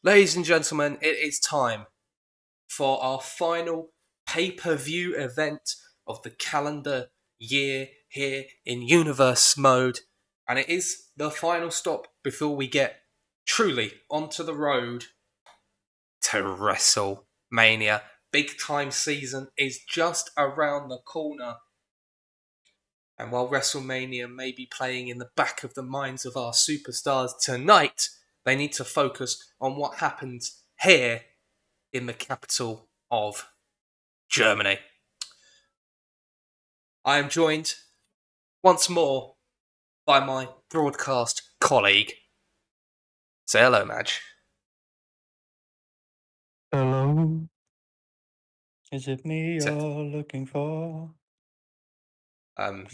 Ladies and gentlemen, it is time for our final pay-per-view event of the calendar year here in Universe Mode. And it is the final stop before we get truly onto the road to WrestleMania. Big time season is just around the corner. And while WrestleMania may be playing in the back of the minds of our superstars tonight, they need to focus on what happens here in the capital of Germany. I am joined once more by my broadcast colleague. Say hello, Madge. Hello. Is it me you're looking for? Yes,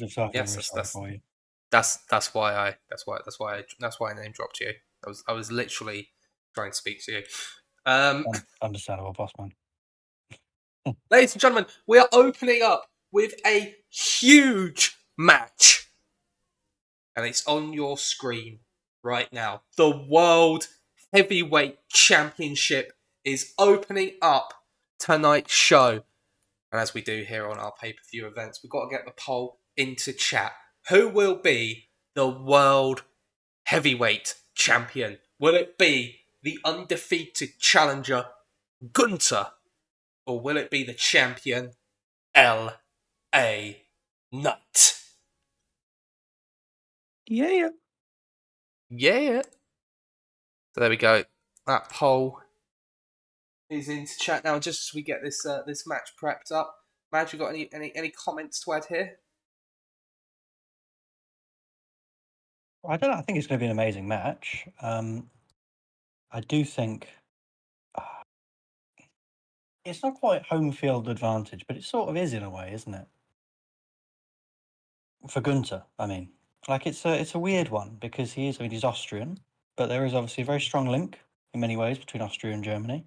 that's why I name dropped you. I was literally trying to speak to you. Understandable, boss man. Ladies and gentlemen, we are opening up with a huge match. And it's on your screen right now. The World Heavyweight Championship is opening up tonight's show. And as we do here on our pay-per-view events, we've got to get the poll into chat. Who will be the World Heavyweight Champion? Will it be the undefeated challenger, Gunther? Or will it be the champion, L.A. Knight? Yeah. So there we go. That poll is into chat now. Just as we get this this match prepped up, Madge, you got any comments to add here? I don't know. I think it's going to be an amazing match. I do think it's not quite home field advantage, but it sort of is in a way, isn't it? For Gunther, I mean, like it's a weird one because he's Austrian, but there is obviously a very strong link in many ways between Austria and Germany,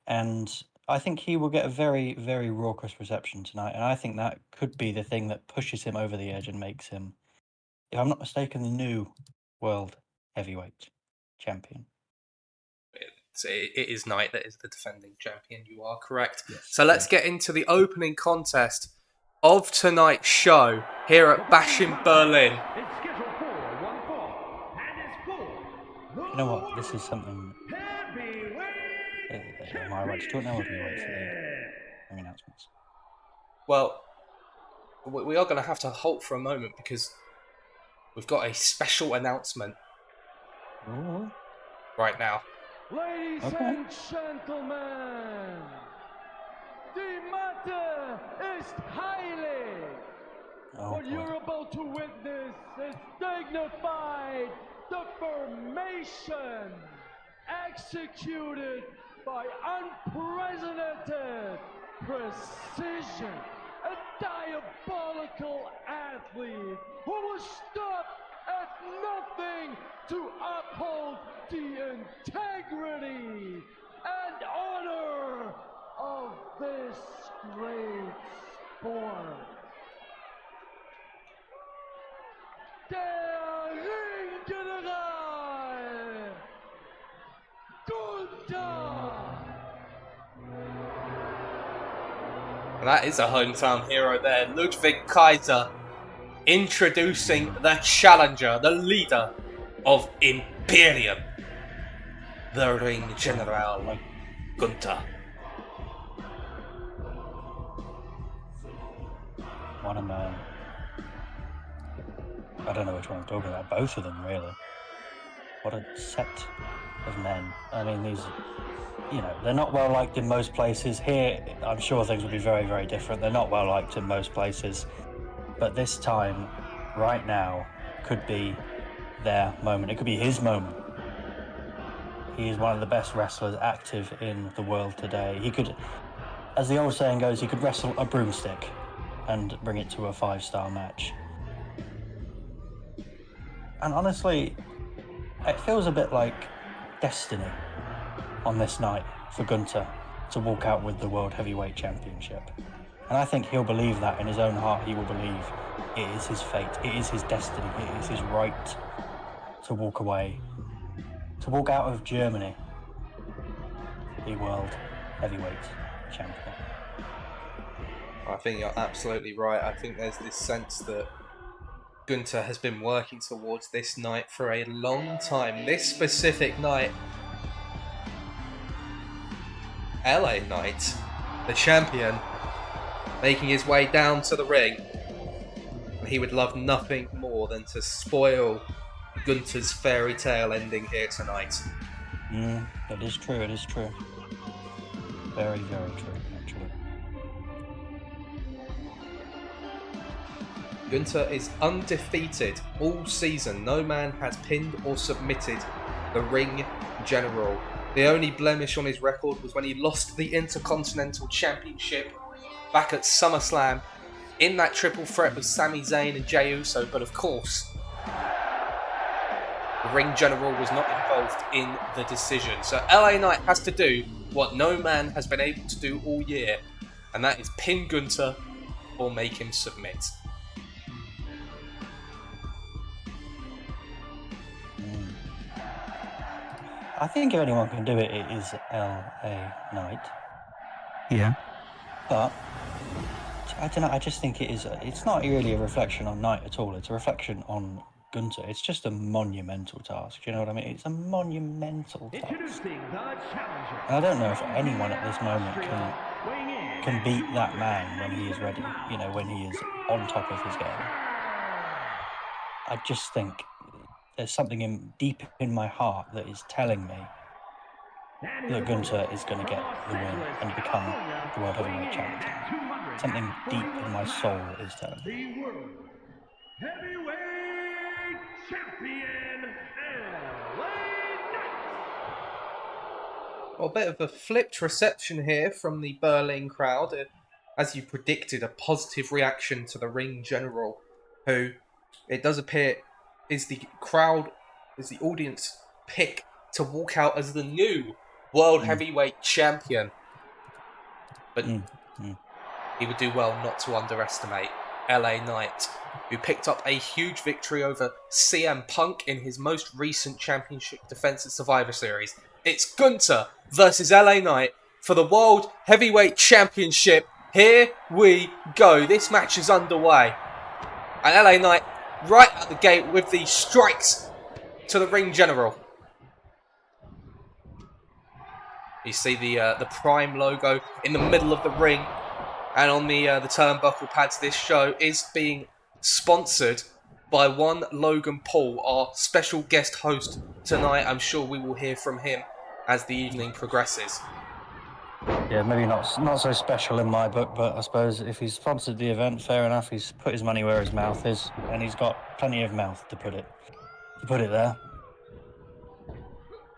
and I think he will get a very, very raucous reception tonight, and I think that could be the thing that pushes him over the edge and makes him, if I'm not mistaken, the new World Heavyweight Champion. It is Knight that is the defending champion. You are correct. Yes, so let's get into the opening contest of tonight's show here at Bash in Berlin. You know what? This is something. Am I right to talk now, or do we wait for the announcements? Well, we are going to have to halt for a moment because we've got a special announcement right now. Ladies and gentlemen, the matter is heilig. What you're about to witness is dignified deformation executed by unprecedented precision. A diabolical athlete who will stop at nothing to uphold the integrity and honor of this great sport. Der Ringgeneral Gunther. That is a hometown hero there, Ludwig Kaiser, introducing the challenger, the leader of Imperium, the Ring General Gunther. What a man. I don't know which one I'm talking about. Both of them, really. What a set of men. I mean, these, they're not well liked in most places. Here, I'm sure things will be very, very different. They're not well liked in most places. But this time, right now, could be their moment. It could be his moment. He is one of the best wrestlers active in the world today. He could, as the old saying goes, he could wrestle a broomstick and bring it to a 5-star match. And honestly, it feels a bit like destiny on this night for Gunther to walk out with the World Heavyweight Championship. And I think he'll believe that in his own heart. He will believe it is his fate, it is his destiny, it is his right to walk away, to walk out of Germany the World Heavyweight Champion. I think you're absolutely right. I think there's this sense that Gunther has been working towards this night for a long time. This specific night, LA Knight, the champion, making his way down to the ring. And he would love nothing more than to spoil Gunther's fairy tale ending here tonight. It is true, it is true. Very, very true, actually. Gunther is undefeated all season. No man has pinned or submitted the Ring General. The only blemish on his record was when he lost the Intercontinental Championship back at SummerSlam in that triple threat with Sami Zayn and Jey Uso. But of course, the Ring General was not involved in the decision. So LA Knight has to do what no man has been able to do all year, and that is pin Gunther or make him submit. I think if anyone can do it, it is LA Knight. Yeah. But I don't know. I just think it is. It's not really a reflection on Knight at all. It's a reflection on Gunther. It's just a monumental task. Do you know what I mean? It's a monumental task. Introducing the challenger. And I don't know if anyone at this moment can beat that man when he is ready. You know, when he is on top of his game. I just think there's something deep in my heart that is telling me that Gunther is going to get the win and become the World Heavyweight Champion. Something deep in my soul is telling me. The World Heavyweight Champion, LA Knight. Well, a bit of a flipped reception here from the Berlin crowd. As you predicted, a positive reaction to the Ring General, who, it does appear, is the audience pick to walk out as the new World Heavyweight Champion. But he would do well not to underestimate LA Knight, who picked up a huge victory over CM Punk in his most recent championship defense at Survivor Series. It's Gunther versus LA Knight for the World Heavyweight Championship. Here we go. This match is underway. And LA Knight right at the gate with the strikes to the Ring General. You see the Prime logo in the middle of the ring, and on the turnbuckle pads. This show is being sponsored by one Logan Paul, our special guest host tonight. I'm sure we will hear from him as the evening progresses. Yeah, maybe not so special in my book, but I suppose if he's sponsored the event, fair enough. He's put his money where his mouth is, and he's got plenty of mouth to put it there.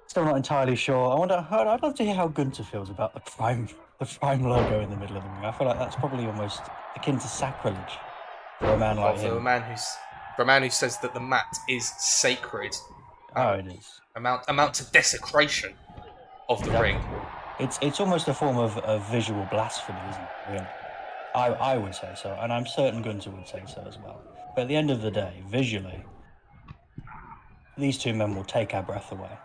Still not entirely sure. I'd love to hear how Gunther feels about the Prime logo in the middle of the ring. I feel like that's probably almost akin to sacrilege for a man like him. For a man who says that the mat is sacred. Oh, it is. Amount to desecration of the ring. It's almost a form of visual blasphemy, isn't it? Really? I would say so, and I'm certain Gunther would say so as well. But at the end of the day, visually, these two men will take our breath away.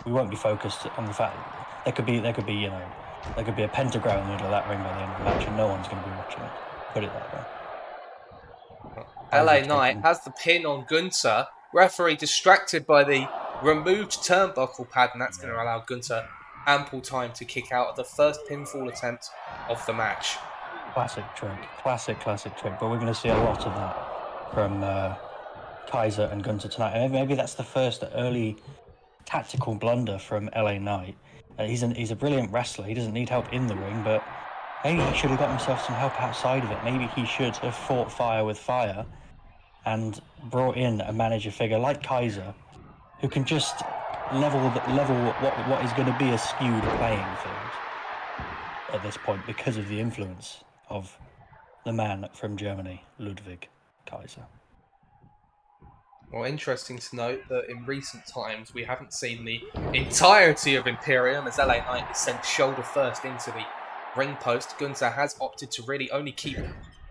We won't be focused on the fact that there could be a pentagram in the middle of that ring by the end of the match, and no one's going to be watching it. Put it that way. LA Knight has the pin on Gunther. Referee distracted by the removed turnbuckle pad, and that's going to allow Gunther ample time to kick out of the first pinfall attempt of the match. Classic trick. But we're going to see a lot of that from Kaiser and Gunther tonight. And maybe that's the first early tactical blunder from LA Knight. He's a brilliant wrestler. He doesn't need help in the ring, but maybe he should have got himself some help outside of it. Maybe he should have fought fire with fire and brought in a manager figure like Kaiser, who can just level what is going to be a skewed playing field at this point because of the influence of the man from Germany, Ludwig Kaiser. Well, interesting to note that in recent times we haven't seen the entirety of Imperium as LA Knight is sent shoulder first into the ring post. Gunther has opted to really only keep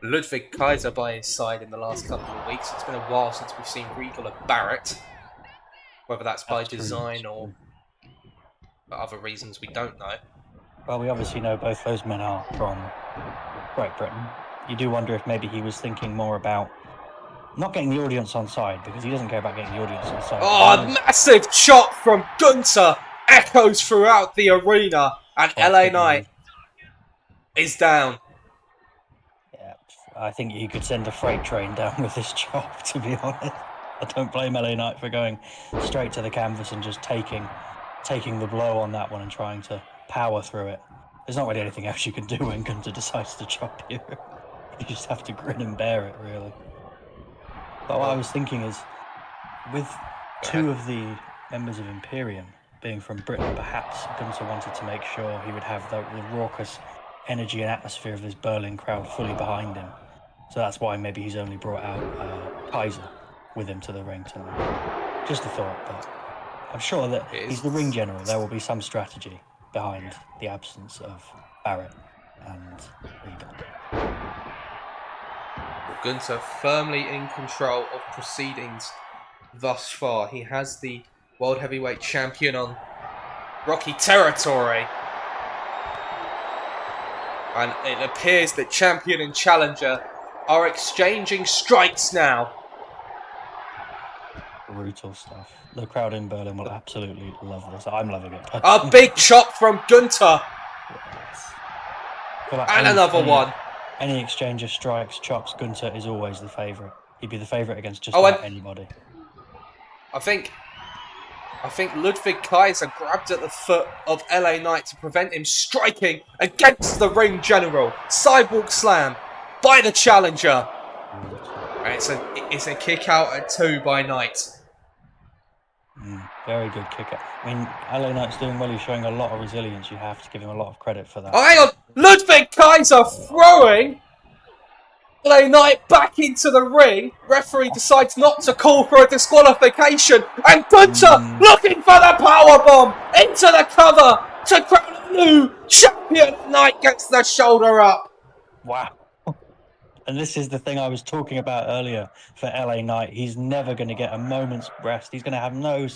Ludwig Kaiser by his side in the last couple of weeks. It's been a while since we've seen Regal and Barrett, whether that's by design or for other reasons we don't know. Well, we obviously know both those men are from Great Britain. You do wonder if maybe he was thinking more about not getting the audience on side, because he doesn't care about getting the audience on side. Oh, a massive chop from Gunther echoes throughout the arena, and LA Knight is down. Yeah, I think you could send a freight train down with this chop, to be honest. I don't blame LA Knight for going straight to the canvas and just taking the blow on that one and trying to power through it. There's not really anything else you can do when Gunther decides to chop you. You just have to grin and bear it, really. But what I was thinking is, with two of the members of Imperium being from Britain, perhaps Gunther wanted to make sure he would have the raucous energy and atmosphere of his Berlin crowd fully behind him. So that's why maybe he's only brought out Kaiser with him to the ring tonight. Just a thought, but I'm sure that he's the ring general. There will be some strategy behind the absence of Barrett and Regal. Gunther firmly in control of proceedings thus far. He has the World Heavyweight Champion on rocky territory. And it appears that champion and challenger are exchanging strikes now. Brutal stuff. The crowd in Berlin will absolutely love this. I'm loving it. A big chop from Gunther. Yes. And another one. Any exchange of strikes, chops, Gunther is always the favourite. He'd be the favourite against just about anybody. I think Ludwig Kaiser grabbed at the foot of LA Knight to prevent him striking against the ring general. Sidewalk slam by the challenger. And it's a kick out at 2 by Knight. Very good kick out. I mean, LA Knight's doing well. He's showing a lot of resilience. You have to give him a lot of credit for that. Oh, hang on. Ludwig Kaiser throwing LA Knight back into the ring. Referee decides not to call for a disqualification. And Gunther looking for the powerbomb into the cover to crown a new champion. Knight gets the shoulder up. Wow. And this is the thing I was talking about earlier for LA Knight. He's never going to get a moment's rest. He's going to have no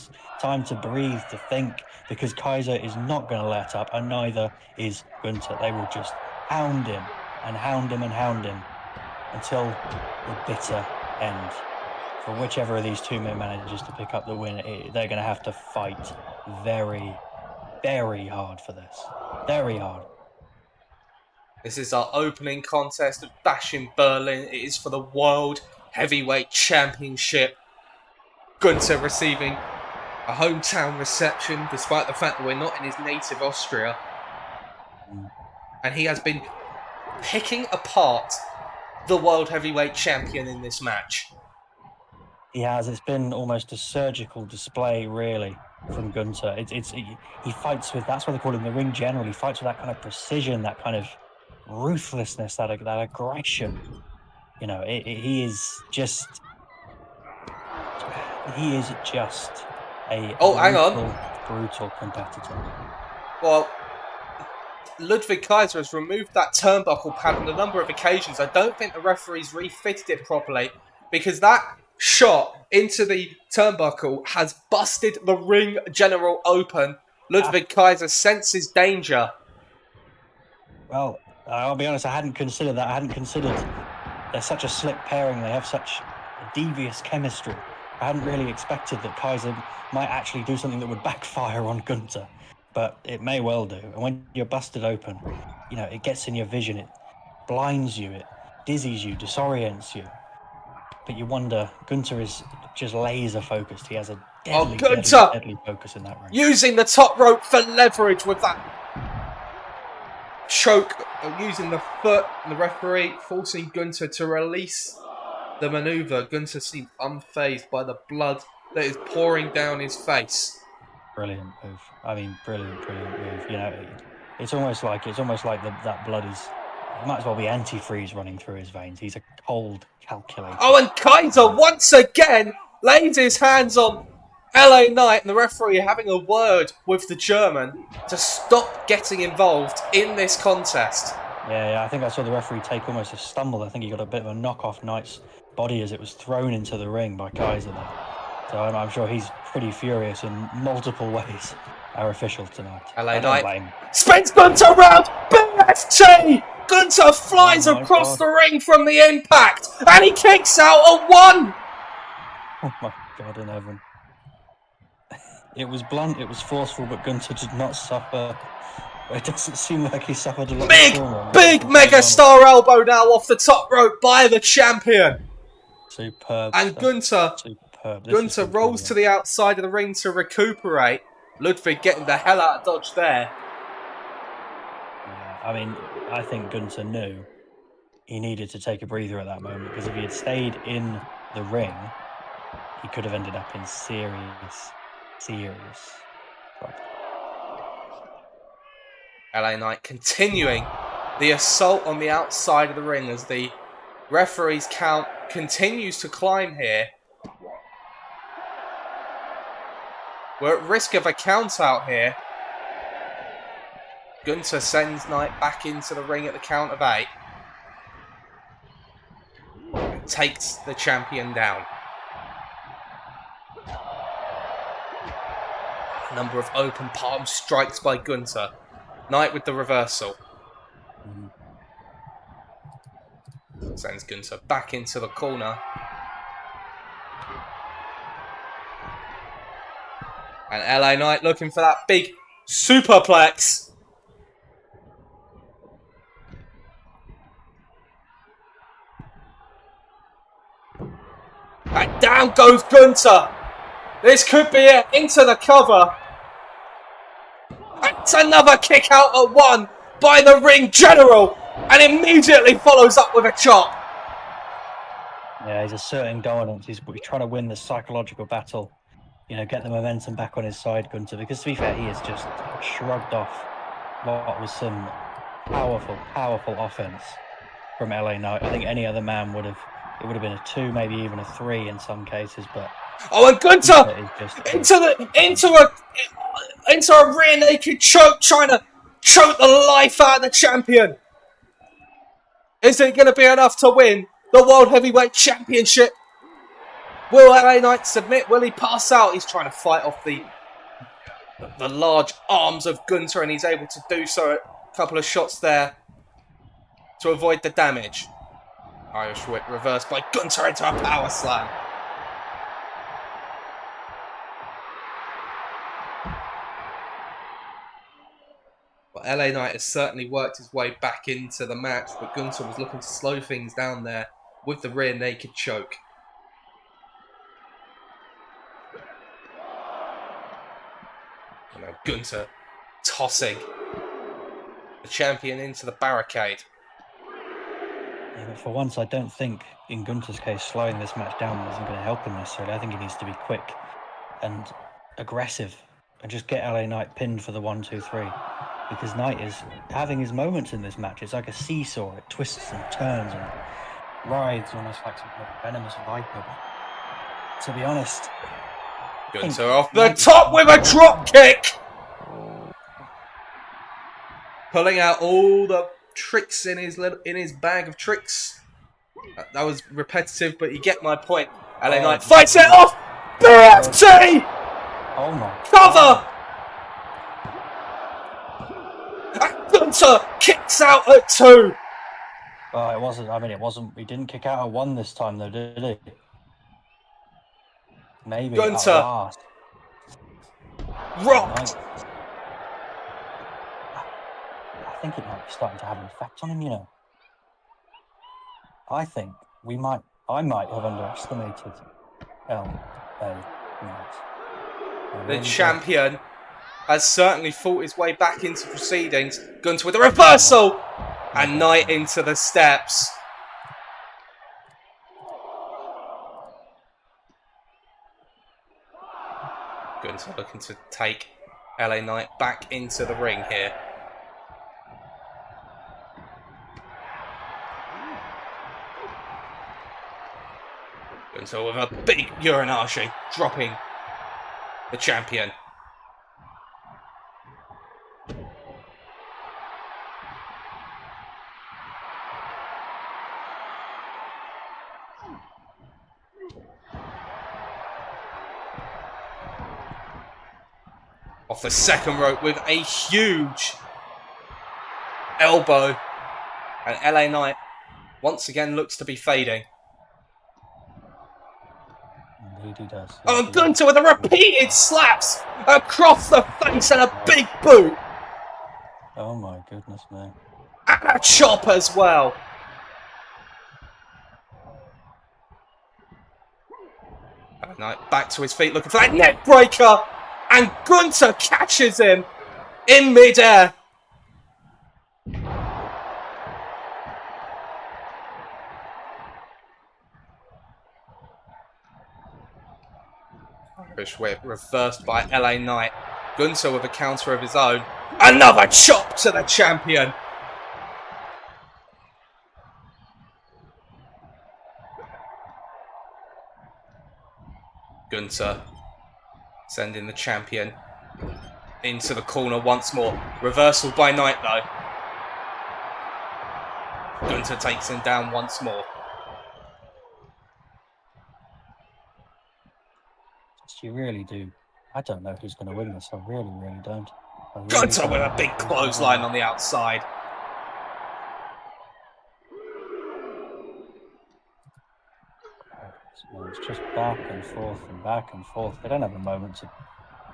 time to breathe, to think, because Kaiser is not going to let up, and neither is Gunther. They will just hound him and hound him and hound him until the bitter end. For whichever of these two men manages to pick up the win, they're going to have to fight very, very hard for this. Very hard. This is our opening contest of Bash in Berlin. It is for the World Heavyweight Championship. Gunther receiving a hometown reception, despite the fact that we're not in his native Austria. And he has been picking apart the World Heavyweight Champion in this match. He has. It's been almost a surgical display, really, from Gunther. He fights with, that's why they call him the ring general. He fights with that kind of precision, that kind of ruthlessness, that aggression. You know, he is just a brutal competitor. Well, Ludwig Kaiser has removed that turnbuckle pad on a number of occasions. I don't think the referees refitted it properly, because that shot into the turnbuckle has busted the ring general open. Ludwig Kaiser senses danger. Well, I'll be honest, I hadn't considered that. I hadn't considered they're such a slick pairing. They have such devious chemistry. I hadn't really expected that Kaiser might actually do something that would backfire on Gunther, but it may well do. And when you're busted open, you know, it gets in your vision, it blinds you, it dizzies you, disorients you. But you wonder, Gunther is just laser focused. He has a deadly focus in that ring. Using the top rope for leverage with that choke, using the foot, and the referee forcing Gunther to release the maneuver. Gunther seemed unfazed by the blood that is pouring down his face. Brilliant move. I mean, brilliant move. You know, it's almost like that blood is. It might as well be antifreeze running through his veins. He's a cold calculator. Oh, and Kaiser once again lays his hands on LA Knight, and the referee having a word with the German to stop getting involved in this contest. Yeah, I think I saw the referee take almost a stumble. I think he got a bit of a knock off Knight's body as it was thrown into the ring by Kaiser there. So I'm sure he's pretty furious in multiple ways our official tonight. LA I don't Knight blame him. spins Gunter round. BFT! Gunter flies Oh my across God. the ring from the impact, and he kicks out at 1. Oh my God in heaven. It was blunt, it was forceful, but Gunter did not suffer. It doesn't seem like he suffered a lot of trauma. Big mega star elbow now off the top rope by the champion. Superb And stuff. Gunter This is rolls to the outside of the ring to recuperate. Ludwig getting the hell out of dodge there. Yeah, I mean, I think Gunter knew he needed to take a breather at that moment, because if he had stayed in the ring, he could have ended up in serious trouble. LA Knight continuing the assault on the outside of the ring as the referee's count continues to climb here. We're at risk of a count out here. Gunter sends Knight back into the ring at the count of 8. And takes the champion down. A number of open palm strikes by Gunter. Knight with the reversal. Sends Gunter back into the corner. And LA Knight looking for that big superplex. And down goes Gunter. This could be it. Into the cover. And it's another kick out at 1 by the ring general. And immediately follows up with a chop. Yeah, he's asserting dominance. He's trying to win the psychological battle. You know, get the momentum back on his side, Gunter. Because to be fair, he has just shrugged off what was some powerful offense from LA Knight. I think any other man would have been a 2, maybe even a 3 in some cases. But oh, and Gunter into a rear naked choke, trying to choke the life out of the champion. Is it going to be enough to win the World Heavyweight Championship? Will LA Knight submit? Will he pass out? He's trying to fight off the large arms of Gunter, and he's able to do so. A couple of shots there to avoid the damage. Irish whip reversed by Gunter into a power slam. Well, LA Knight has certainly worked his way back into the match, but Gunter was looking to slow things down there with the rear naked choke. And now Gunter tossing the champion into the barricade. Yeah, but for once, I don't think, in Gunter's case, slowing this match down isn't going to help him necessarily. I think he needs to be quick and aggressive and just get LA Knight pinned for the 1, 2, 3. Because Knight is having his moments in this match. It's like a seesaw. It twists and turns and rides almost like some venomous viper. But to be honest, Gunter off the top with a drop kick. Pulling out all the tricks in his bag of tricks. That was repetitive, but you get my point. LA Knight fights it off. BFT. Oh my Cover. And Gunter kicks out at 2. Oh, it wasn't. I mean, it wasn't. He didn't kick out at 1 this time, though, did he? Maybe Gunter at last. rocked. I think it might be starting to have an effect on him. You know, I think I might have underestimated LA Knight. The champion has certainly fought his way back into proceedings. Gunter with a reversal. And Knight into the steps. Gunter looking to take LA Knight back into the ring here. Gunter with a big urinage, dropping the champion. off the second rope with a huge elbow. And LA Knight once again looks to be fading. Indeed he does. Oh, Gunther with a repeated slaps across the face and a big boot. Oh my goodness me. And a chop as well. LA Knight back to his feet looking for that neck breaker. And Gunther catches him in midair. Irish whip reversed by LA Knight. Gunther with a counter of his own. Another chop to the champion. Gunther sending the champion into the corner once more. Reversal by Knight though. Gunther takes him down once more. You really do. I don't know who's going to win this. I really, really don't. Gunther with a big clothesline on the outside. It's just back and forth and back and forth. They don't have a moment to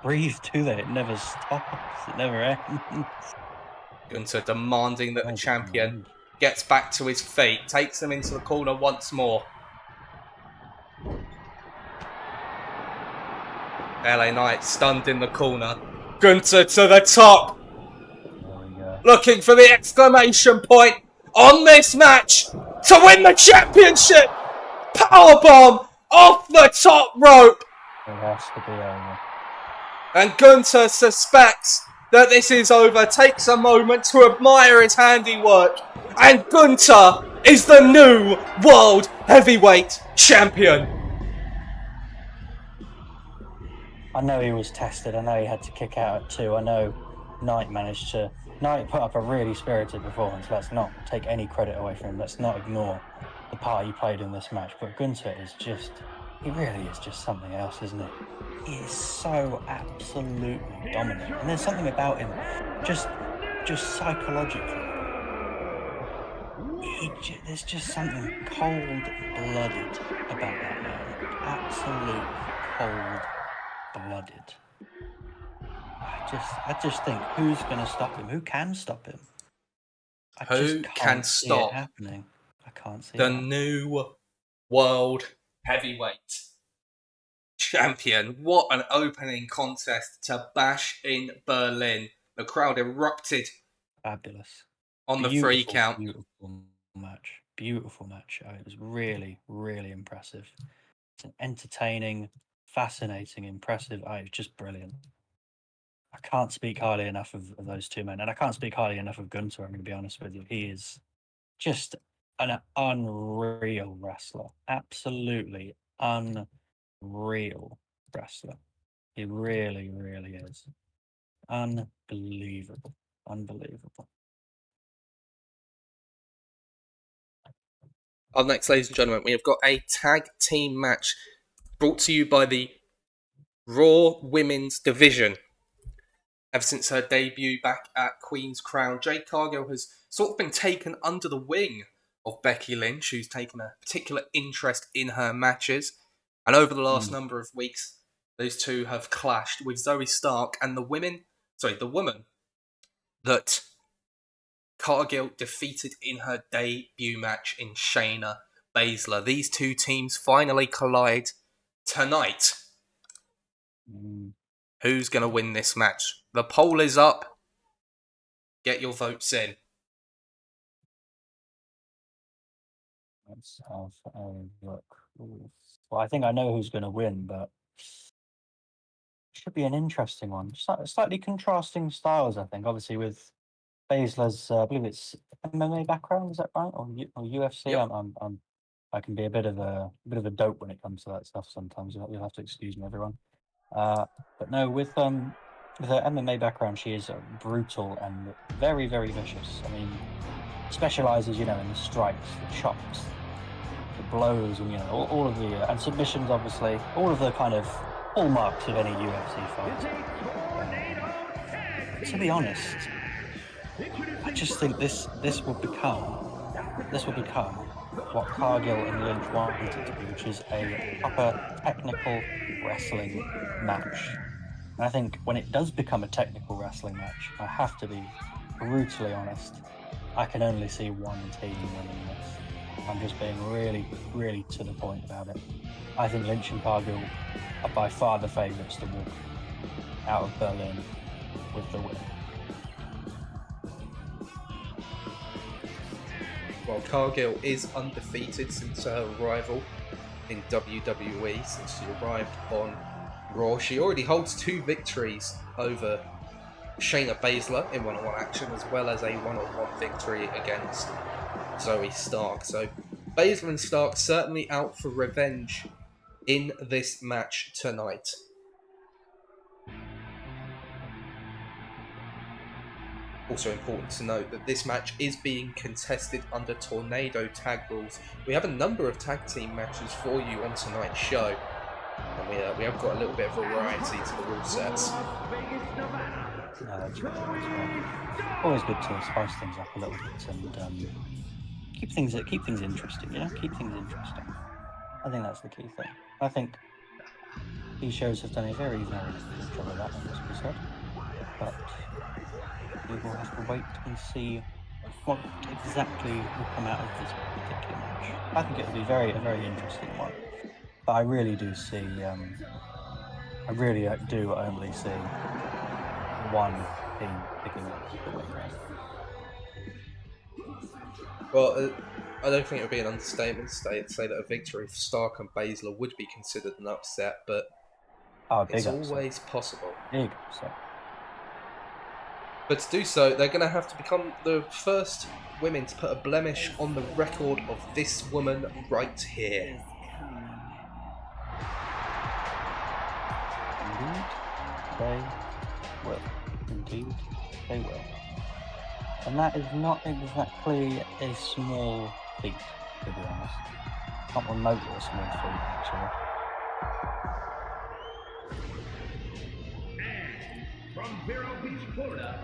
breathe, do they? It never stops. It never ends. Gunther demanding that the champion gets back to his feet. Takes him into the corner once more. LA Knight stunned in the corner. Gunther to the top. There we go. Looking for the exclamation point on this match to win the championship. Powerbomb off the top rope. It has to be over. And Gunther suspects that this is over. Takes a moment to admire his handiwork. And Gunther is the new World Heavyweight Champion. I know he was tested. I know he had to kick out at 2. I know Knight put up a really spirited performance. Let's not take any credit away from him. Let's not ignore the part he played in this match. But Gunther is he really is just something else, isn't he? He is so absolutely dominant. And there's something about him, just psychologically. There's just something cold-blooded about that man. Absolutely cold-blooded. I just think, who's going to stop him? Who can stop him? Who can stop it happening? I can't see the it. new World Heavyweight Champion? What an opening contest to Bash in Berlin. The crowd erupted Fabulous. on the free count. Beautiful match. It was really, really impressive. It's an entertaining, fascinating, impressive. It was just brilliant. I can't speak highly enough of those two men, and I can't speak highly enough of Gunther. I'm going to be honest with you. He is just an unreal wrestler. Absolutely unreal wrestler. He really, really is. Unbelievable. Unbelievable. Up next, ladies and gentlemen, we have got a tag team match brought to you by the Raw Women's Division. Ever since her debut back at Queen's Crown, Jade Cargill has sort of been taken under the wing of Becky Lynch, who's taken a particular interest in her matches. And over the last number of weeks, those two have clashed with Zoe Stark and the woman that Cargill defeated in her debut match in Shayna Baszler. These two teams finally collide tonight. Who's going to win this match? The poll is up. Get your votes in. Let's have a look. Well, I think I know who's going to win, but it should be an interesting one. Slightly contrasting styles, I think. Obviously, with Baszler's, I believe it's MMA background. Is that right? Or UFC? Yep. I can be a bit of a dope when it comes to that stuff. Sometimes you'll have to excuse me, everyone. But no, with her MMA background, she is brutal and very, very vicious. I mean, specializes, in the strikes, the chops, the blows, and all of the and submissions, obviously, all of the kind of hallmarks of any UFC fight. to be honest, I just think this will become what Cargill and Lynch wanted it to be, which is a proper technical wrestling match. And I think when it does become a technical wrestling match, I have to be brutally honest. I can only see one team winning this. I'm just being really, really to the point about it. I think Lynch and Cargill are by far the favourites to walk out of Berlin with the win. Well, Cargill is undefeated since her arrival in WWE, since she arrived on Raw. She already holds 2 victories over Shayna Baszler in one-on-one action, as well as a one-on-one victory against Zoe Stark. So Baszler and Stark certainly out for revenge in this match tonight. Also important to note that this match is being contested under Tornado tag rules. We have a number of tag team matches for you on tonight's show, and we have got a little bit of variety to the rule sets. No, that's right. Always good to spice things up a little bit and keep things interesting. Keep things interesting. I think that's the key thing. I think these shows have done a very, very good job of that, it must be said. But we will have to wait and see what exactly will come out of this particular match. I think it will be a very interesting one. But I really do see, I really do only see one team picking up the win. Well, I don't think it would be an understatement to say that a victory for Stark and Baszler would be considered an upset, but it's always possible. Big upset. But to do so, they're going to have to become the first women to put a blemish on the record of this woman right here. Indeed, they will. Indeed, they will. And that is not exactly a small feat, to be honest. Not remotely a small feat, actually. And from Vero Beach, Florida,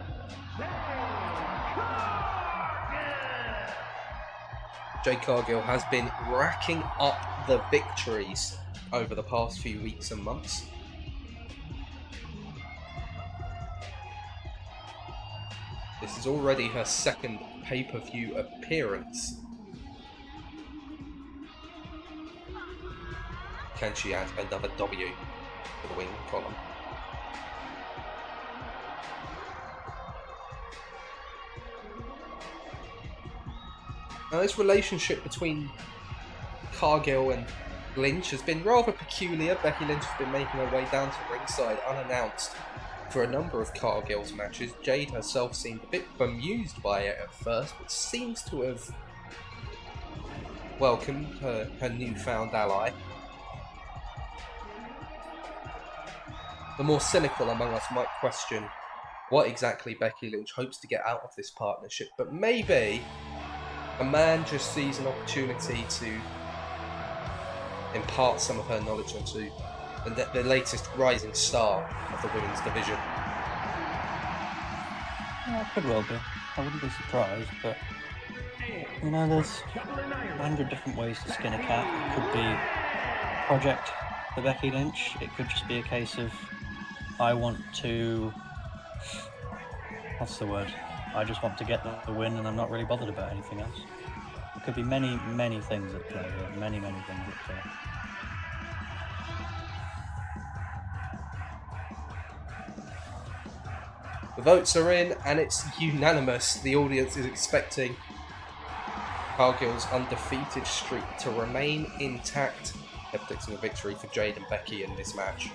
Jade Cargill has been racking up the victories over the past few weeks and months. This is already her second pay-per-view appearance. Can she add another W to the win column? Now, this relationship between Cargill and Lynch has been rather peculiar. Becky Lynch has been making her way down to ringside unannounced for a number of Cargill's matches. Jade herself seemed a bit bemused by it at first, but seems to have welcomed her newfound ally. The more cynical among us might question what exactly Becky Lynch hopes to get out of this partnership, but maybe a man just sees an opportunity to impart some of her knowledge onto the latest rising star of the women's division. Yeah, it could well be. I wouldn't be surprised, but you know, there's 100 different ways to skin a cat. It could be a project for Becky Lynch. It could just be a case of I want to. What's the word? I just want to get the win, and I'm not really bothered about anything else. There could be many, many things at play here. Many things at play. The votes are in, and it's unanimous. The audience is expecting Cargill's undefeated streak to remain intact. They're predicting a victory for Jade and Becky in this match.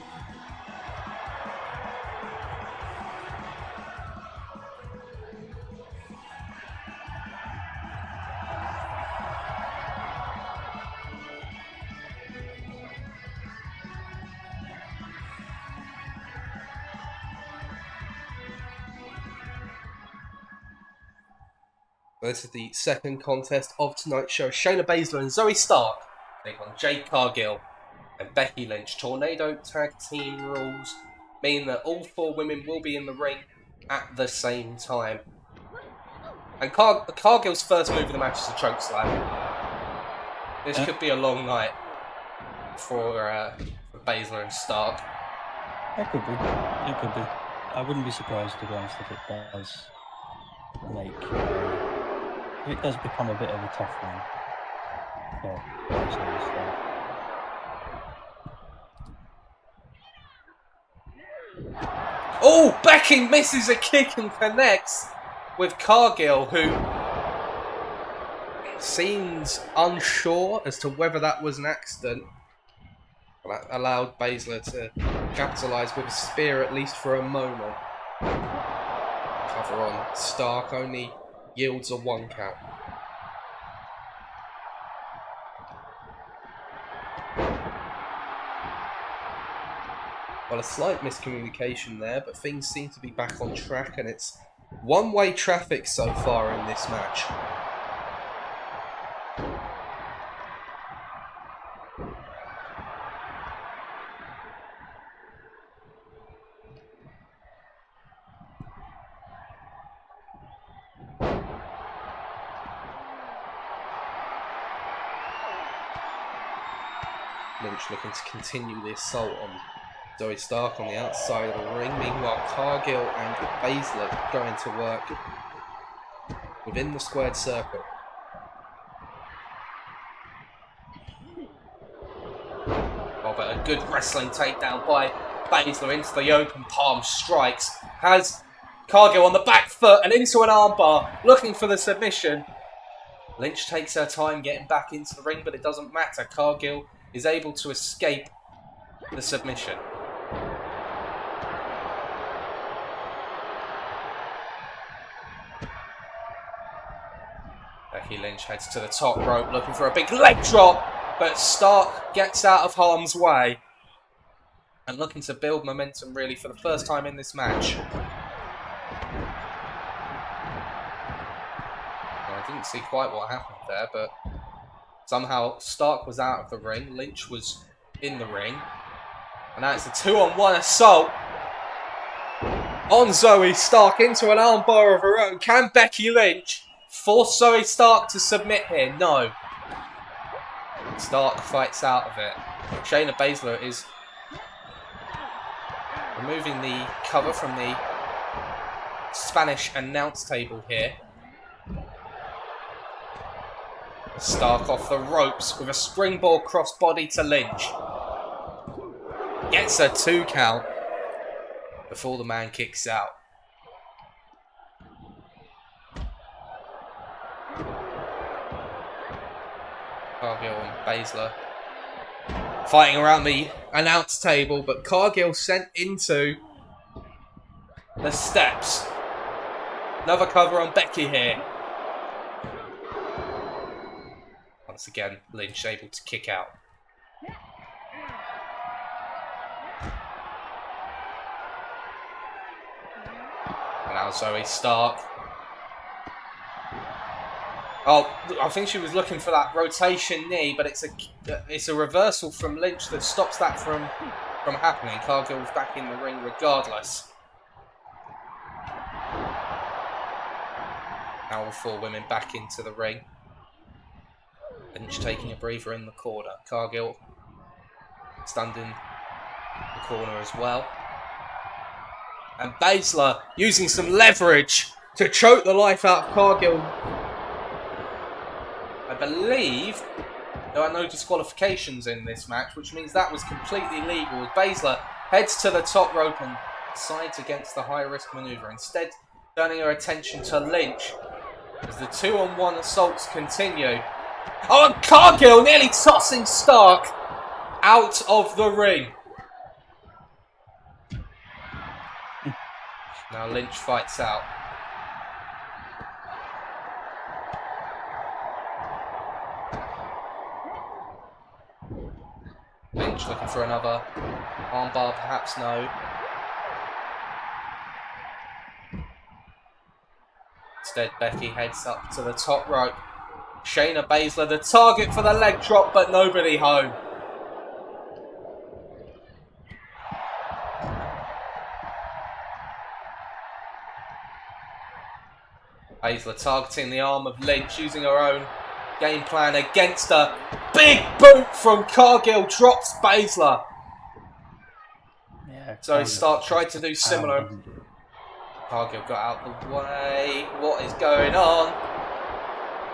This is the second contest of tonight's show. Shayna Baszler and Zoe Stark take on Jade Cargill and Becky Lynch. Tornado tag team rules mean that all 4 women will be in the ring at the same time. And Cargill's first move of the match is a chokeslam. This could be a long night for Baszler and Stark. It could be. It could be. I wouldn't be surprised, to be honest, if it does if it does become a bit of a tough one for Baszler and Stark. Oh, Becky misses a kick and connects with Cargill, who seems unsure as to whether that was an accident. That allowed Baszler to capitalise with a spear, at least for a moment. Cover on Stark only yields a 1 count. Well, a slight miscommunication there, but things seem to be back on track, and it's one-way traffic so far in this match. Lynch looking to continue the assault on Zoe Stark on the outside of the ring. Meanwhile, Cargill and Baszler going to work within the squared circle. Oh, but a good wrestling takedown by Baszler into the open palm strikes. Has Cargill on the back foot and into an armbar, looking for the submission. Lynch takes her time getting back into the ring, but it doesn't matter. Cargill is able to escape the submission. Becky Lynch heads to the top rope looking for a big leg drop, but Stark gets out of harm's way and looking to build momentum really for the first time in this match. I didn't see quite what happened there, but somehow Stark was out of the ring, Lynch was in the ring, and now it's a 2-on-1 assault on Zoe Stark into an armbar of her own. Can Becky Lynch force Zoe Stark to submit here? No. Stark fights out of it. Shayna Baszler is removing the cover from the Spanish announce table here. Stark off the ropes with a springboard crossbody to Lynch. Gets a 2 count before the man kicks out. Cargill and Baszler fighting around the announce table, but Cargill sent into the steps. Another cover on Becky here. Once again, Lynch able to kick out. And now Zoe Stark. Oh, I think she was looking for that rotation knee, but it's a reversal from Lynch that stops that from happening. Cargill's back in the ring regardless. Now all 4 women back into the ring. Lynch taking a breather in the corner. Cargill standing in the corner as well. And Baszler using some leverage to choke the life out of Cargill. I believe there are no disqualifications in this match, which means that was completely legal. As Baszler heads to the top rope and sides against the high-risk manoeuvre, instead turning her attention to Lynch as the 2-on-1 assaults continue. Oh, and Cargill nearly tossing Stark out of the ring. Now Lynch fights out. Lynch looking for another armbar, perhaps no. Instead, Becky heads up to the top rope. Shayna Baszler, the target for the leg drop, but nobody home. Baszler targeting the arm of Lynch, using her own game plan against her. Big boot from Cargill drops Baszler. Yeah, So Stark tried to do similar. Power. Cargill got out the way. What is going on?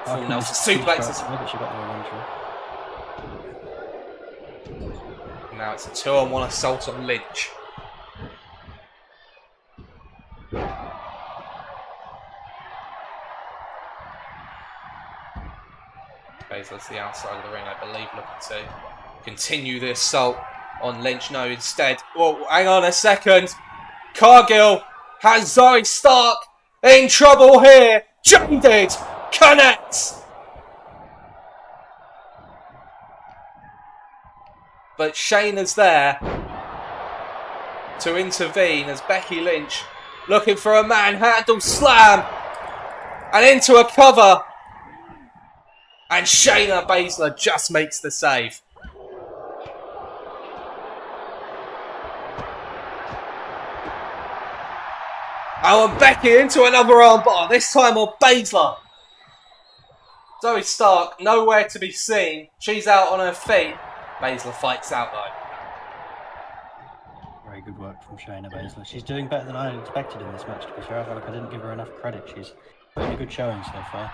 Full Nelson suplexes. She got no Now it's a 2-on-1 assault on Lynch. Baszler's the outside of the ring, I believe, looking to continue the assault on Lynch. No, instead. Oh, hang on a second. Cargill has Zoe Stark in trouble here. Jaded connects. But Shayna's there to intervene as Becky Lynch looking for a manhandle slam and into a cover. And Shayna Baszler just makes the save. Oh, and Becky into another armbar, this time on Baszler. Zoe Stark, nowhere to be seen. She's out on her feet. Baszler fights out though. Very good work from Shayna Baszler. She's doing better than I had expected in this match, to be fair. I feel like I didn't give her enough credit. She's put in a good showing so far.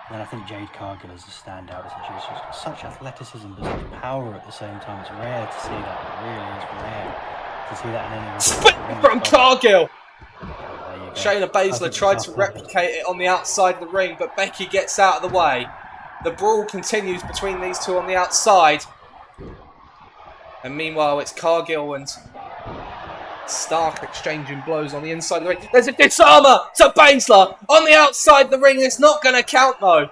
And then I think Jade Cargill is a standout, isn't she? She's got such athleticism but such power at the same time. It's rare to see that. It really is rare to see that in any Spin from Cargill! Yeah, Shayna Baszler tried to replicate it on the outside of the ring, but Becky gets out of the way. The brawl continues between these two on the outside. And meanwhile, it's Cargill and Stark exchanging blows on the inside of the ring. There's a disarmer to Baszler on the outside of the ring. It's not going to count though.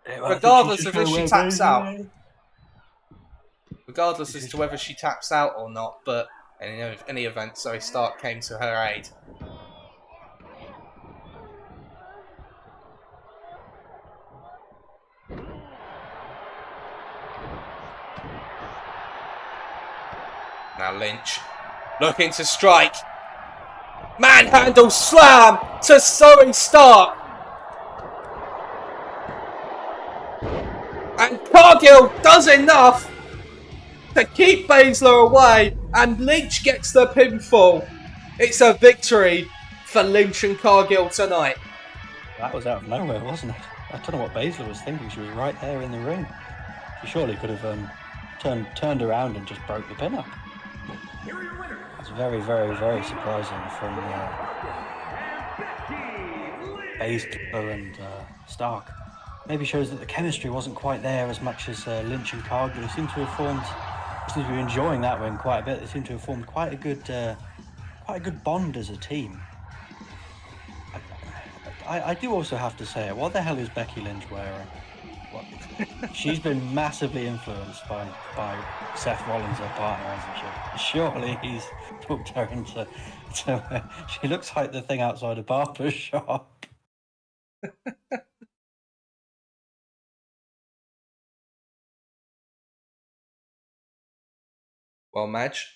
Regardless of if she taps out. Regardless as to whether she taps out or not, but in any event, Zoe Stark came to her aid. Now Lynch looking to strike. Manhandle slam to Zoe Stark. And Cargill does enough to keep Baszler away, and Lynch gets the pinfall. It's a victory for Lynch and Cargill tonight. That was out of nowhere, wasn't it? I don't know what Baszler was thinking. She was right there in the ring. She surely could have turned around and just broke the pin up. It's very, very, very surprising from Baszler and Stark. Maybe shows that the chemistry wasn't quite there as much as Lynch and Cargill. They seem to be enjoying that win quite a bit. They seem to have formed quite a good bond as a team. I do also have to say, what the hell is Becky Lynch wearing? What? She's been massively influenced by Seth Rollins, her partner, hasn't she? Surely he's hooked her into. She looks like the thing outside a barber shop. Well, Madge.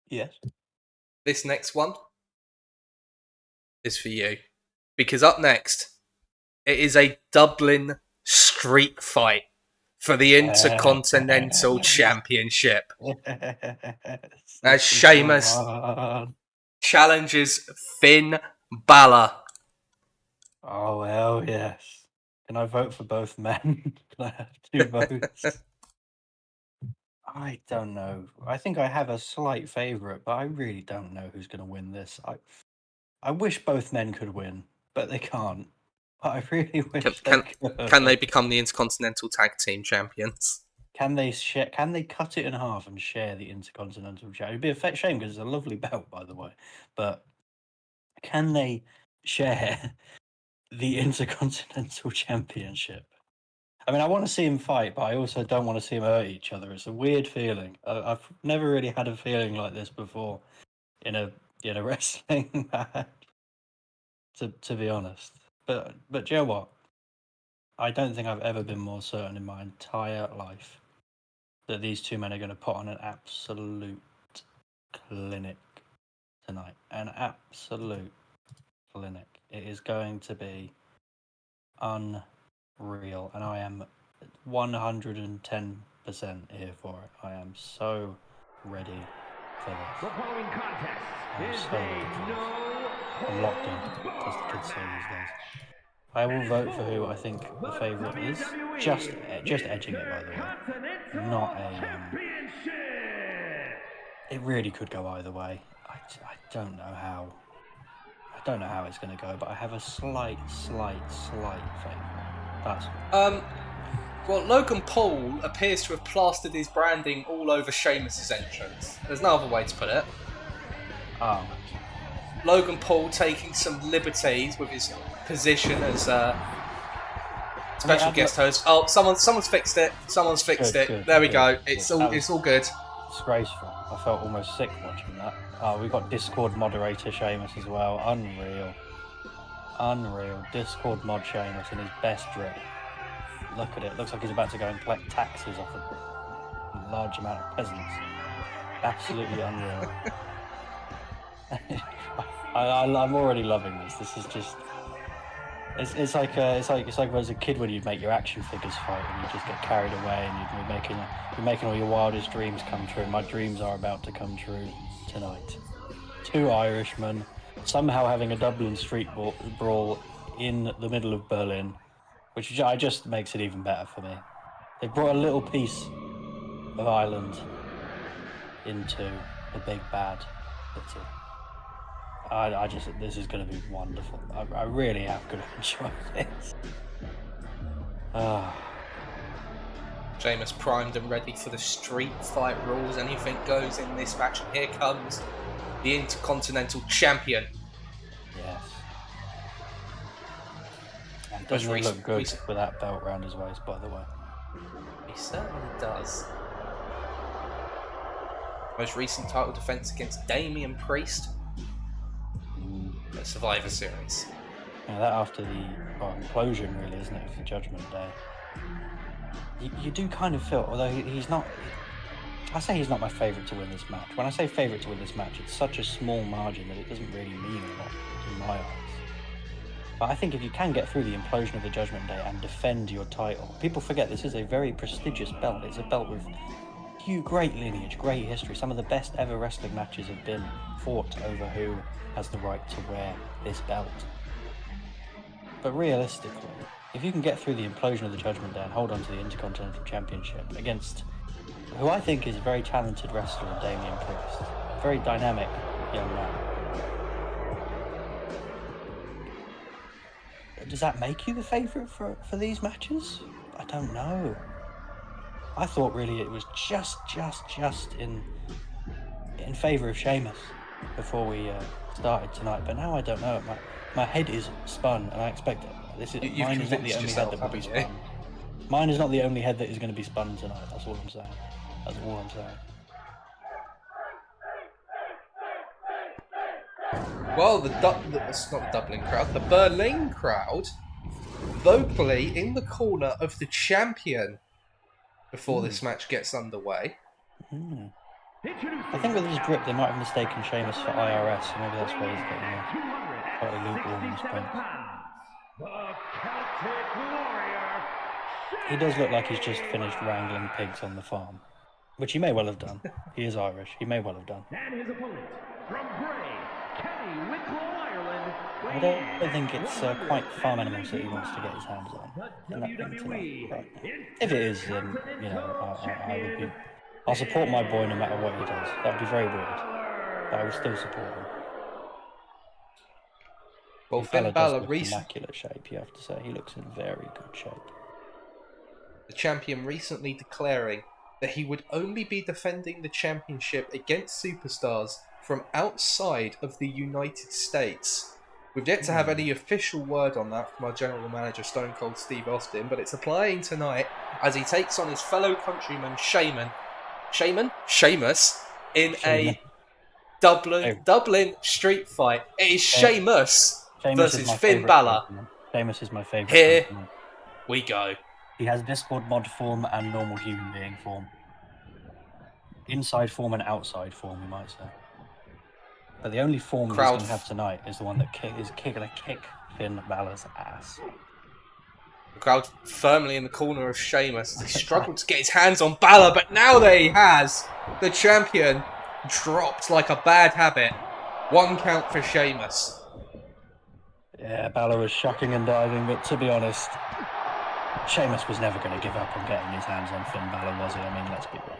Yes. This next one is for you. Because up next, it is a Dublin street fight for the Intercontinental Championship. As Sheamus challenges Finn Balor. Oh, hell yes. Can I vote for both men? Can I have 2 votes? I don't know. I think I have a slight favourite, but I really don't know who's going to win this. I wish both men could win, but they can't. But I really wish they could. Can they become the Intercontinental Tag Team Champions? Can they share? Can they cut it in half and share the Intercontinental Championship? It'd be a shame because it's a lovely belt, by the way. But can they share the Intercontinental Championship? I mean, I want to see him fight, but I also don't want to see him hurt each other. It's a weird feeling. I've never really had a feeling like this before in a wrestling match. To be honest, but you know what? I don't think I've ever been more certain in my entire life that these two men are going to put on an absolute clinic tonight. An absolute clinic. It is going to be unreal, and I am 110% here for it. I am so ready for The this. following contest I'm is so ready for a this. no I'm locked in, holds as the barred kids say these days. match. I will vote for who I think the favourite is. WWE Just edging it, by the way. Intercontinental Not a. Championship. It really could go either way. I don't know how. I don't know how it's going to go, but I have a slight favourite. That's Well, Logan Paul appears to have plastered his branding all over Sheamus's entrance. There's no other way to put it. oh Logan Paul taking some liberties with his position as special guest host. Oh, someone's fixed it. Someone's fixed it. There we go. It's all good. disgraceful. I felt almost sick watching that. Oh, we got Discord moderator Sheamus as well. Unreal. Discord mod Sheamus in his best drip. Look at it. Looks like he's about to go and collect taxes off a large amount of peasants. Absolutely unreal. I'm already loving this. This is just. It's like as a kid when you'd make your action figures fight and you just get carried away and you're making all your wildest dreams come true. My dreams are about to come true tonight. Two Irishmen somehow having a Dublin street brawl in the middle of Berlin, which just makes it even better for me. They brought a little piece of Ireland into the big bad city. This is going to be wonderful. I really am going to enjoy this. Sheamus primed and ready for the street fight rules. Anything goes in this match. And here comes the Intercontinental Champion. Yes. And doesn't he look good with that belt round his waist, by the way? He certainly does. Most recent title defense against Damian Priest. The Survivor Series. Yeah, that after the implosion, really, isn't it, of the Judgment Day? You do kind of feel, although he's not. I say he's not my favourite to win this match. When I say favourite to win this match, it's such a small margin that it doesn't really mean a lot in my eyes. But I think if you can get through the implosion of the Judgment Day and defend your title, people forget this is a very prestigious belt. It's a belt with great lineage, great history. Some of the best ever wrestling matches have been fought over who has the right to wear this belt. But realistically, if you can get through the implosion of the Judgment Day and hold on to the Intercontinental Championship against who I think is a very talented wrestler in Damian Priest, very dynamic young man, does that make you the favourite for these matches? I don't know. I thought really it was just in favour of Sheamus before we started tonight, but now I don't know. My head is spun, and I expect this is mine is not the only head that will be spun. Mine is not the only head that is going to be spun tonight. That's all I'm saying. Well, it's not the Dublin crowd, the Berlin crowd, vocally in the corner of the champion before this match gets underway. I think with his grip, they might have mistaken Sheamus for IRS, so maybe that's why he's getting a quite a lukewarm response. He does look like he's just finished wrangling pigs on the farm, which he may well have done. He is Irish. He may well have done. And his opponent from Bray, County Wicklow, Ireland. I don't think it's quite farm animals that he wants to get his hands on. If it is, then I'll support my boy no matter what he does. That would be very weird, but I would still support him. Well, Finn Balor in immaculate shape, you have to say. He looks in very good shape. The champion recently declaring that he would only be defending the championship against superstars from outside of the United States. We've yet to have any official word on that from our general manager, Stone Cold Steve Austin, but it's applying tonight as he takes on his fellow countryman, Sheamus, in a Dublin street fight. It is Sheamus versus Finn Balor. Sheamus is my favourite. Here we go. He has Discord mod form and normal human being form. Inside form and outside form, you might say. But the only form he's Crowd going to have tonight is the one that is going to kick Finn Balor's ass. The crowd firmly in the corner of Sheamus as he struggled to get his hands on Balor, but now that he has, the champion dropped like a bad habit. 1 count for Sheamus. Yeah, Balor was shocking and diving, but to be honest, Sheamus was never going to give up on getting his hands on Finn Balor, was he? I mean, let's be real.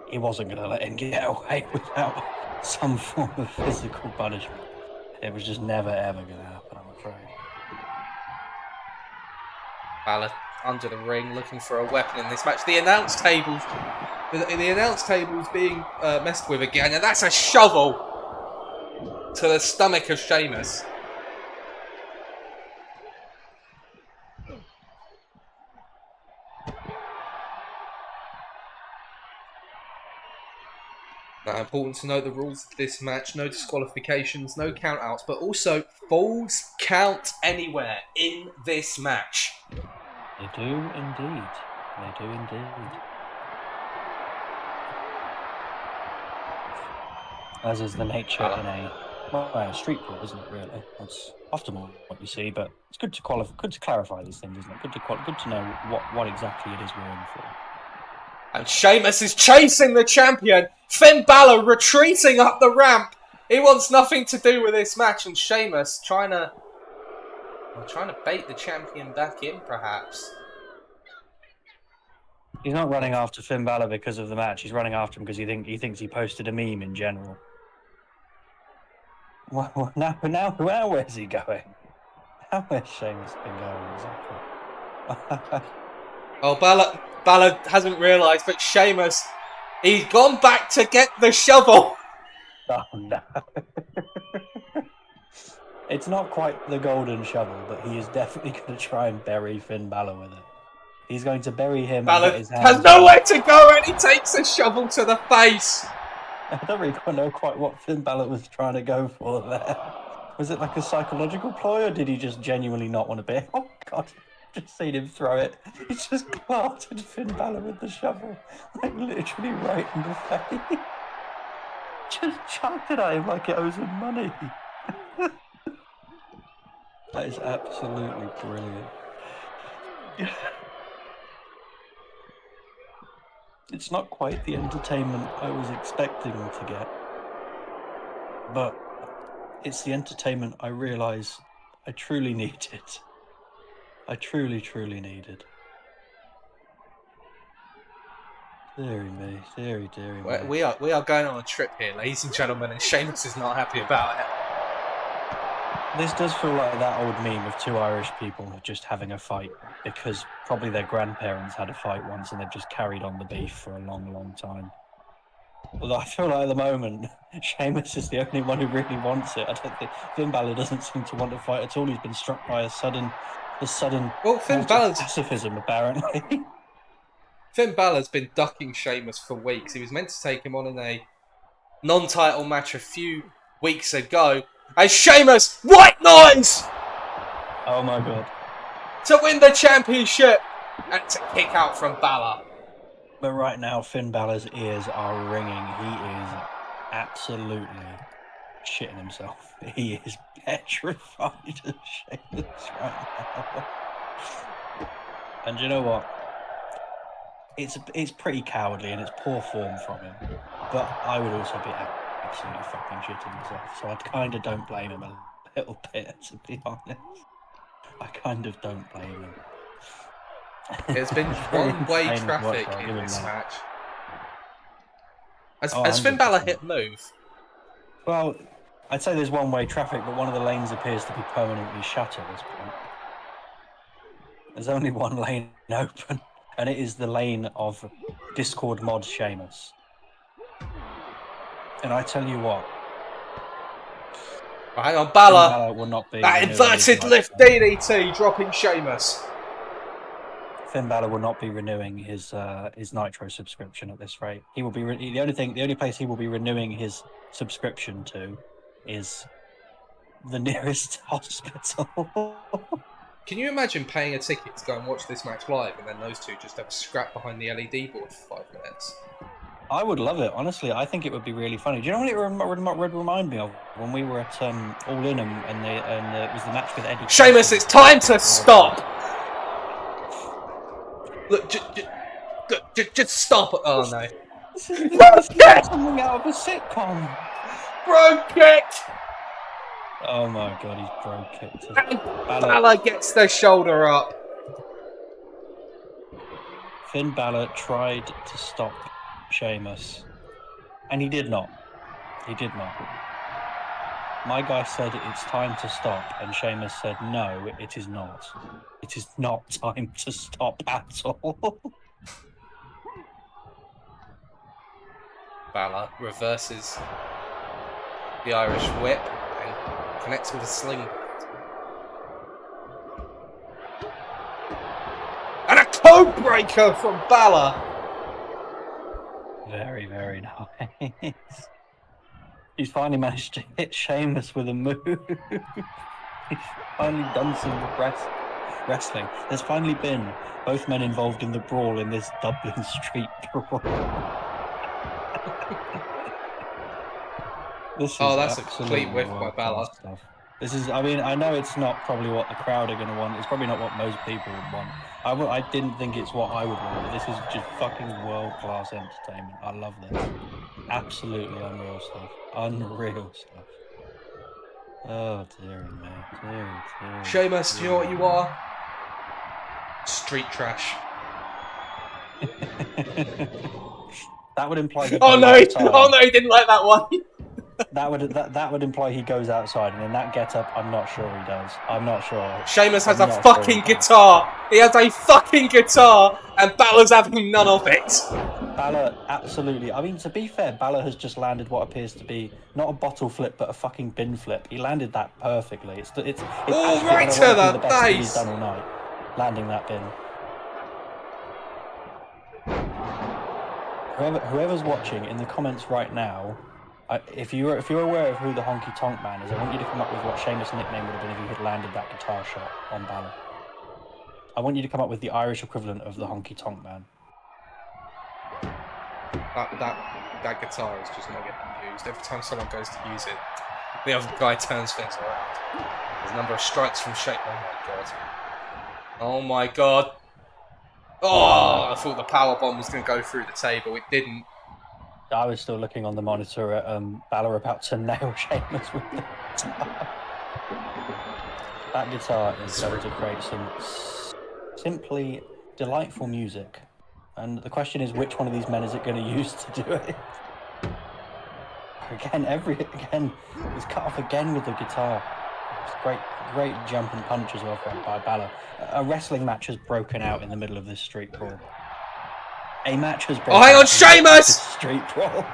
He wasn't going to let him get away without some form of physical punishment. It was just never, ever going to happen, I'm afraid. Balor under the ring, looking for a weapon in this match. The announce table's being messed with again, and that's a shovel to the stomach of Sheamus. Now, important to note the rules of this match: no disqualifications, no countouts, but also falls count anywhere in this match. They do indeed. They do indeed. As is the nature in a street brawl, isn't it? Really, that's often what you see. But it's good to clarify these things, isn't it? Good to know what exactly it is we're in for. And Sheamus is chasing the champion. Finn Balor retreating up the ramp. He wants nothing to do with this match, and Sheamus trying to bait the champion back in, perhaps. He's not running after Finn Balor because of the match. He's running after him because he thinks he posted a meme in general. Well, now, where's he going? Now where's Sheamus been going exactly? Oh, Balor hasn't realised, but Sheamus, he's gone back to get the shovel. Oh no. It's not quite the golden shovel, but he is definitely going to try and bury Finn Balor with it. He's going to bury him and Balor get his hands has nowhere to go, and he takes a shovel to the face. I don't really know quite what Finn Balor was trying to go for there. Was it like a psychological ploy, or did he just genuinely not want to be? Oh God, I've just seen him throw it. He just blasted Finn Balor with the shovel, like literally right in the face. Just chucked it at him like it owes him money. That is absolutely brilliant. It's not quite the entertainment I was expecting to get, but it's the entertainment I realise I truly needed. I truly, truly needed. Deary me, deary me. We are going on a trip here, ladies and gentlemen, and Sheamus is not happy about it. This does feel like that old meme of two Irish people just having a fight because probably their grandparents had a fight once and they've just carried on the beef for a long, long time. Although I feel like at the moment, Sheamus is the only one who really wants it. I don't think Finn Balor doesn't seem to want to fight at all. He's been struck by a sudden Finn Balor's pacifism, apparently. Finn Balor's been ducking Sheamus for weeks. He was meant to take him on in a non-title match a few weeks ago. And Sheamus, white noise! Oh my God. To win the championship and to kick out from Balor. But right now, Finn Balor's ears are ringing. He is absolutely shitting himself. He is petrified of Sheamus right now. And you know what? It's pretty cowardly and it's poor form from him. But I would also be absolutely fucking shitting myself. So I kind of don't blame him a little bit, to be honest. I kind of don't blame him. There's been one-way traffic in this match. Has Finn Balor hit move? Well, I'd say there's one-way traffic, but one of the lanes appears to be permanently shut at this point. There's only one lane open, and it is the lane of Discord mod Sheamus. And I tell you what. Well, hang on, Balor. Balor will not be that inverted lift DDT dropping Sheamus. Finn Balor will not be renewing his Nitro subscription at this rate. He will be the only place he will be renewing his subscription to is the nearest hospital. Can you imagine paying a ticket to go and watch this match live, and then those two just have a scrap behind the LED board for 5 minutes? I would love it, honestly. I think it would be really funny. Do you know what it would remind me of? When we were at All In and it was the match with Eddie Sheamus, Kingston. it's time to stop! Look, just stop. Oh no. This is Broke kick! something out of a sitcom. Broke kick! Oh my god, he's broke kicked. And Balor gets the shoulder up. Finn Balor tried to stop Sheamus, and he did not. He did not. My guy said it's time to stop, and Sheamus said, no, it is not. It is not time to stop at all. Balor reverses the Irish whip and connects with a sling. And a code breaker from Balor. Very, very nice. He's finally managed to hit Sheamus with a move. He's finally done some wrestling. There's finally been both men involved in the brawl in this Dublin street brawl. That's a complete whiff by Balor. Stuff. This is, I mean, I know it's not probably what the crowd are going to want. It's probably not what most people would want. I didn't think it's what I would want, but this is just fucking world-class entertainment. I love this. Absolutely unreal stuff. Unreal stuff. Oh, dearie me. Dearie. Sheamus, you know what you are? Street trash. That would imply. Oh no! He didn't like that one. That would imply he goes outside, and in that get-up, I'm not sure he does. I'm not sure. Sheamus has a fucking guitar. He has a fucking guitar, and Balor's having none of it. Balor, absolutely. I mean, to be fair, Balor has just landed what appears to be not a bottle flip, but a fucking bin flip. He landed that perfectly. It's right to the best face. He's done all night, landing that bin. Whoever's watching in the comments right now, if you're aware of who the Honky Tonk Man is, I want you to come up with what Sheamus' nickname would have been if he had landed that guitar shot on Balor. I want you to come up with the Irish equivalent of the Honky Tonk Man. That guitar is just not getting used. Every time someone goes to use it, the other guy turns things around. There's a number of strikes from Sheamus. Oh my god. Oh, I thought the powerbomb was going to go through the table. It didn't. I was still looking on the monitor at Balor about to nail Sheamus with the guitar. That guitar is going to create some simply delightful music. And the question is, which one of these men is it going to use to do it? Again, he's cut off again with the guitar. It's great jump and punch as well by Balor. A wrestling match has broken out in the middle of this street brawl. A match has broken out. Oh, hang on, Sheamus! Street brawl.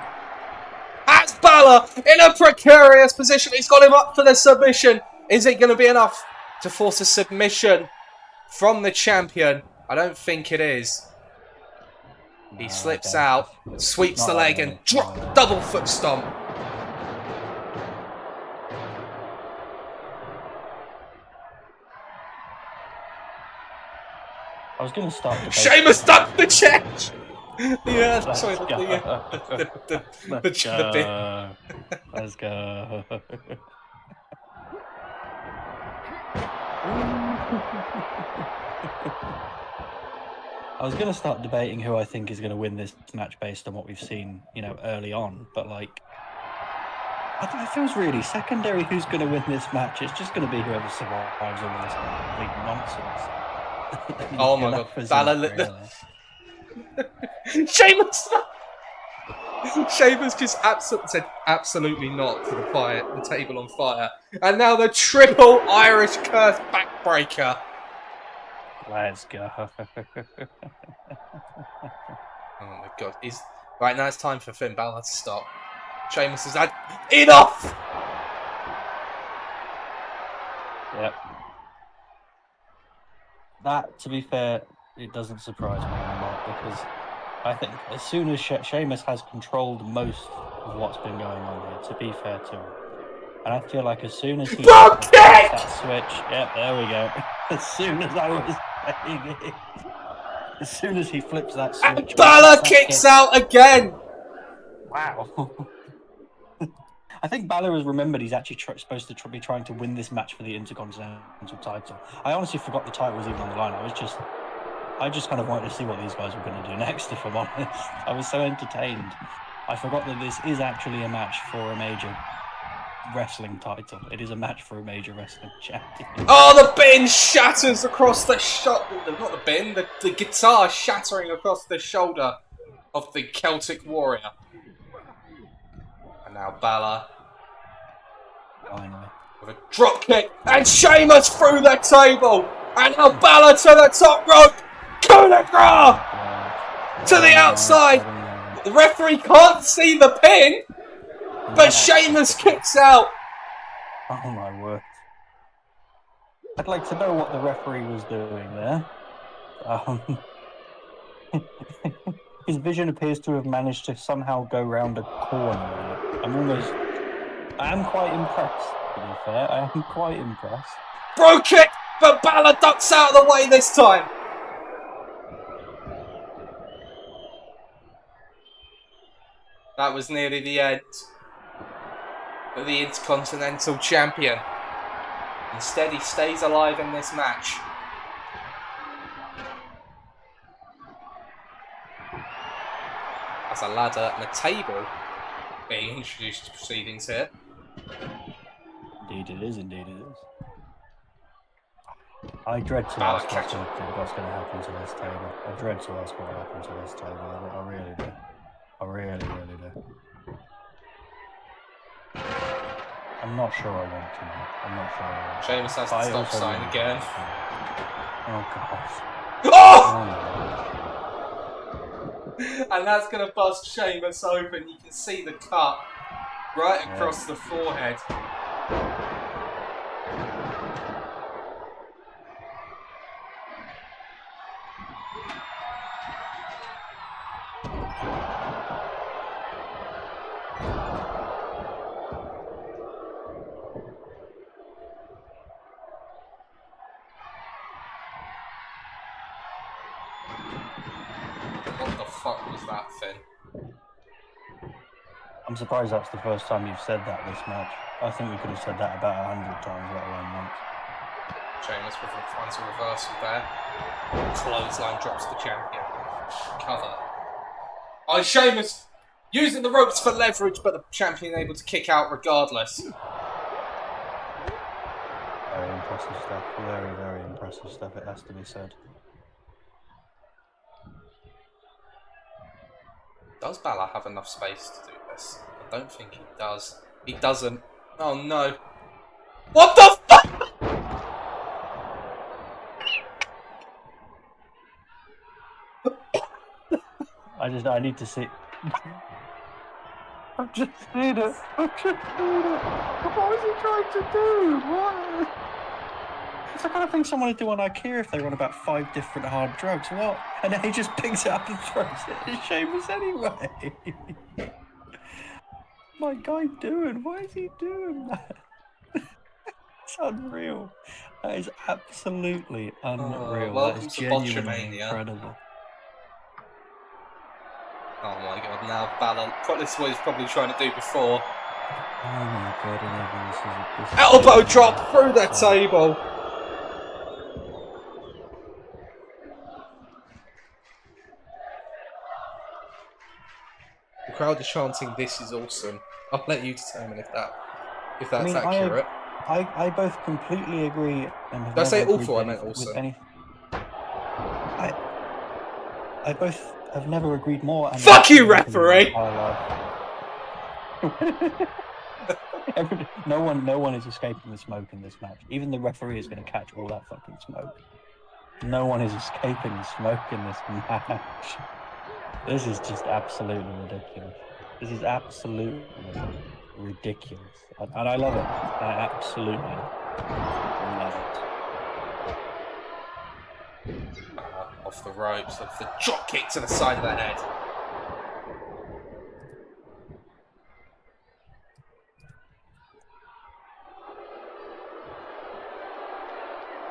That's Balor in a precarious position. He's got him up for the submission. Is it going to be enough to force a submission from the champion? I don't think it is. He slips out, sweeps the leg, and double foot stomp. I was going to start the Sheamus ducked the check! Yeah, sorry, Let's go. I was going to start debating who I think is going to win this match based on what we've seen, early on. But, I think it feels really secondary who's going to win this match. It's just going to be whoever survives all this complete nonsense. Oh my god, Balor lit the... Sheamus just said absolutely not to the table on fire. And now the triple Irish curse backbreaker. Let's go. Oh my god. Right now it's time for Finn Balor to stop. Sheamus has had enough! Yep. That, to be fair, it doesn't surprise me anymore, because I think as soon as Sheamus has controlled most of what's been going on here, to be fair to him, and I feel like as soon as he flips that switch, yep, there we go. As soon as I was saying it, as soon as he flips that switch, and Balor kicks out again! Wow. I think Balor has remembered he's actually supposed to be trying to win this match for the Intercontinental title. I honestly forgot the title was even on the line. I just kind of wanted to see what these guys were going to do next, if I'm honest. I was so entertained. I forgot that this is actually a match for a major wrestling title. It is a match for a major wrestling champion. Oh, the bin shatters across the not the bin, the guitar shattering across the shoulder of the Celtic Warrior. And now Balor Finally. with a drop kick, and Sheamus through the table, and now Balor to the top rope, coup de grace to the outside. The referee can't see the pin, but Sheamus kicks out. Oh my word. I'd like to know what the referee was doing there. His vision appears to have managed to somehow go round a corner. I am quite impressed, to be fair. I am quite impressed. Bro kick, but Balor ducks out of the way this time. That was nearly the end of the Intercontinental Champion. Instead, he stays alive in this match. There's a ladder and a table being introduced to proceedings here. Indeed it is, indeed it is. I dread to Balor ask catching. what's going to happen to this table. I dread to ask what will happen to this table. I really do. I really, really do. I'm not sure I want to know. I'm not sure I want to. Sheamus has the stop sign again. Oh, God. Oh! And that's going to bust Sheamus open. You can see the cut right across the forehead. What the fuck was that thing? I'm surprised that's the first time you've said that this match. I think we could have said that about 100 times, let alone once. Sheamus with a frontal reversal there. Clothesline drops the champion. Cover. Oh, Sheamus using the ropes for leverage, but the champion able to kick out regardless. Very impressive stuff. Very, very impressive stuff, it has to be said. Does Balor have enough space to do this? I don't think he does. He doesn't. Oh no. What the fuck? I need to see. I've just seen it. What was he trying to do? What? It's the kind of thing someone would do on IKEA if they were on about 5 different hard drugs. What? And then he just picks it up and throws it at Sheamus anyway. My guy doing? Why is he doing that? It's unreal. That is absolutely unreal. Welcome that is to genuinely Botchamania. incredible. Oh my god, now Balor. This is what he's probably trying to do before. Oh my god, this is Elbow drop through the table. The crowd is chanting, "This is awesome." I'll let you determine if that's accurate. I both completely agree and have Did I say never awful? I agreed meant with awesome. any. I both have never agreed more. And Fuck you, referee! No one is escaping the smoke in this match. Even the referee is going to catch all that fucking smoke. No one is escaping the smoke in this match. This is just absolutely ridiculous. This is absolutely ridiculous. And I love it. I absolutely love it. Off the ropes, off the drop kick to the side of the head.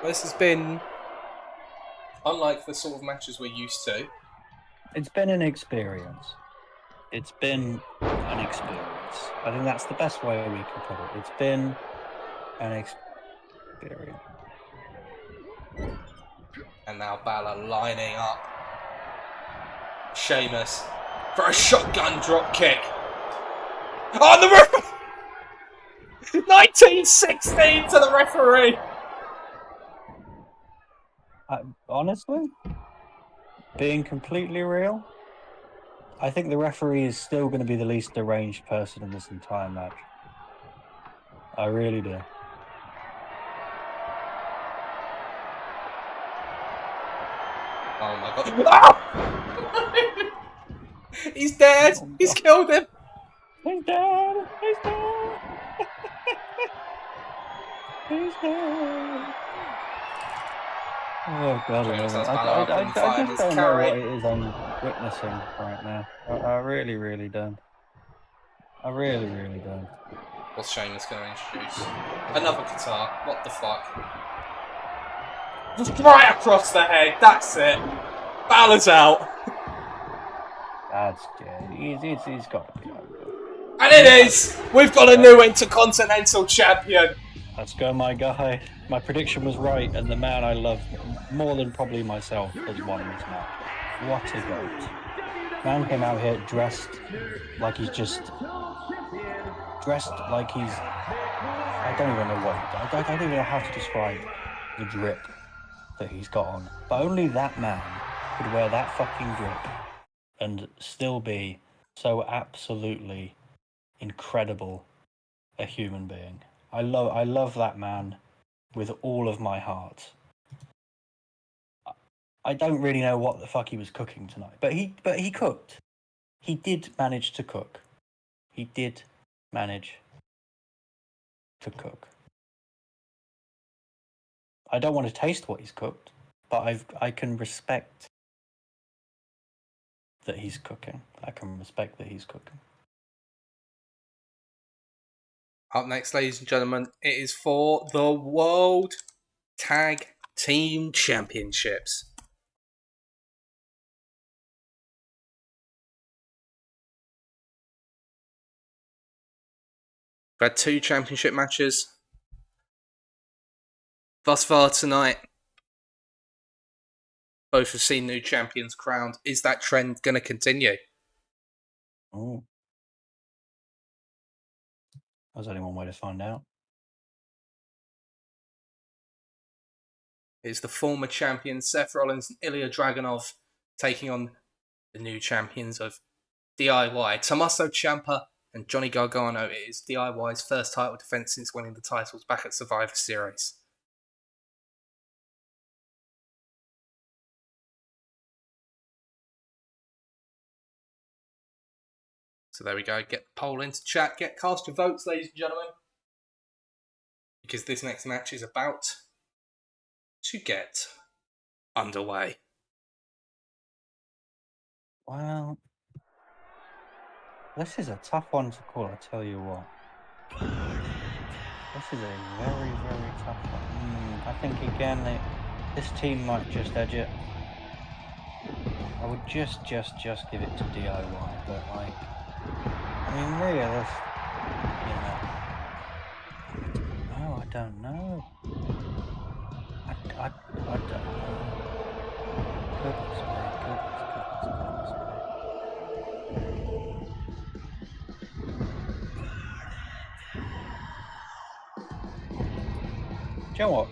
This has been unlike the sort of matches we're used to. It's been an experience. It's been an experience. I think that's the best way we can put it. It's been an experience. And now Balor lining up Sheamus for a shotgun drop kick. On the ref! 1916 to the referee. Honestly, being completely real, I think the referee is still going to be the least deranged person in this entire match. I really do. Oh my god. Oh! He's dead. Oh, He's God. killed him. He's dead. He's dead. He's dead. Oh God! Sheamus has I Balor up in just fireman's don't know carry. what it is I'm witnessing right now. I really, really don't. I really, really don't. What's Sheamus going to introduce? Another guitar. What the fuck? Just right across the head. That's it. Balor's out. That's good. He's got to be over. And it is! We've got a new Intercontinental Champion! Let's go, my guy. My prediction was right, and the man I love more than probably myself has won this match. What a goat. Man came out here dressed like he's I don't even know what. I don't even know how to describe the drip that he's got on. But only that man could wear that fucking drip and still be so absolutely incredible a human being. I love that man with all of my heart. I don't really know what the fuck he was cooking tonight, but he cooked. He did manage to cook. He did manage to cook. I don't want to taste what he's cooked, but I can respect that he's cooking. I can respect that he's cooking. Up next, ladies and gentlemen, it is for the World Tag Team Championships. We've had 2 championship matches thus far tonight. Both have seen new champions crowned. Is that trend going to continue? Oh. There's only one way to find out. It's the former champions Seth Rollins and Ilya Dragunov taking on the new champions of DIY. Tommaso Ciampa and Johnny Gargano. It is DIY's first title defense since winning the titles back at Survivor Series. So there we go. Get the poll into chat. Cast your votes, ladies and gentlemen. Because this next match is about to get underway. Well, this is a tough one to call, I tell you what. This is a very, very tough one. I think, again, this team might just edge it. I would just give it to DIY, but, like, I mean, I don't know. I don't know. Goodness me. Do you know what?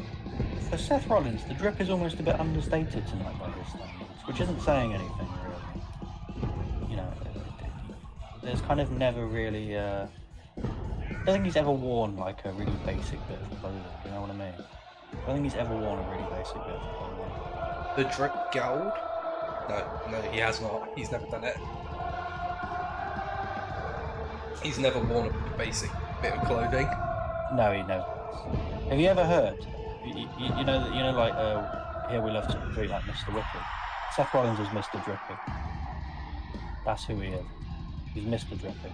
For Seth Rollins, the drip is almost a bit understated tonight by his standards, which isn't saying anything, really. You know, there's kind of never really... I don't think he's ever worn, like, a really basic bit of clothing, you know what I mean? I don't think he's ever worn a really basic bit of clothing. The drip gold? No, he has not. He's never done it. He's never worn a basic bit of clothing. No, he never. Have you ever heard? You know, like here we love to treat like Mr. Whippy. Seth Rollins is Mr. Drippy. That's who he is. He's Mr. Drippy.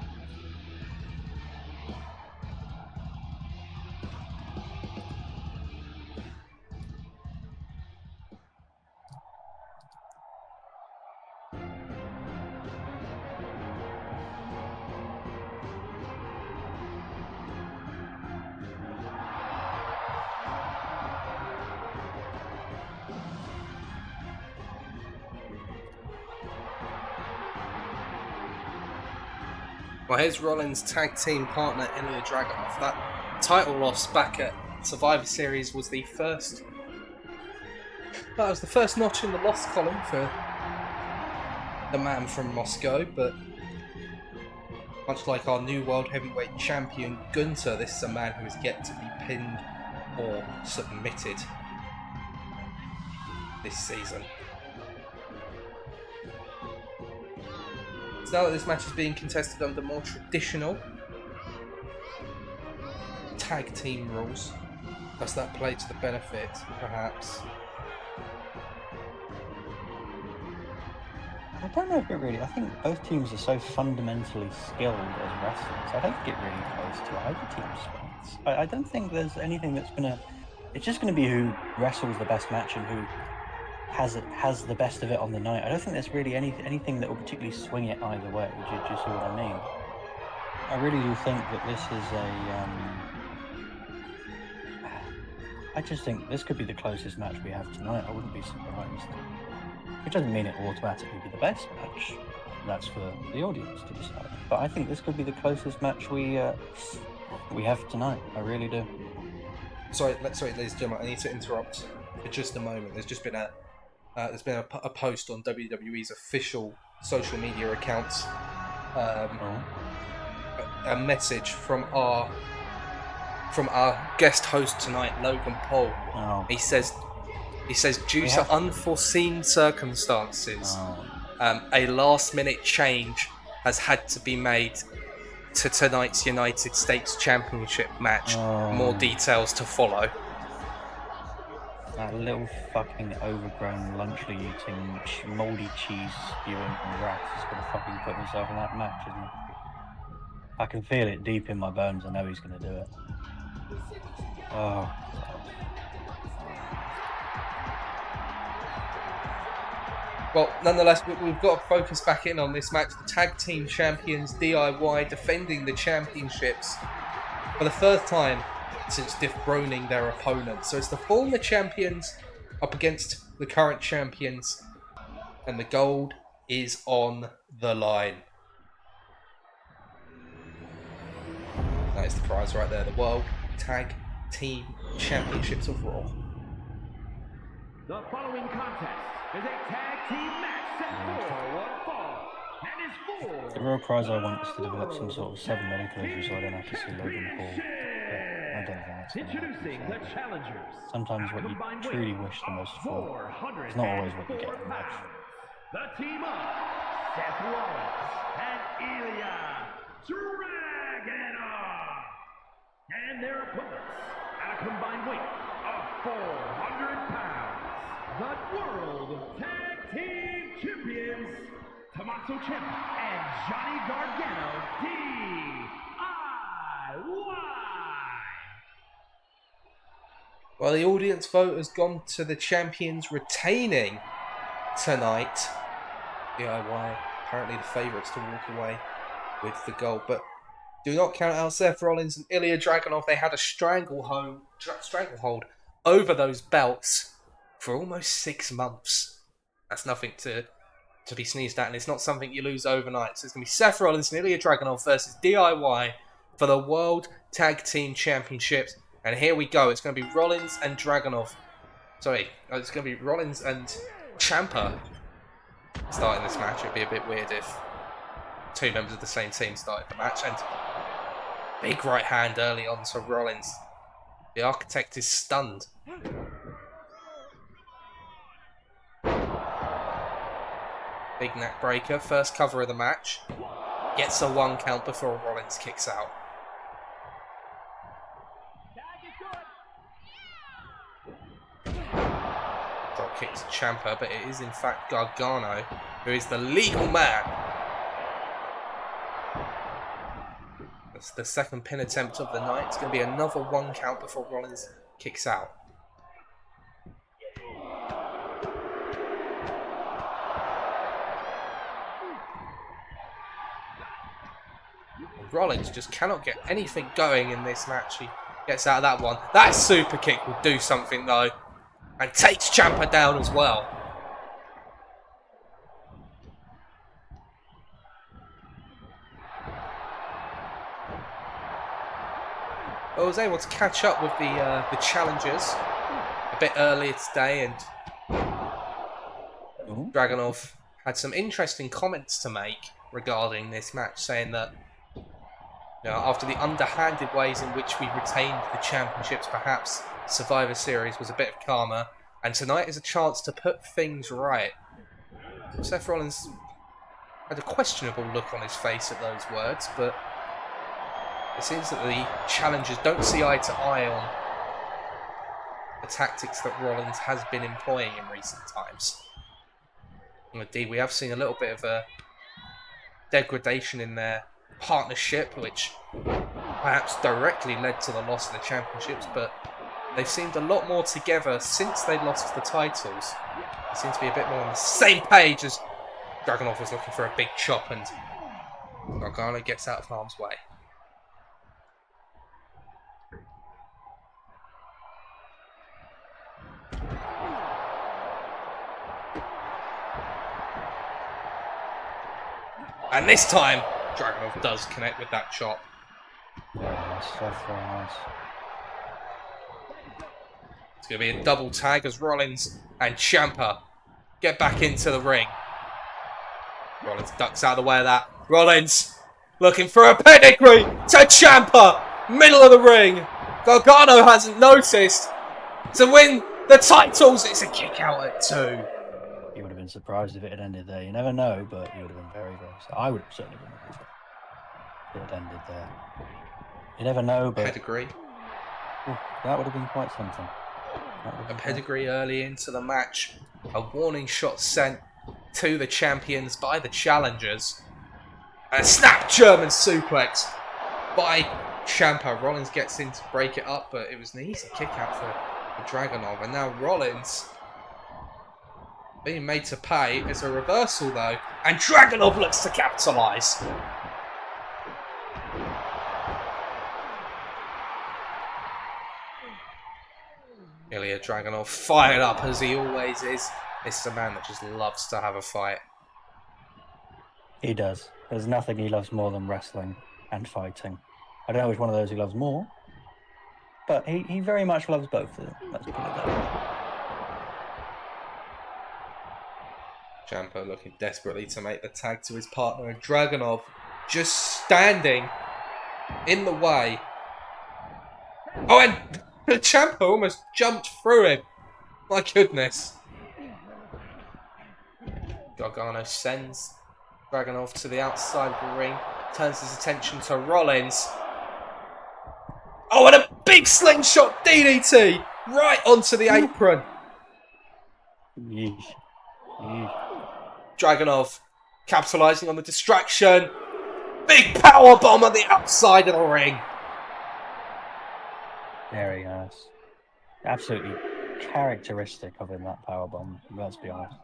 Well, here's Rollins' tag team partner Ilya Dragunov. That title loss back at Survivor Series was the first. That was the first notch in the loss column for the man from Moscow, but much like our new World Heavyweight Champion Gunther, this is a man who is yet to be pinned or submitted this season. So now that this match is being contested under more traditional tag team rules, does that play to the benefit, perhaps? I don't know if it really. I think both teams are so fundamentally skilled as wrestlers. I don't think it really plays to either team's strengths. I don't think there's anything that's gonna. It's just going to be who wrestles the best match and who has the best of it on the night. I don't think there's really anything that will particularly swing it either way. Do you see what I mean? I really do think that this is I just think this could be the closest match we have tonight. I wouldn't be surprised. Which doesn't mean it will automatically be the best match. That's for the audience to decide. But I think this could be the closest match we have tonight. I really do. Sorry, ladies and gentlemen, I need to interrupt for just a moment. There's just been a post on WWE's official social media accounts. A message from our guest host tonight, Logan Paul. Oh. He says, due to unforeseen circumstances, a last-minute change has had to be made to tonight's United States Championship match. More details to follow. That little fucking overgrown, lunchly eating, mouldy cheese spewing rat is gonna fucking put himself in that match, isn't he? I can feel it deep in my bones. I know he's gonna do it. Oh. Well, nonetheless, we've got to focus back in on this match. The tag team champions DIY defending the championships for the first time since dethroning their opponents. So it's the former champions up against the current champions, and the gold is on the line. That is the prize right there, the World Tag Team Championships of Raw. The following contest is a tag team match set for one fall. And is for The real prize I want is to develop some sort of 7 medical issues so I don't have to see Logan Paul. But I don't think that's going to introducing the happen. challengers. Sometimes what you truly wish the most for is not always what you get in life. The team of Seth Rollins and Ilya Dragunov. And their opponents at a combined weight of 400 pounds. The World Tag Team Champions, Tommaso Ciampa and Johnny Gargano, DIY. Well, the audience vote has gone to the champions retaining tonight. DIY, apparently the favourites to walk away with the gold. But do not count out Seth Rollins and Ilya Dragunov. They had a stranglehold over those belts for almost 6 months. That's nothing to be sneezed at, and it's not something you lose overnight. So it's going to be Seth Rollins and Ilya Dragunov versus DIY for the World Tag Team Championships. And here we go. It's going to be Rollins and Dragunov. Sorry, it's going to be Rollins and Ciampa starting this match. It'd be a bit weird if 2 members of the same team started the match. And big right hand early on to Rollins. The Architect is stunned. Big neck breaker, first cover of the match. Gets a 1 count before Rollins kicks out. Drop kick to Ciampa, but it is in fact Gargano who is the legal man. That's the second pin attempt of the night. It's going to be another 1 count before Rollins kicks out. Rollins just cannot get anything going in this match. He gets out of that one. That super kick will do something though. And takes Ciampa down as well. I was able to catch up with the challengers a bit earlier today, and Ooh. Dragunov had some interesting comments to make regarding this match, saying that after the underhanded ways in which we retained the championships, perhaps Survivor Series was a bit calmer, and tonight is a chance to put things right. Seth Rollins had a questionable look on his face at those words, but it seems that the challengers don't see eye to eye on the tactics that Rollins has been employing in recent times. Indeed, we have seen a little bit of a degradation in their partnership, which perhaps directly led to the loss of the championships, but they've seemed a lot more together since they lost the titles. They seem to be a bit more on the same page as Dragunov was looking for a big chop, and Gargano gets out of harm's way. And this time, Dragunov does connect with that chop. Very nice stuff, very nice. It's going to be a double tag as Rollins and Ciampa get back into the ring. Rollins ducks out of the way of that. Rollins looking for a pedigree to Ciampa. Middle of the ring. Gargano hasn't noticed. To win the titles, it's a kick out at 2. You would have been surprised if it had ended there. You never know, but you would have been very, very... I would have certainly been if it had ended there. You never know, but... Pedigree. Ooh, that would have been quite something. A pedigree early into the match. A warning shot sent to the champions by the challengers. And a snap German suplex by Ciampa. Rollins gets in to break it up, but it was an easy kick out for Dragunov. And now Rollins being made to pay. It's a reversal though, and Dragunov looks to capitalise. Ilya Dragunov fired up as he always is. This is a man that just loves to have a fight. He does. There's nothing he loves more than wrestling and fighting. I don't know which one of those he loves more, but he very much loves both of them. Let's put it that way. Ciampa looking desperately to make the tag to his partner, and Dragunov just standing in the way. Oh, and Ciampa almost jumped through him. My goodness. Gargano sends Dragunov to the outside of the ring, turns his attention to Rollins. Oh, and a big slingshot DDT right onto the apron. Yeesh. Yeesh. Dragunov capitalising on the distraction. Big power bomb on the outside of the ring. Very nice. Absolutely characteristic of him, that powerbomb, let's be honest.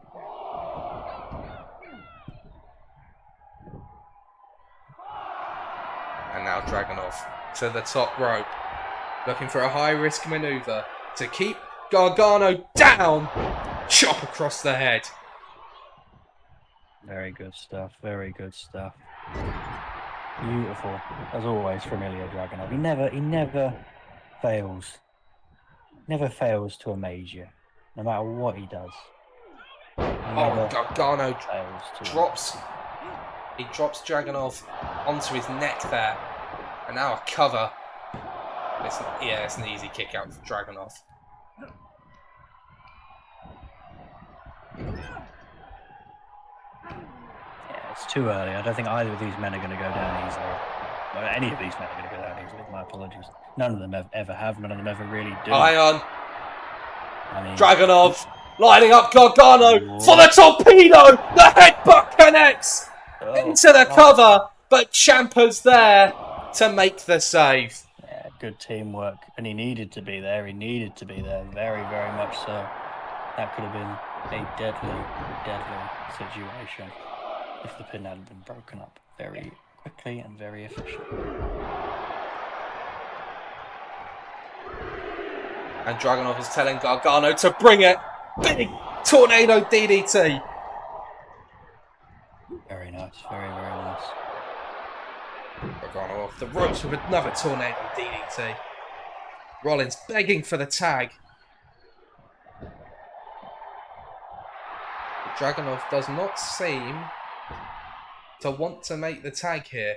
And now Dragunov to the top rope, looking for a high-risk manoeuvre to keep Gargano down. Chop across the head. Very good stuff, very good stuff. Beautiful, as always, from Ilya Dragunov. He never fails. Never fails to amaze you, no matter what he does. Gargano drops. He drops Dragunov onto his neck there, and now a cover. It's an easy kick out for Dragunov. Yeah, it's too early. I don't think either of these men are going to go down easily. Well, any of these men are going to go down easily. My apologies. None of them ever have. None of them ever really do. Ion. I mean, Dragunov lining up Gargano for the torpedo. The headbutt connects into the cover, but Ciampa's there to make the save. Yeah, good teamwork, and he needed to be there. He needed to be there, very, very much so. That could have been a deadly, deadly situation if the pin hadn't been broken up very quickly and very efficiently. And Dragunov is telling Gargano to bring it. Big tornado DDT. Very nice, very, very nice. Gargano off the ropes with another tornado DDT. Rollins begging for the tag. But Dragunov does not seem to want to make the tag here.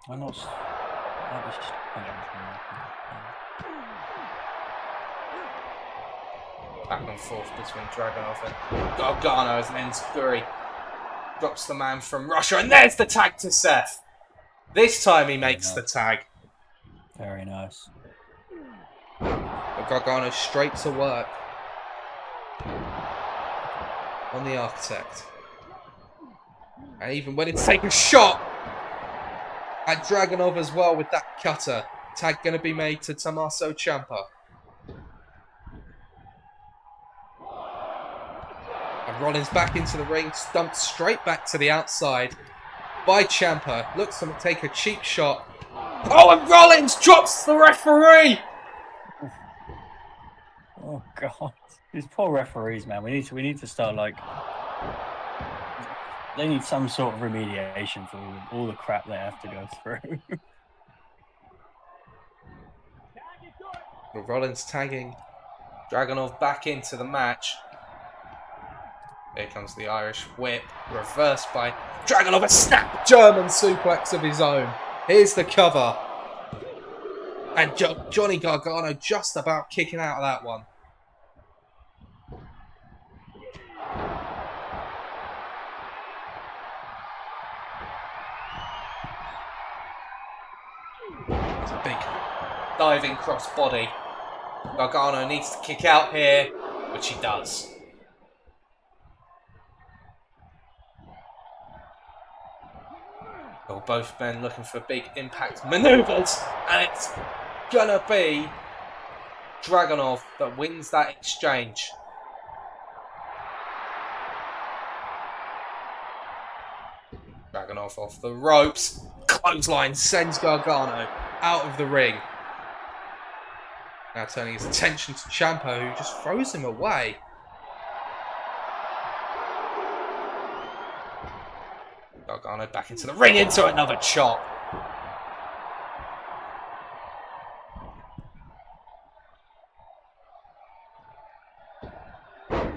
Why not? That was just back and forth between Dragunov and Gargano as Enziguri drops the man from Russia, and there's the tag to Seth. This time he makes the tag. Very nice. But Gargano straight to work on the Architect. And even when it's taking a shot at Dragunov as well with that cutter. Tag going to be made to Tommaso Ciampa. And Rollins back into the ring, stumped straight back to the outside by Ciampa. Looks to take a cheap shot. Oh, and Rollins drops the referee! Oh God, these poor referees, man. We need to start like. They need some sort of remediation for all the crap they have to go through. Well, Rollins tagging Dragunov back into the match. Here comes the Irish whip, reversed by Dragunov, a snap German suplex of his own. Here's the cover. And Johnny Gargano just about kicking out of that one. It's a big diving cross body. Gargano needs to kick out here, which he does. Well, both men looking for big impact maneuvers, and it's gonna be Dragunov that wins that exchange. Dragunov off the ropes. Clothesline sends Gargano out of the ring. Now turning his attention to Ciampa, who just throws him away. Gargano back into the ring, into another chop.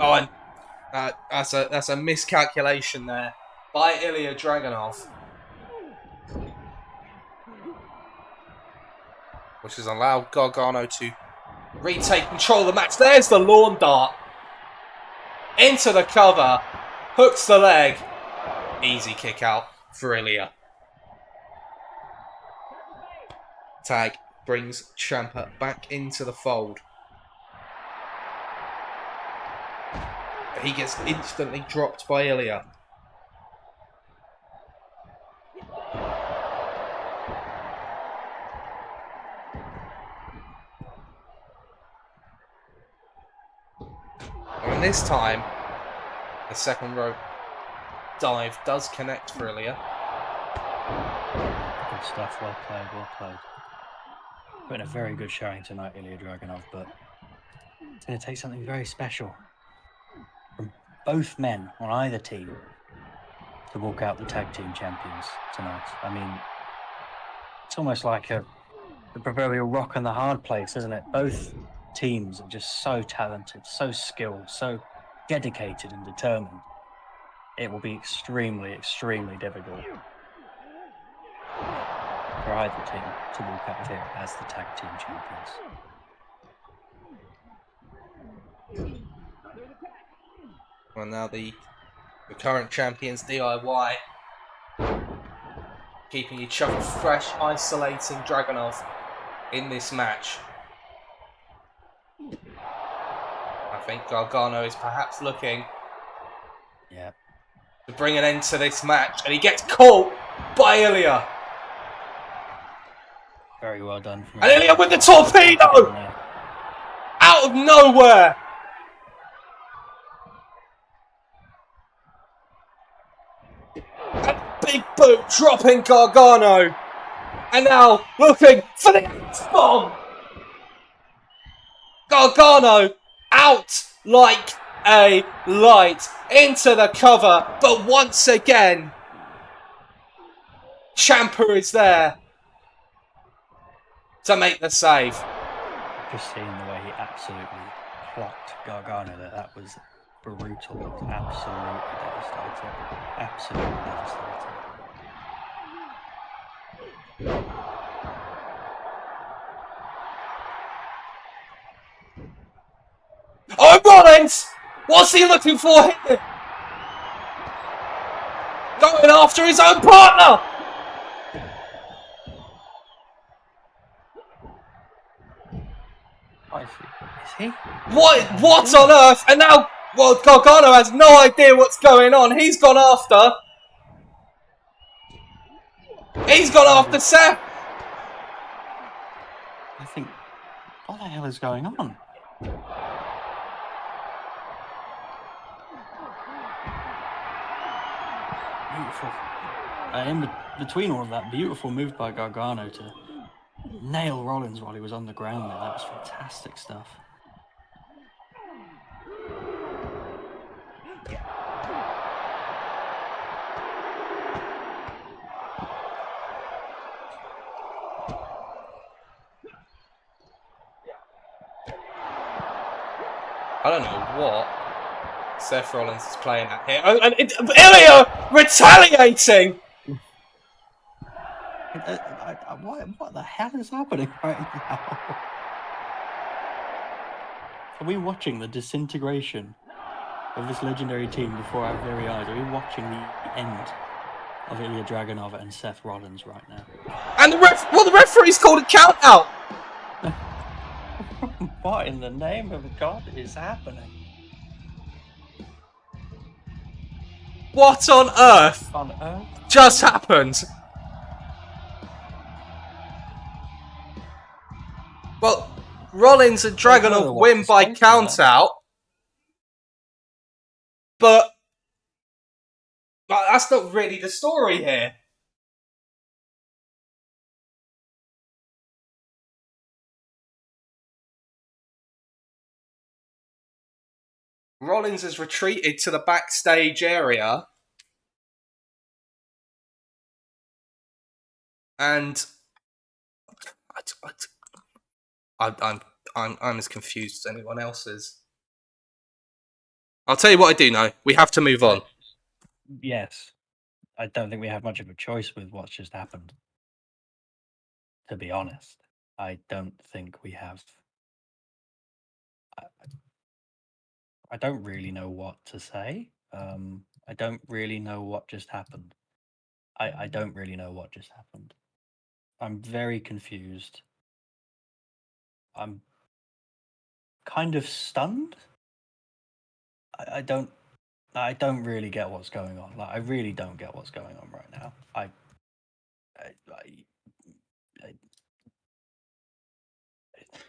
Oh, and that's a miscalculation there by Ilya Dragunov, which has allowed Gargano to retake control of the match. There's the lawn dart into the cover, hooks the leg. Easy kick out for Ilya. Tag brings Ciampa back into the fold. But he gets instantly dropped by Ilya. And this time, the second rope dive does connect for Ilya. Good stuff, well played, well played. Putting a very good showing tonight, Ilya Dragunov, but it's going to take something very special from both men on either team to walk out the tag team champions tonight. I mean, it's almost like the proverbial rock and the hard place, isn't it? Both teams are just so talented, so skilled, so dedicated and determined. It will be extremely, extremely difficult for either team to walk out of here as the tag team champions. Well, now the current champions, DIY, keeping each other fresh, isolating Dragunov in this match. I think Gargano is perhaps looking to bring an end to this match, and he gets caught by Ilya. Very well done. And Ilya with the torpedo! Out of nowhere! A big boot dropping Gargano. And now looking for the X-Bomb! Gargano out like a light into the cover, but once again, Ciampa is there to make the save. Just seeing the way he absolutely clocked Gargano there, that was brutal. It was absolutely devastating. Absolutely devastating. Oh, Rollins! What's he looking for here? Going after his own partner! Is he? What on earth? And now, well, Gargano has no idea what's going on. He's gone after Seth. I think, what the hell is going on? Beautiful. In between all of that, beautiful move by Gargano to nail Rollins while he was on the ground there. That was fantastic stuff. I don't know what Seth Rollins is playing at here. And Ilya retaliating! What the hell is happening right now? Are we watching the disintegration of this legendary team before our very eyes? Are we watching the end of Ilya Dragunov and Seth Rollins right now? And the referee's called a count out! What in the name of God is happening? What on earth On earth? just happened? Well, Rollins and Dragunov win by count out, but that's not really the story here. Rollins has retreated to the backstage area, and I'm as confused as anyone else is. I'll tell you what I do know. We have to move on. Yes. I don't think we have much of a choice with what's just happened. To be honest, I don't think we have. I don't really know what to say. I don't really know what just happened. I don't really know what just happened. I'm very confused. I'm kind of stunned. I don't really get what's going on. Like, I really don't get what's going on right now.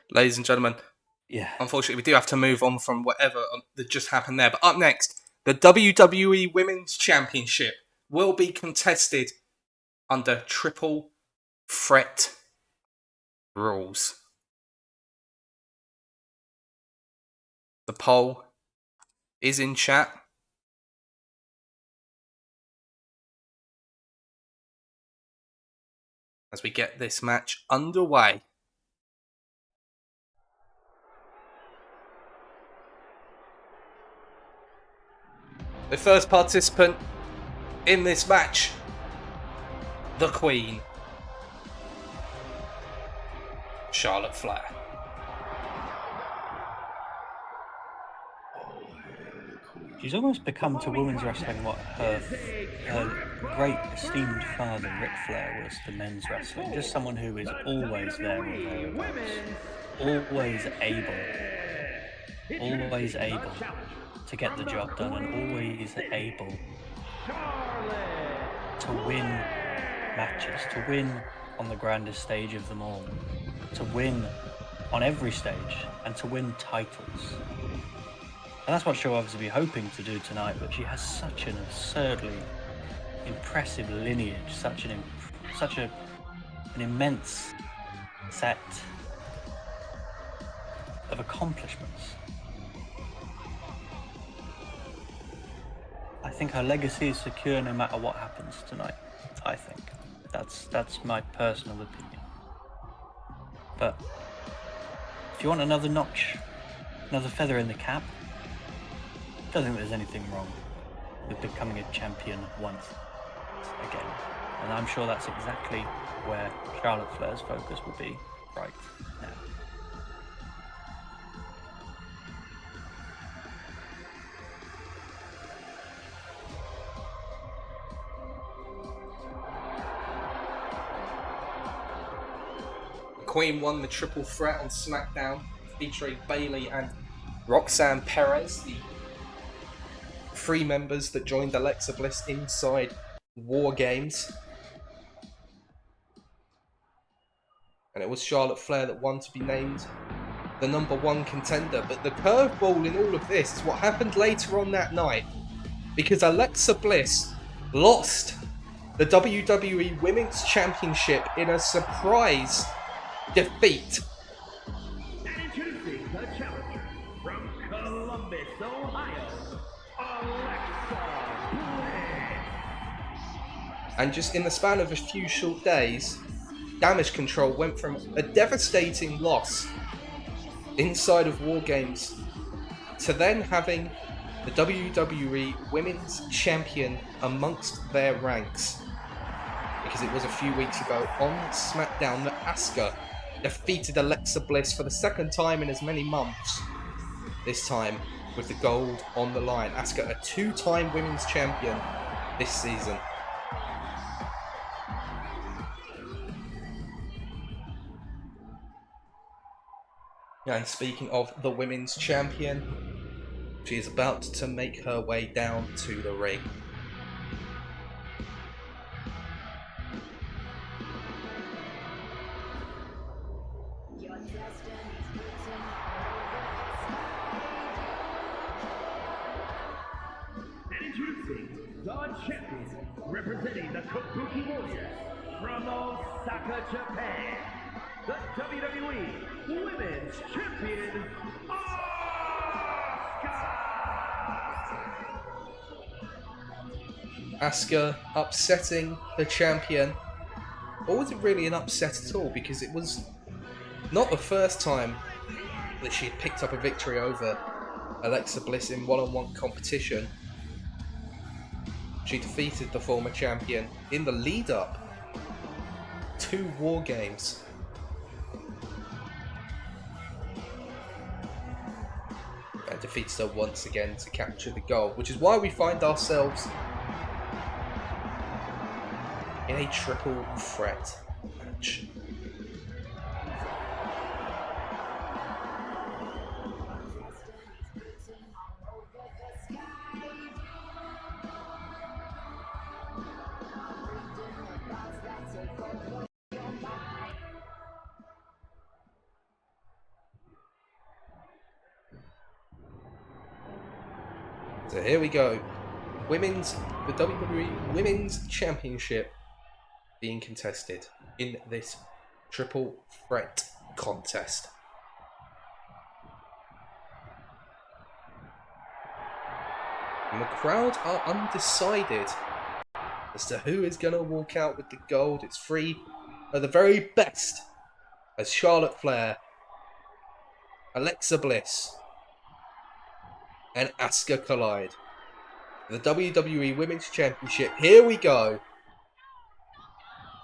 Ladies and gentlemen, yeah. Unfortunately, we do have to move on from whatever that just happened there. But up next, the WWE Women's Championship will be contested under triple threat rules. The poll is in chat. As we get this match underway. The first participant in this match, the Queen, Charlotte Flair. She's almost become to women's wrestling what her great esteemed father Ric Flair was to men's wrestling. Just someone who is always there or thereabouts. Always able to get the job done, and always able to win matches, to win on the grandest stage of them all, to win on every stage, and to win titles. And that's what she'll obviously be hoping to do tonight, but she has such an absurdly impressive lineage, such an immense set of accomplishments. I think her legacy is secure no matter what happens tonight. I think that's my personal opinion. But if you want another notch, another feather in the cap, I don't think there's anything wrong with becoming a champion once again. And I'm sure that's exactly where Charlotte Flair's focus will be right now. Queen won the triple threat on SmackDown, featuring Bayley and Roxanne Perez, the three members that joined Alexa Bliss inside War Games. And it was Charlotte Flair that won to be named the #1 contender. But the curveball in all of this is what happened later on that night, because Alexa Bliss lost the WWE Women's Championship in a surprise defeat. And introducing the challenger from Columbus, Ohio, Alexa Bliss. And just in the span of a few short days, Damage Control went from a devastating loss inside of War Games to then having the WWE Women's Champion amongst their ranks. Because it was a few weeks ago on SmackDown that Asuka defeated Alexa Bliss for the second time in as many months. This time with the gold on the line. Asuka, a two-time Women's Champion this season. And speaking of the Women's Champion, she is about to make her way down to the ring. The champion, representing the Kabuki Warriors from Osaka, Japan, the WWE Women's Champion, Asuka upsetting the champion. Or was it really an upset at all? Because it was not the first time that she had picked up a victory over Alexa Bliss in one-on-one competition. She defeated the former champion in the lead-up to War Games. And defeats her once again to capture the gold, which is why we find ourselves in a triple threat match. So here we go. The WWE Women's Championship being contested in this triple threat contest. And the crowd are undecided as to who is going to walk out with the gold. It's three of the very best as Charlotte Flair, Alexa Bliss, and Asuka collide. The WWE Women's Championship. Here we go.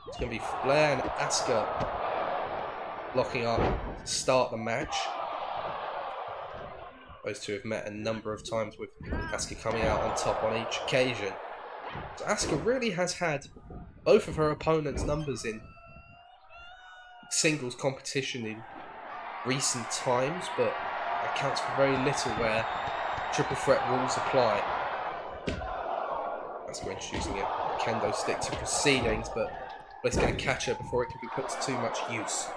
It's going to be Flair and Asuka locking up to start the match. Those two have met a number of times, with Asuka coming out on top on each occasion. So Asuka really has had both of her opponents' numbers in singles competition in recent times, but that counts for very little where triple threat rules apply. Asuka introducing a kendo stick to proceedings, but Bliss going to catch her before it can be put to too much use.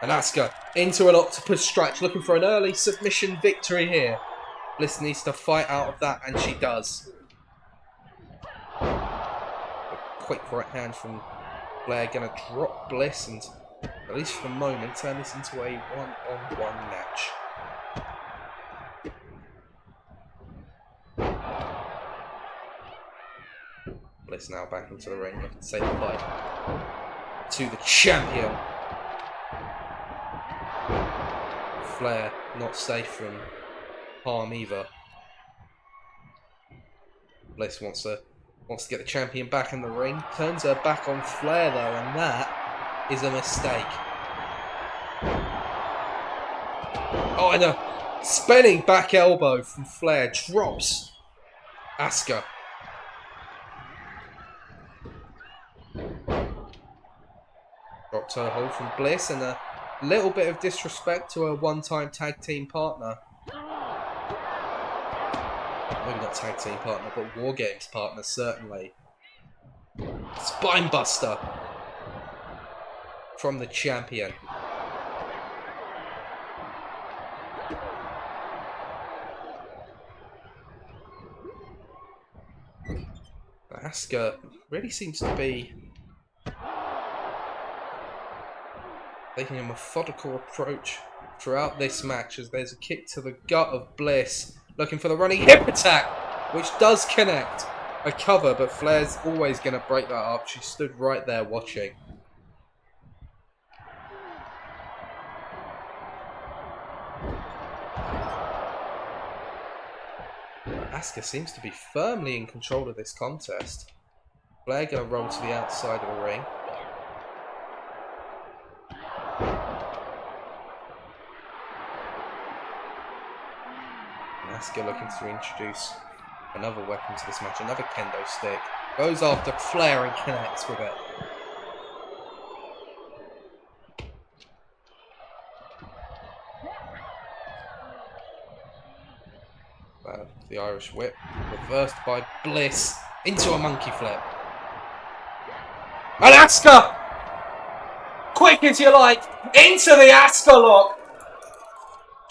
And Asuka into an octopus stretch, looking for an early submission victory here. Bliss needs to fight out of that, and she does. A quick right hand from Flair, going to drop Bliss and, at least for the moment, turn this into a one-on-one match. Bliss now back into the ring, looking to say goodbye to the champion. Flair not safe from harm either. Bliss wants to get the champion back in the ring. Turns her back on Flair though, and that is a mistake. Oh, and a spinning back elbow from Flair drops Asuka. Dropped her hold from Bliss, and a little bit of disrespect to her one-time tag team partner. Maybe not tag team partner, but War Games partner, certainly. Spinebuster from the champion. Asuka really seems to be taking a methodical approach throughout this match, as there's a kick to the gut of Bliss, looking for the running hip attack, which does connect a cover, but Flair's always going to break that up. She stood right there watching. Asuka seems to be firmly in control of this contest. Flair going to roll to the outside of the ring. Asuka looking to introduce another weapon to this match, another kendo stick. Goes after Flair and connects with it. The Irish whip, reversed by Bliss into a monkey flip. And Asuka, quick as you like, into the Asuka lock.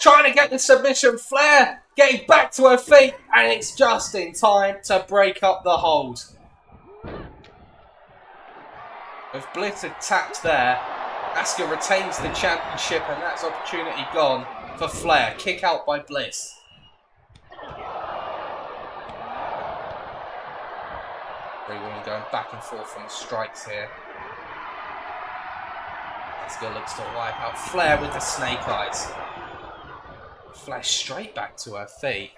Trying to get the submission. Flair getting back to her feet, and it's just in time to break up the hold. With Bliss attacked there, Asuka retains the championship, and that's opportunity gone for Flair. Kick out by Bliss. Three women going back and forth on the strikes here. Asuka looks to wipe out Flair with the snake eyes. Flair straight back to her feet.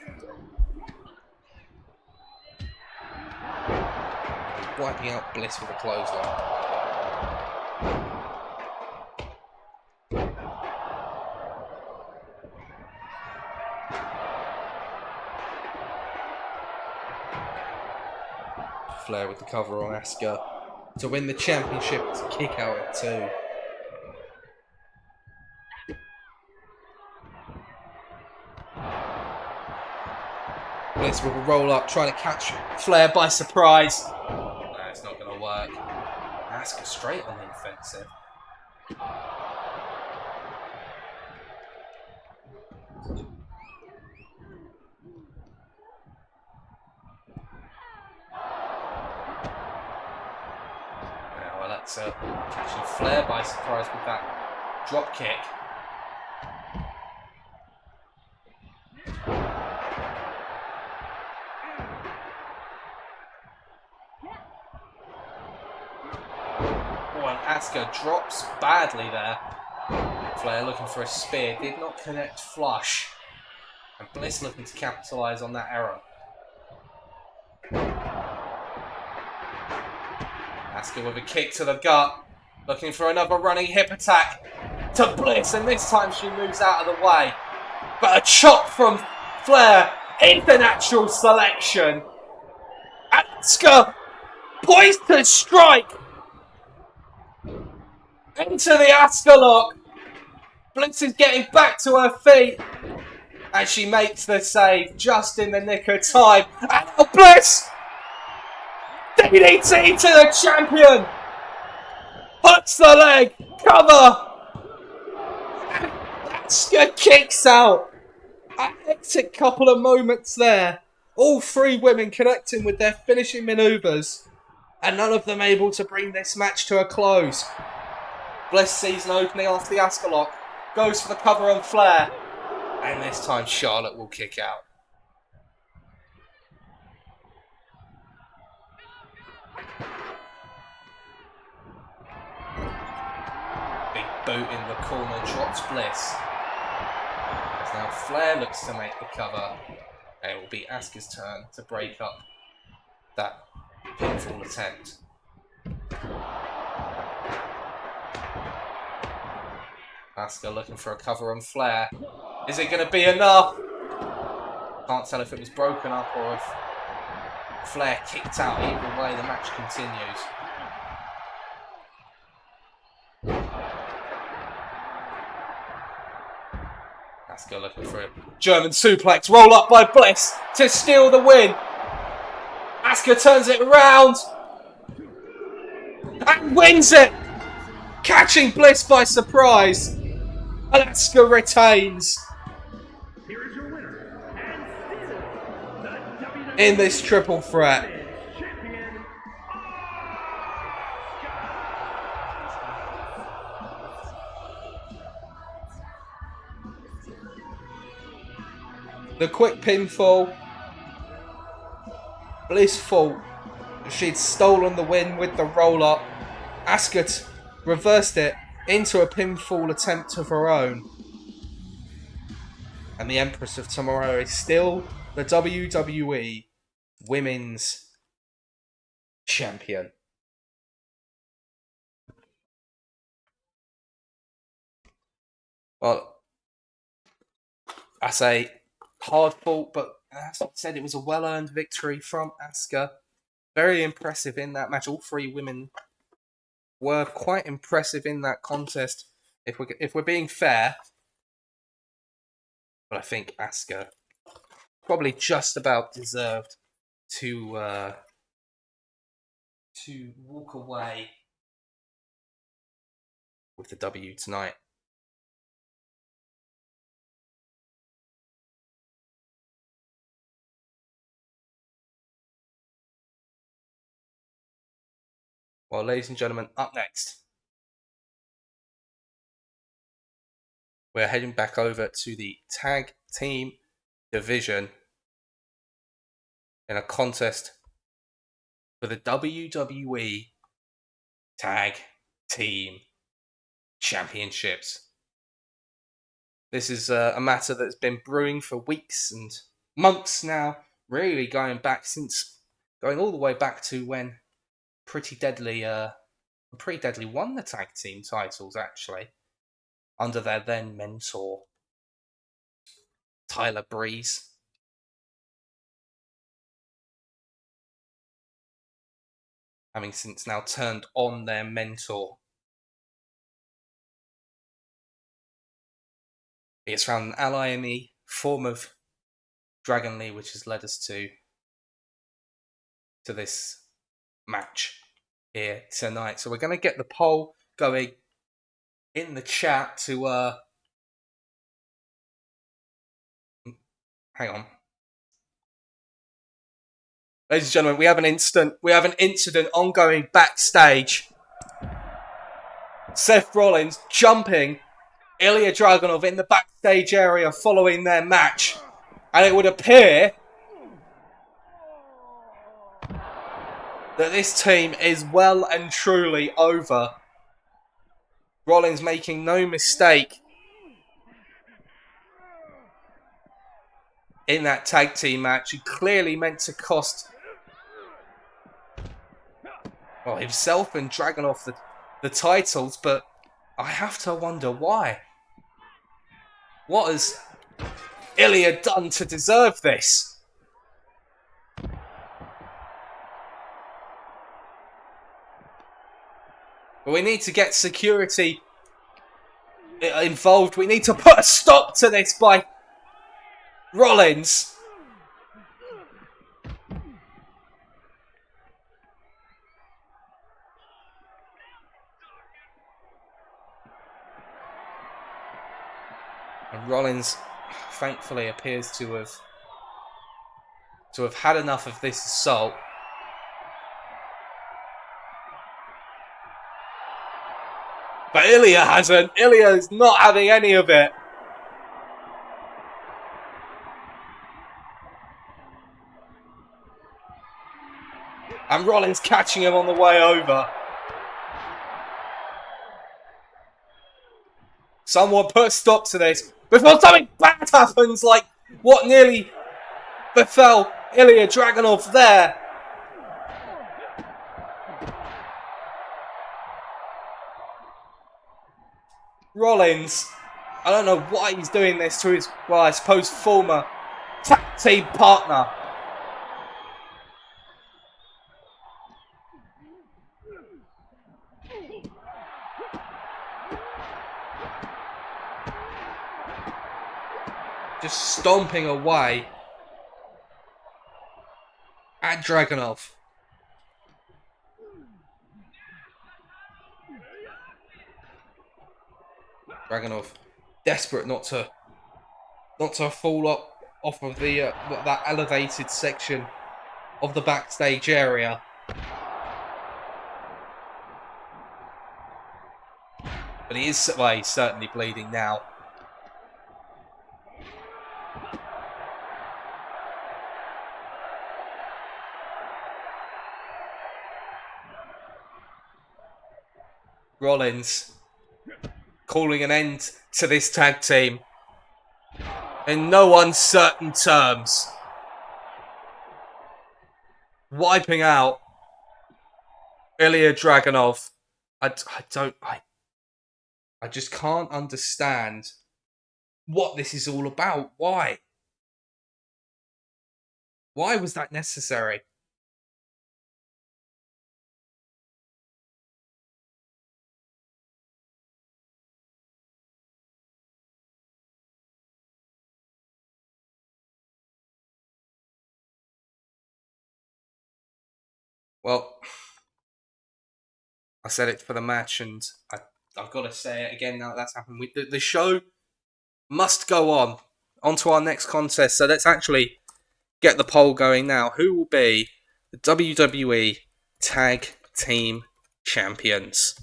And wiping out Bliss with a clothesline. Flair with the cover on Asuka to win the championship. It's a kick out at 2. Bliss will roll up, trying to catch Flair by surprise. No, it's not going to work. Asuka straight on the offensive. Now Alexa catching Flair by surprise with that drop kick. Asuka drops badly there. Flair looking for a spear, did not connect flush. And Bliss looking to capitalise on that error. Asuka with a kick to the gut, looking for another running hip attack to Bliss, and this time she moves out of the way. But a chop from Flair is the natural selection. Asuka poised to strike into the Asuka lock. Bliss is getting back to her feet as she makes the save just in the nick of time. And Bliss! DDT to the champion! Hooks the leg! Cover! And Asuka kicks out. A hectic couple of moments there. All three women connecting with their finishing manoeuvres, and none of them able to bring this match to a close. Bliss sees an opening off the Asuka lock, goes for the cover on Flair, and this time Charlotte will kick out. boot in the corner drops Bliss. As now Flair looks to make the cover. And it will be Asuka's turn to break up that pinfall attempt. Asuka looking for a cover on Flair. Is it going to be enough? Can't tell if it was broken up or if Flair kicked out. Either way, the match continues. Asuka looking for a German suplex. Roll up by Bliss to steal the win. Asuka turns it around and wins it, catching Bliss by surprise. And Asuka retains Here is your winner, and still the WWE in this triple threat. Champion, The quick pinfall. Bliss thought she'd stolen the win with the roll up. Asuka reversed it into a pinfall attempt of her own. And the Empress of Tomorrow is still the WWE Women's Champion. Well, I say hard fought, but as I said, it was a well-earned victory from Asuka. Very impressive in that match. All three women were quite impressive in that contest. If we're being fair, but I think Asuka probably just about deserved to walk away with the W tonight. Well, ladies and gentlemen, up next, we're heading back over to the tag team division in a contest for the WWE Tag Team Championships. This is a matter that's been brewing for weeks and months now, really going all the way back to when Pretty Deadly won the tag team titles, actually, under their then mentor, Tyler Breeze. Having since now turned on their mentor. He has found an ally in the form of Dragon Lee, which has led us to this match here tonight. So we're going to get the poll going in the chat to hang on. Ladies and gentlemen, we have an incident ongoing backstage. Seth Rollins jumping Ilya Dragunov in the backstage area following their match. And it would appear that this team is well and truly over. Rollins making no mistake in that tag team match. He clearly meant to cost himself and Dragunov the titles, but I have to wonder why. What has Ilya done to deserve this? But we need to get security involved. We need to put a stop to this by Rollins. And Rollins, thankfully, appears to have had enough of this assault. But Ilya hasn't. Ilya is not having any of it. And Rollins catching him on the way over. Someone put a stop to this before something bad happens, like what nearly befell Ilya Dragunov there. Rollins, I don't know why he's doing this to his, well, I suppose, former tag team partner. Just stomping away at Dragunov. Dragunov, desperate not to fall off of the that elevated section of the backstage area. But he's certainly bleeding now. Rollins calling an end to this tag team in no uncertain terms. Wiping out Ilya Dragunov. I just can't understand what this is all about. Why? Why was that necessary? Well, I said it for the match, and I've got to say it again now that that's happened. The show must go on. On to our next contest. So let's actually get the poll going now. Who will be the WWE Tag Team Champions?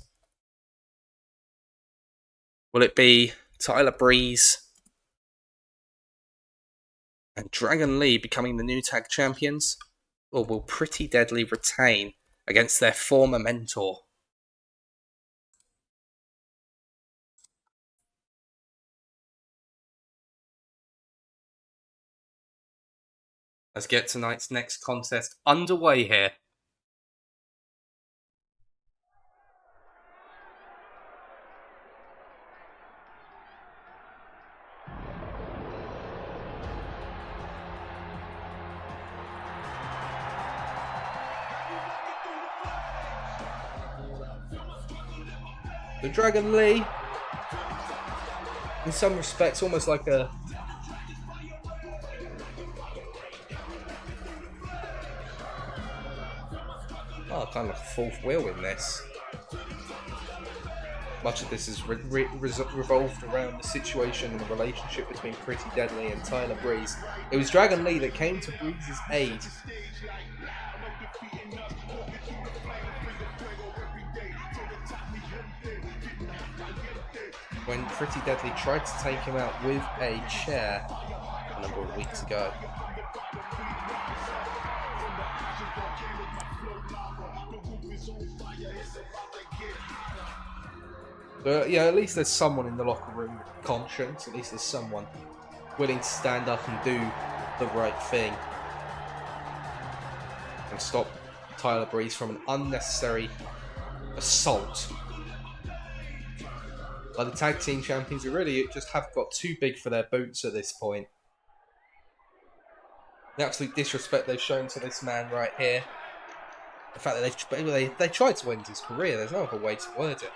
Will it be Tyler Breeze and Dragon Lee becoming the new tag champions? Or will Pretty Deadly retain against their former mentor? Let's get tonight's next contest underway here. The Dragon Lee, in some respects, almost like a kind of like a fourth wheel in this. Much of this is revolved around the situation and the relationship between Pretty Deadly and Tyler Breeze. It was Dragon Lee that came to Breeze's aid when Pretty Deadly tried to take him out with a chair a number of weeks ago. But yeah, at least there's someone in the locker room with conscience. At least there's someone willing to stand up and do the right thing and stop Tyler Breeze from an unnecessary assault by the tag team champions, who really just have got too big for their boots at this point. The absolute disrespect they've shown to this man right here. The fact that they tried to end his career. There's no other way to word it.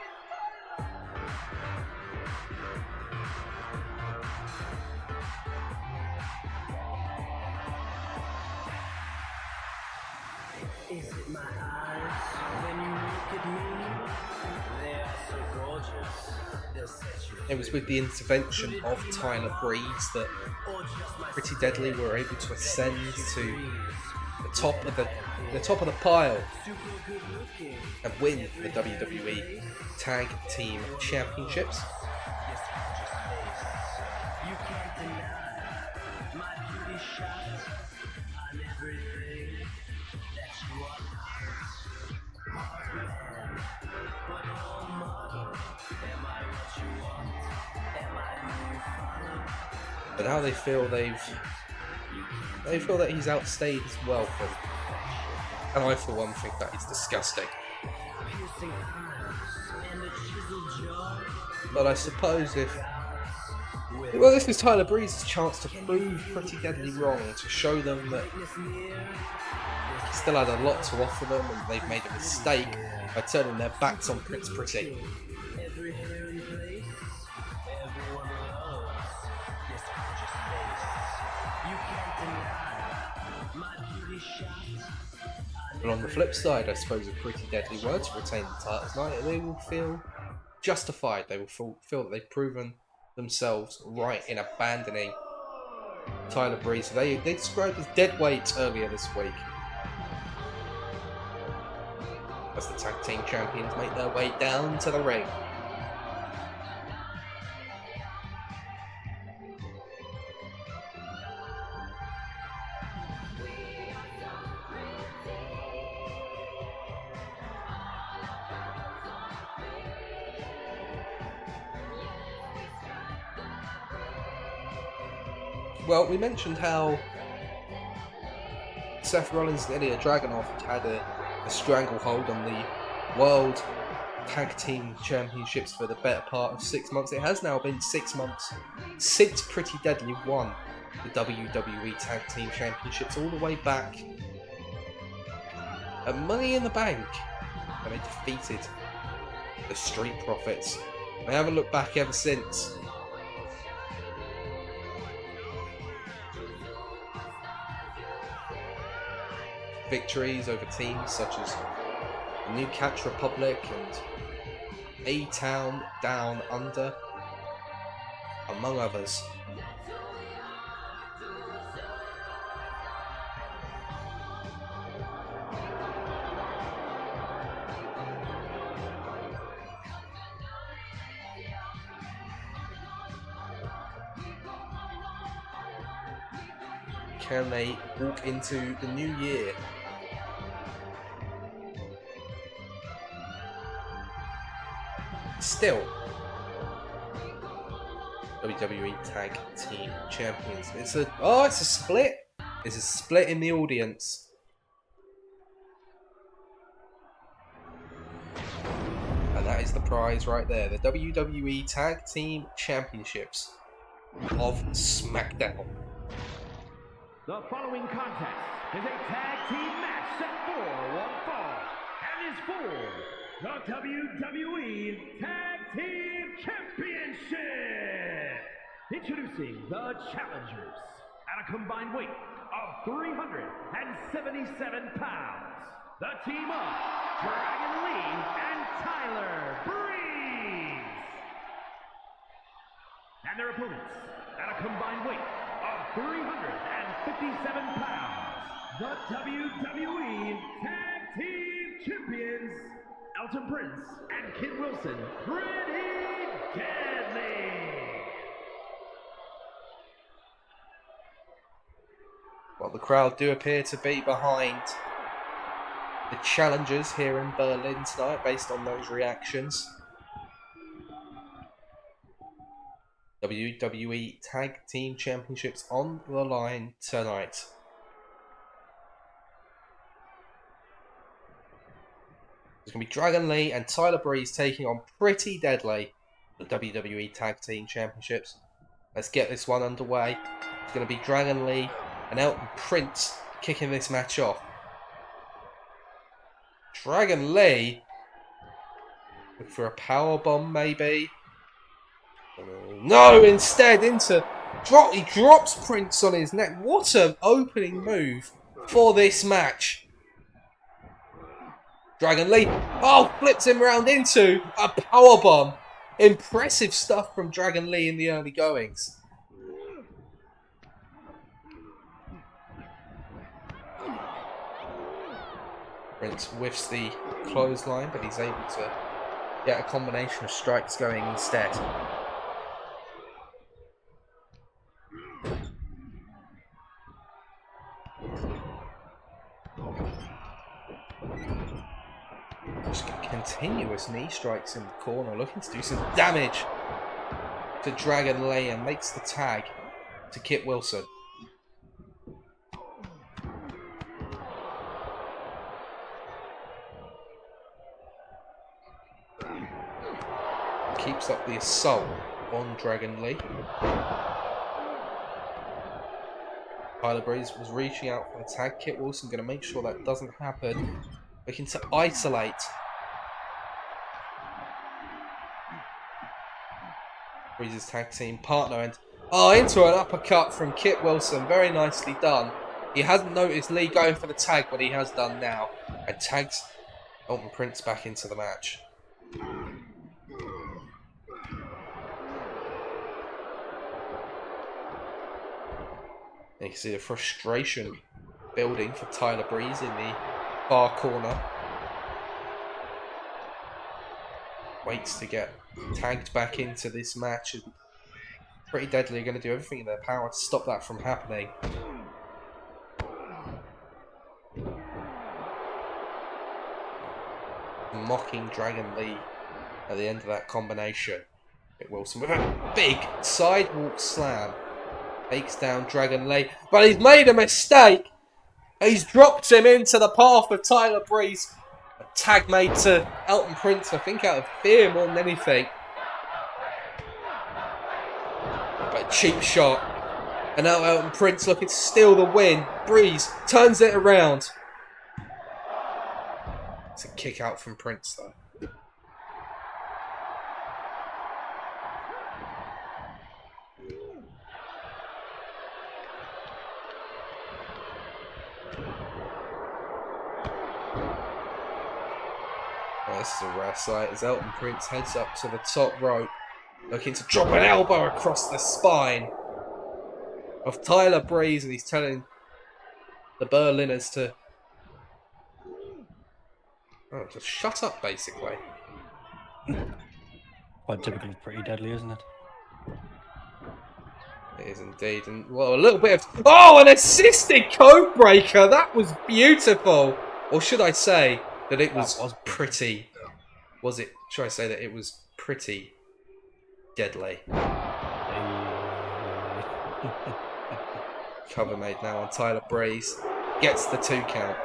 Is it my eyes when you look at me? They are so gorgeous. They'll set you free. It was with the intervention of Tyler Breeze that Pretty Deadly were able to ascend to the top of the pile and win the WWE Tag Team Championships. You can't deny my beauty shines on everything that you are. Hard man, but all model. Am I what you want? But now they feel that he's outstayed his welcome. And I for one think that is disgusting. But I suppose well, this is Tyler Breeze's chance to prove Pretty Deadly wrong, to show them that he still had a lot to offer them and they've made a mistake by turning their backs on Prince Pretty. But on the flip side, I suppose if Pretty Deadly were to retain the title tonight, they will feel justified. They will feel that they've proven themselves right in abandoning Tyler Breeze. They described as dead weight earlier this week. As the tag team champions make their way down to the ring. Well, we mentioned how Seth Rollins and Ilya Dragunov had a stranglehold on the World Tag Team Championships for the better part of 6 months. It has now been 6 months since Pretty Deadly won the WWE Tag Team Championships all the way back at Money in the Bank when they defeated the Street Profits. They haven't looked back ever since. Victories over teams such as the New Catch Republic and A-Town Down Under, among others. Can they walk into the new year? Still, WWE Tag Team Champions. It's a split. It's a split in the audience. And that is the prize right there. The WWE Tag Team Championships of SmackDown. The following contest is a tag team match set for one fall and is for the WWE Tag Team Championship. Introducing the challengers at a combined weight of 377 pounds. The team of Dragon Lee and Tyler Breeze. And their opponents at a combined weight of 357 pounds. The WWE Tag Team Champions, Elton Prince and Kid Wilson, Pretty Deadly. Well, the crowd do appear to be behind the challengers here in Berlin tonight, based on those reactions. WWE Tag Team Championships on the line tonight. It's going to be Dragon Lee and Tyler Breeze taking on Pretty Deadly, the WWE Tag Team Championships. Let's get this one underway. It's going to be Dragon Lee and Elton Prince kicking this match off. Dragon Lee, look for a powerbomb maybe. No, instead he drops Prince on his neck. What an opening move for this match. Dragon Lee, flips him round into a powerbomb. Impressive stuff from Dragon Lee in the early goings. Prince whiffs the clothesline, but he's able to get a combination of strikes going instead. Just continuous knee strikes in the corner, looking to do some damage to Dragon Lee, and makes the tag to Kit Wilson. Keeps up the assault on Dragon Lee. Tyler Breeze was reaching out for the tag. Kit Wilson going to make sure that doesn't happen. Looking to isolate Breeze's tag team partner. And into an uppercut from Kit Wilson. Very nicely done. He hasn't noticed Lee going for the tag, but he has done now. And tags Elton Prince back into the match. And you can see the frustration building for Tyler Breeze in the far corner. Waits to get tagged back into this match. And Pretty Deadly are going to do everything in their power to stop that from happening. Mocking Dragon Lee at the end of that combination. Kit Wilson with a big sidewalk slam. Takes down Dragon Lee, but he's made a mistake. He's dropped him into the path of Tyler Breeze. A tag made to Elton Prince, I think out of fear more than anything. But a cheap shot. And now Elton Prince looking to steal the win. Breeze turns it around. It's a kick out from Prince though. This is a rare sight as Elton Prince heads up to the top rope, looking to drop an elbow across the spine of Tyler Breeze, and he's telling the Berliners to shut up, basically. Quite typically Pretty Deadly, isn't it? It is indeed, and well, a little bit of an assisted code breaker. That was beautiful, or should I say that it was pretty? Was it? Should I say that it was pretty deadly? Cover made now on Tyler Breeze. Gets the 2 count.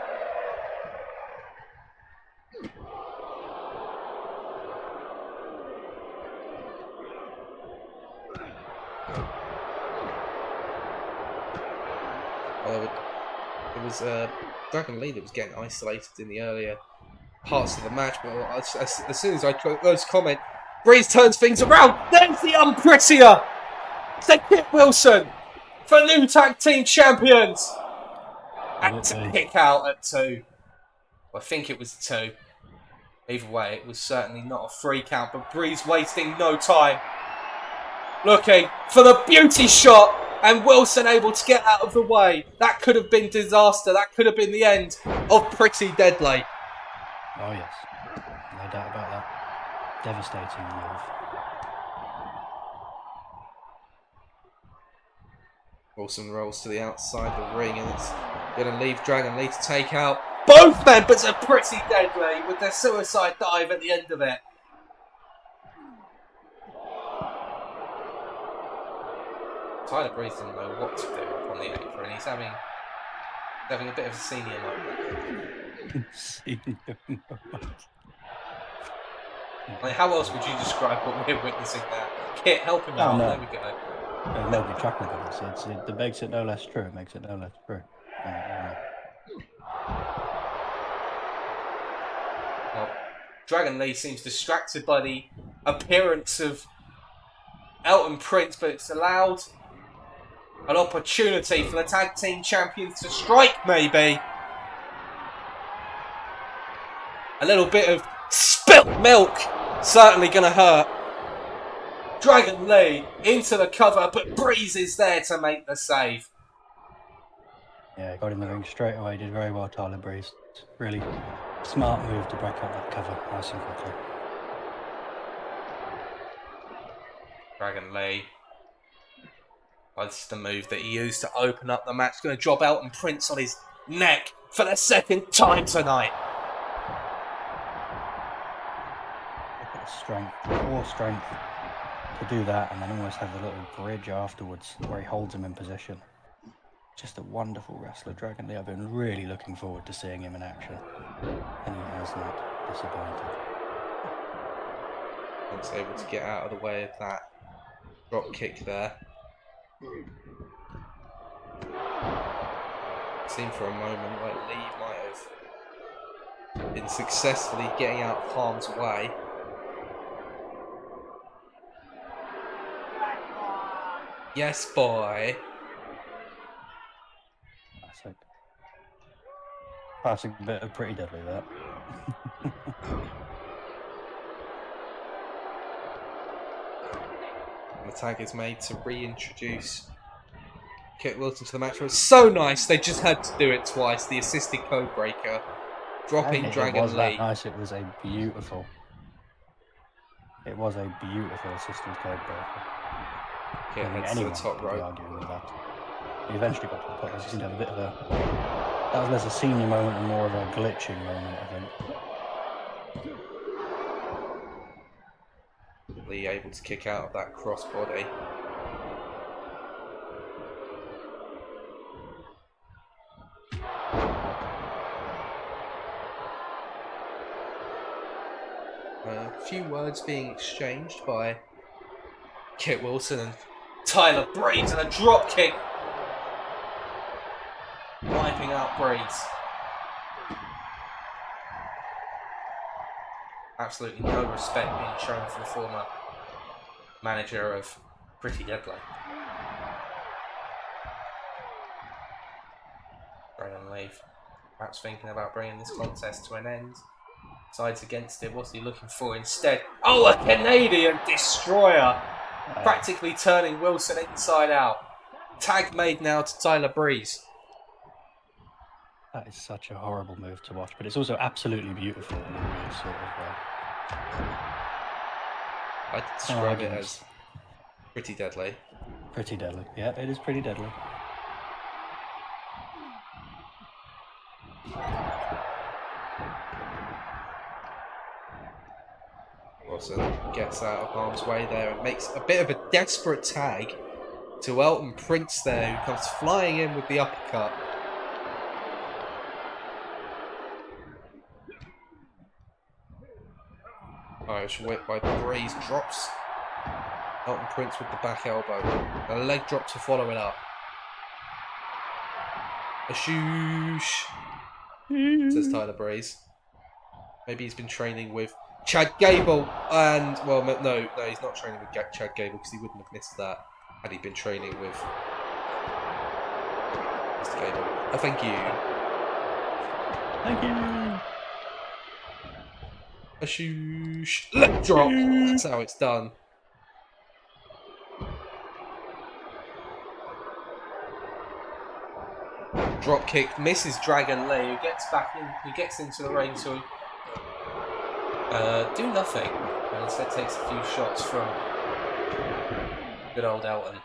Well, it was Dragon Lee that was getting isolated in the earlier parts of the match, but as soon as I close those comment, Breeze turns things around. There's the unprettier. It's Kit Wilson for new tag team champions. And to kick out at 2. Well, I think it was 2. Either way, it was certainly not a 3 count, but Breeze wasting no time. Looking for the beauty shot, and Wilson able to get out of the way. That could have been disaster. That could have been the end of Pretty Deadly. Oh yes, no doubt about that. Devastating move. Wilson rolls to the outside the ring, and it's going to leave Dragon Lee to take out both members of Pretty Deadly with their suicide dive at the end of it. Tyler Breeze doesn't know what to do on the apron. He's having a bit of a senior moment. Like, how else would you describe what we're witnessing there? Kit, help him out. No. There we go. It made me chuckle with this. It makes it no less true. It makes it no less true. Well, Dragon Lee seems distracted by the appearance of Elton Prince, but it's allowed an opportunity for the tag team champions to strike, maybe. A little bit of spilt milk certainly going to hurt. Dragon Lee into the cover, but Breeze is there to make the save. Yeah, got in the ring straight away. Did very well, Tyler Breeze. Really smart move to break up that cover nice and quickly. Dragon Lee. That's the move that he used to open up the match. Going to drop Elton Prince on his neck for the 2nd time tonight. Look at the strength, core strength to do that and then almost have the little bridge afterwards where he holds him in position. Just a wonderful wrestler, Dragon Lee. I've been really looking forward to seeing him in action, and he has not disappointed. Looks able to get out of the way of that drop kick there. It seemed for a moment like Lee might have been successfully getting out of harm's way. Yes, boy. Classic bit of Pretty Deadly, that. The tag is made to reintroduce Kit Wilson to the match. It was so nice, they just had to do it twice. The assisted code breaker, dropping Dragon It was Lee. that nice. It was a beautiful assisted code breaker. Kit heads to the top rope. Arguing with that. He eventually got to the top rope. He seemed to have a bit of a... That was less a senior moment and more of a glitching moment, I think. Lee able to kick out of that crossbody. A few words being exchanged by Kit Wilson and Tyler Breeze, and a drop kick wiping out Breeze. Absolutely no respect being shown for the former manager of Pretty Deadly. Dragon Lee perhaps thinking about bringing this contest to an end. Sides against it. What's he looking for instead? Oh, a Canadian destroyer! Practically turning Wilson inside out. Tag made now to Tyler Breeze. That is such a horrible move to watch, but it's also absolutely beautiful in a weird sort of way. I'd describe it as pretty deadly. Pretty deadly. Yeah, it is pretty deadly. Wilson gets out of harm's way there and makes a bit of a desperate tag to Elton Prince there, who comes flying in with the uppercut. Irish whip by Breeze drops Elton Prince with the back elbow. A leg drop to follow it up. A shoosh, says Tyler Breeze. Maybe he's been training with Chad Gable, and well, no, he's not training with Chad Gable because he wouldn't have missed that had he been training with Mr. Gable. Oh, thank you. Thank you. A shoosh, leg drop. That's how it's done. Drop kick misses Dragon Lee, who gets back in. He gets into the ring to do nothing, and instead takes a few shots from good old Elton.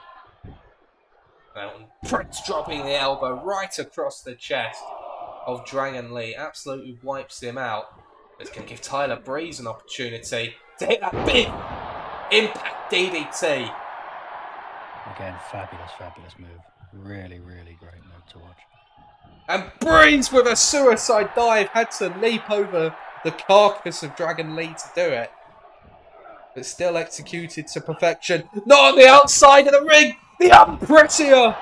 Elton Prince dropping the elbow right across the chest of Dragon Lee, absolutely wipes him out. It's going to give Tyler Breeze an opportunity to hit that big impact DDT. Again, fabulous move. Really, really great move to watch. And Breeze with a suicide dive had to leap over the carcass of Dragon Lee to do it. But still executed to perfection. Not on the outside of the ring! The Unprettier!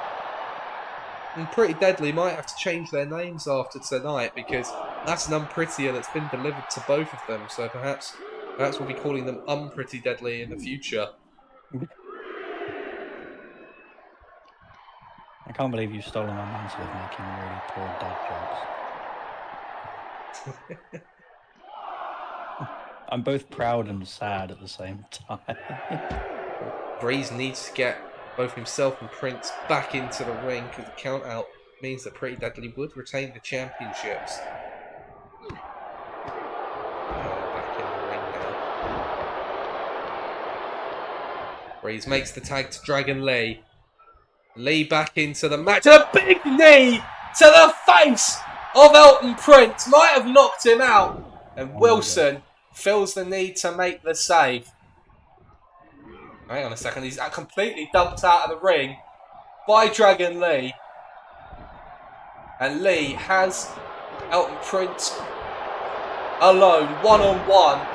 And Pretty Deadly might have to change their names after tonight, because that's an Unprettier that's been delivered to both of them. So perhaps we'll be calling them Unpretty Deadly in the future. I can't believe you've stolen my mantle of making really poor dad jokes. I'm both proud and sad at the same time. Breeze needs to get both himself and Prince back into the ring, because the count out means that Pretty Deadly would retain the championships. Back in the ring now. Breeze makes the tag to Dragon Lee. Lee back into the match. A big knee to the face of Elton Prince. Might have knocked him out. And Wilson feels the need to make the save. Hang on a second. He's completely dumped out of the ring by Dragon Lee. And Lee has Elton Prince alone, one-on-one.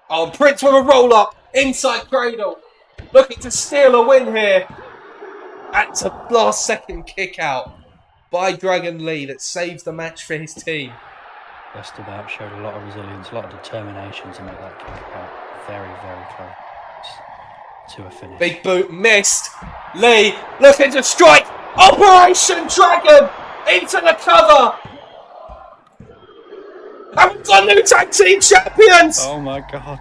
Oh, Prince with a roll-up, inside cradle. Looking to steal a win here. And it's a last-second kick-out by Dragon Lee that saves the match for his team. Just about showed a lot of resilience, a lot of determination to make that kick out. Very, very close to a finish. Big boot missed. Lee looking to strike. Operation Dragon into the cover. And we've got new tag team champions. Oh my god.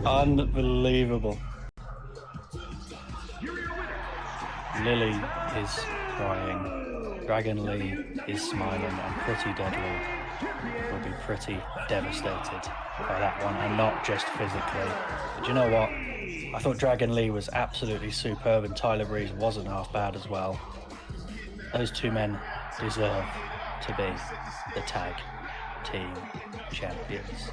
Unbelievable. Lily is crying. Dragon Lee is smiling, and Pretty Deadly will be pretty devastated by that one, and not just physically. But you know what? I thought Dragon Lee was absolutely superb, and Tyler Breeze wasn't half bad as well. Those two men deserve to be the tag team champions.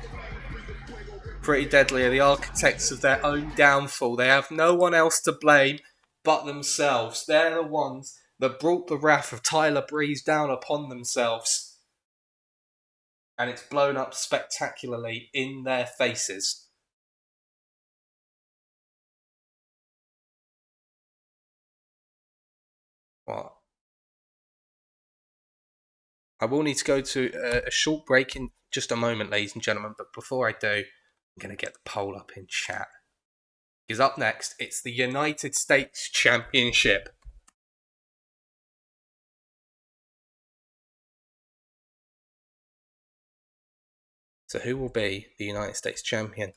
Pretty Deadly are the architects of their own downfall. They have no one else to blame but themselves. They're the ones that brought the wrath of Tyler Breeze down upon themselves. And it's blown up spectacularly in their faces. What? I will need to go to a short break in just a moment, ladies and gentlemen. But before I do, I'm going to get the poll up in chat. Because up next, it's the United States Championship. So who will be the United States Champion?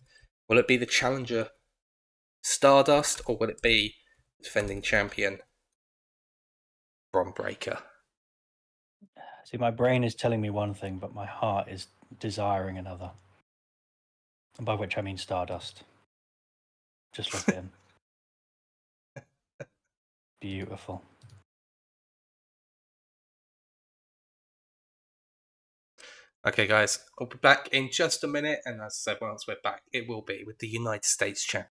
Will it be the challenger Stardust, or will it be the defending champion Bron Breakker? See, my brain is telling me one thing, but my heart is desiring another. And by which I mean Stardust. Just look at him. Beautiful. Okay, guys, I'll be back in just a minute, and as I said, once we're back, it will be with the United States Champion.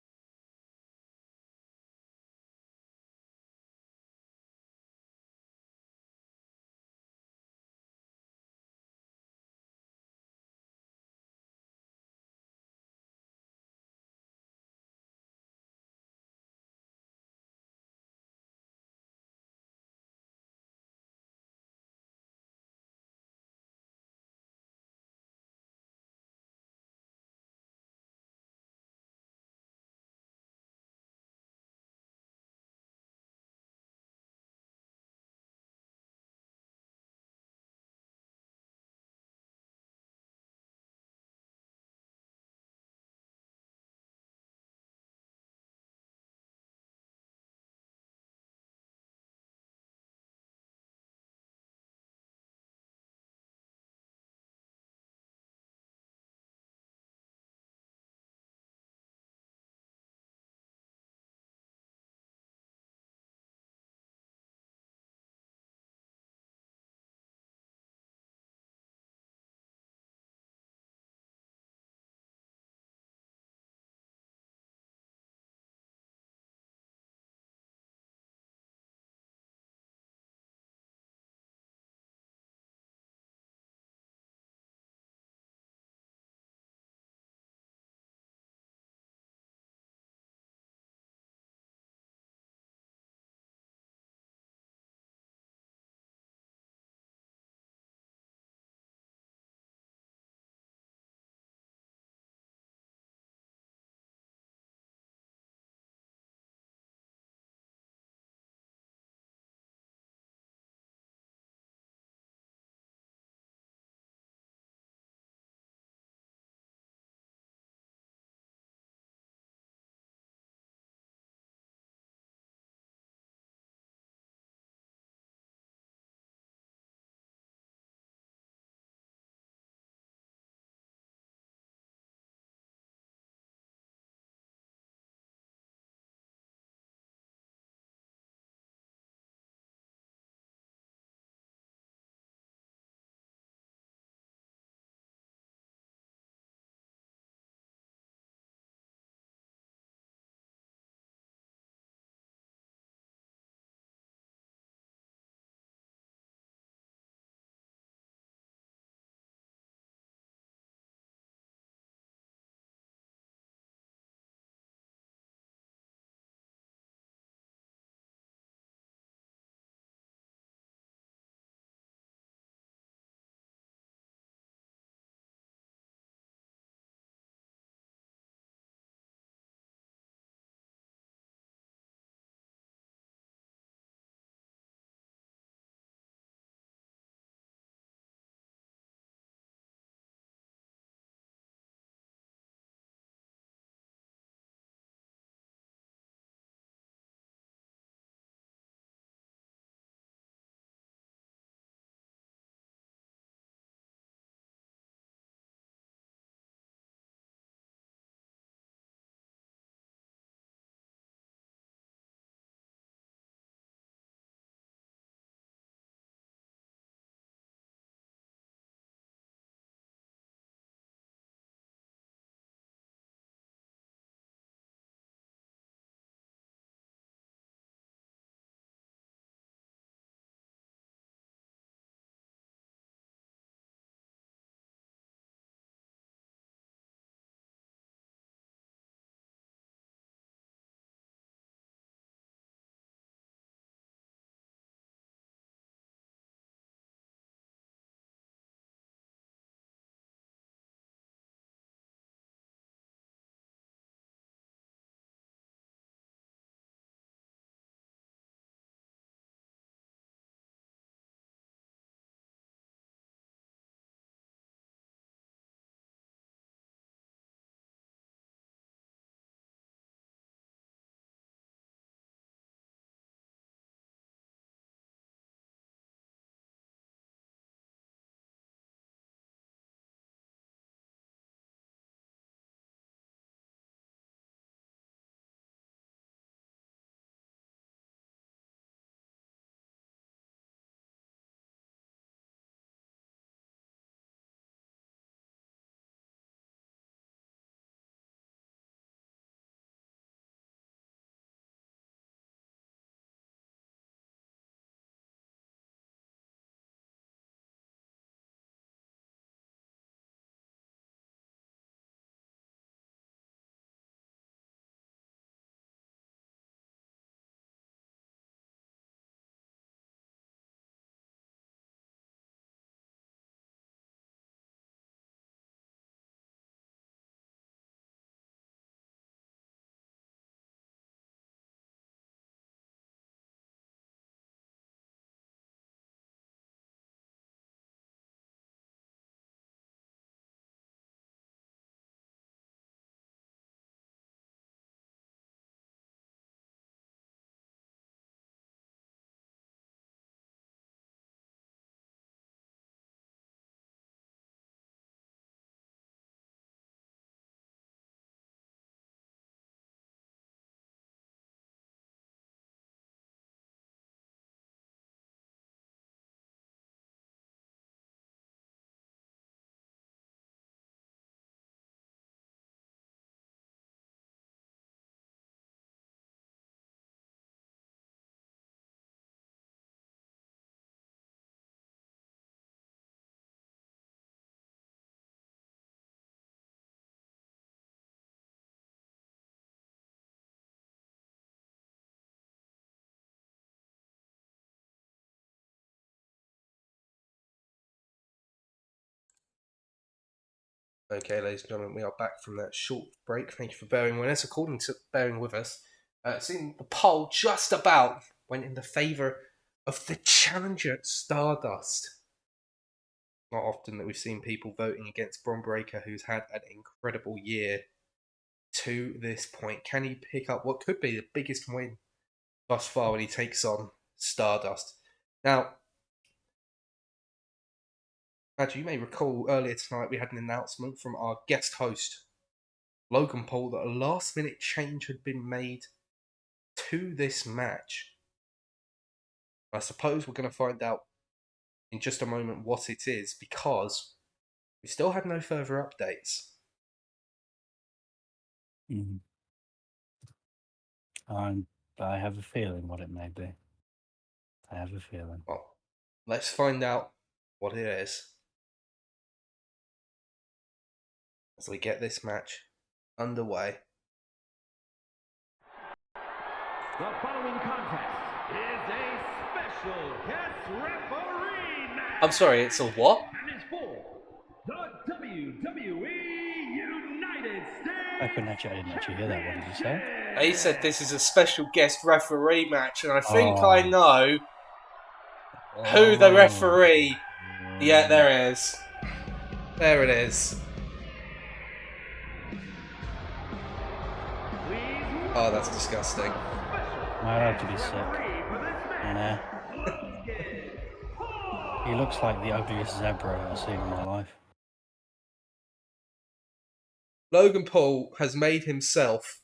Okay, ladies and gentlemen, we are back from that short break. Thank you for bearing with us. According to bearing with us, it seemed the poll just about went in the favour of the challenger Stardust. Not often that we've seen people voting against Bron Breakker, who's had an incredible year to this point. Can he pick up what could be the biggest win thus far when he takes on Stardust? Now, as you may recall, earlier tonight we had an announcement from our guest host, Logan Paul, that a last-minute change had been made to this match. I suppose we're going to find out in just a moment what it is, because we still had no further updates. Mm. I have a feeling what it may be. I have a feeling. Well, let's find out what it is as we get this match underway. The following contest is a special guest referee match. I'm sorry, it's a what? And it's for the WWE United States. I didn't actually hear that. What did you say? He said this is a special guest referee match, and I think I know who the referee. Yeah, there it is. There it is. Oh, that's disgusting. Am I allowed to be sick? Nah. He looks like the ugliest zebra I've ever seen in my life. Logan Paul has made himself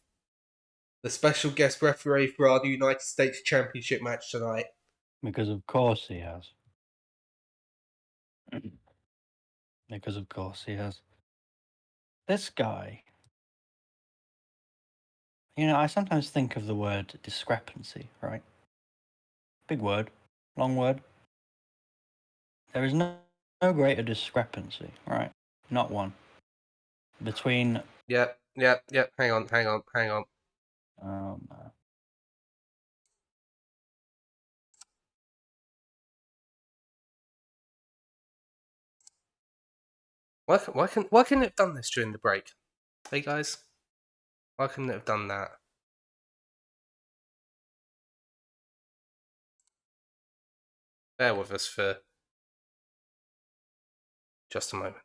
the special guest referee for our United States Championship match tonight. Because of course he has. Because of course he has. This guy... You know, I sometimes think of the word discrepancy, right? Big word. Long word. There is no greater discrepancy, right? Not one. Between... Yep. Hang on. Why couldn't it have done this during the break? Hey guys, why couldn't it have done that? Bear with us for just a moment.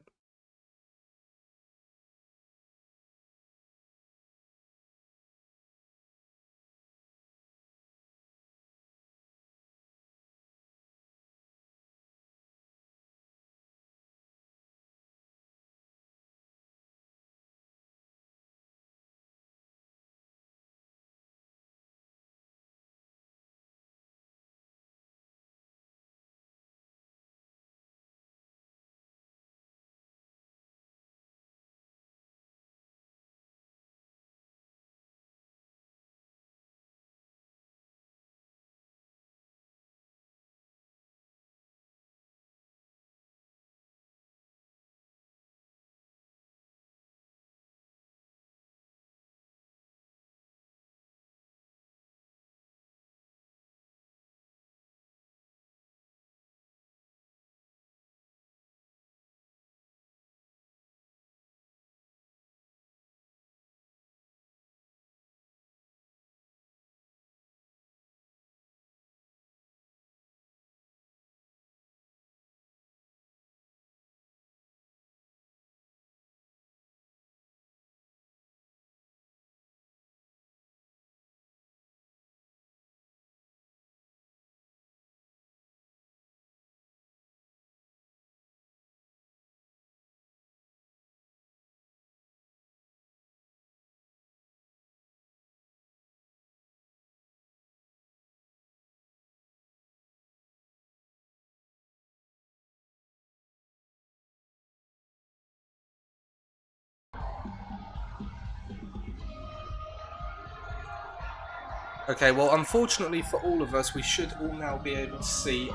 Okay, well, unfortunately for all of us, we should all now be able to see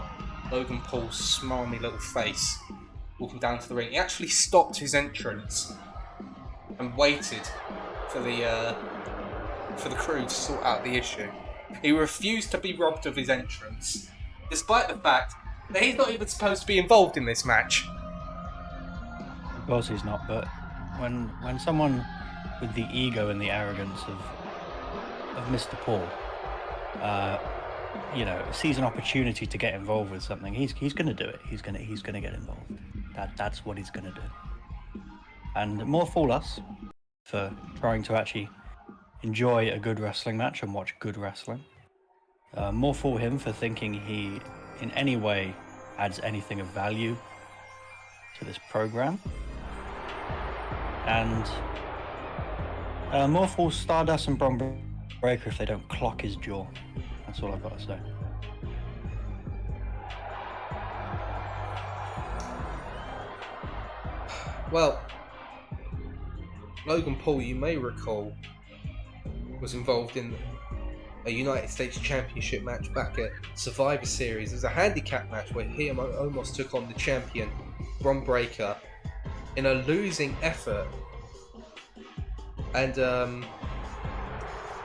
Logan Paul's smarmy little face walking down to the ring. He actually stopped his entrance and waited for the crew to sort out the issue. He refused to be robbed of his entrance, despite the fact that he's not even supposed to be involved in this match. Of course he's not, but when someone with the ego and the arrogance of Mr. Paul, sees an opportunity to get involved with something, he's going to do it. He's going to get involved. That's what he's going to do. And more fool us for trying to actually enjoy a good wrestling match and watch good wrestling. More fool him for thinking he in any way adds anything of value to this program. And more fool Stardust and Bron Breakker if they don't clock his jaw. That's all I've got to say. Well, Logan Paul, you may recall, was involved in a United States Championship match back at Survivor Series. It was a handicap match where he almost took on the champion, Bron Breakker, in a losing effort. And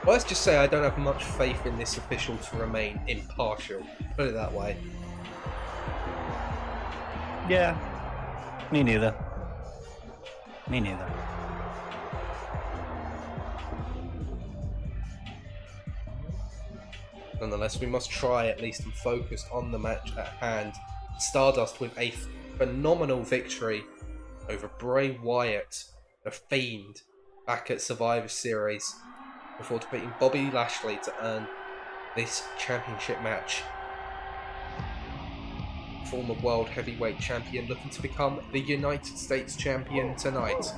let's just say I don't have much faith in this official to remain impartial. Put it that way. Yeah, me neither. Me neither. Nonetheless, we must try at least and focus on the match at hand. Stardust with a phenomenal victory over Bray Wyatt, the Fiend, back at Survivor Series, before defeating Bobby Lashley to earn this championship match. Former World Heavyweight Champion looking to become the United States Champion tonight.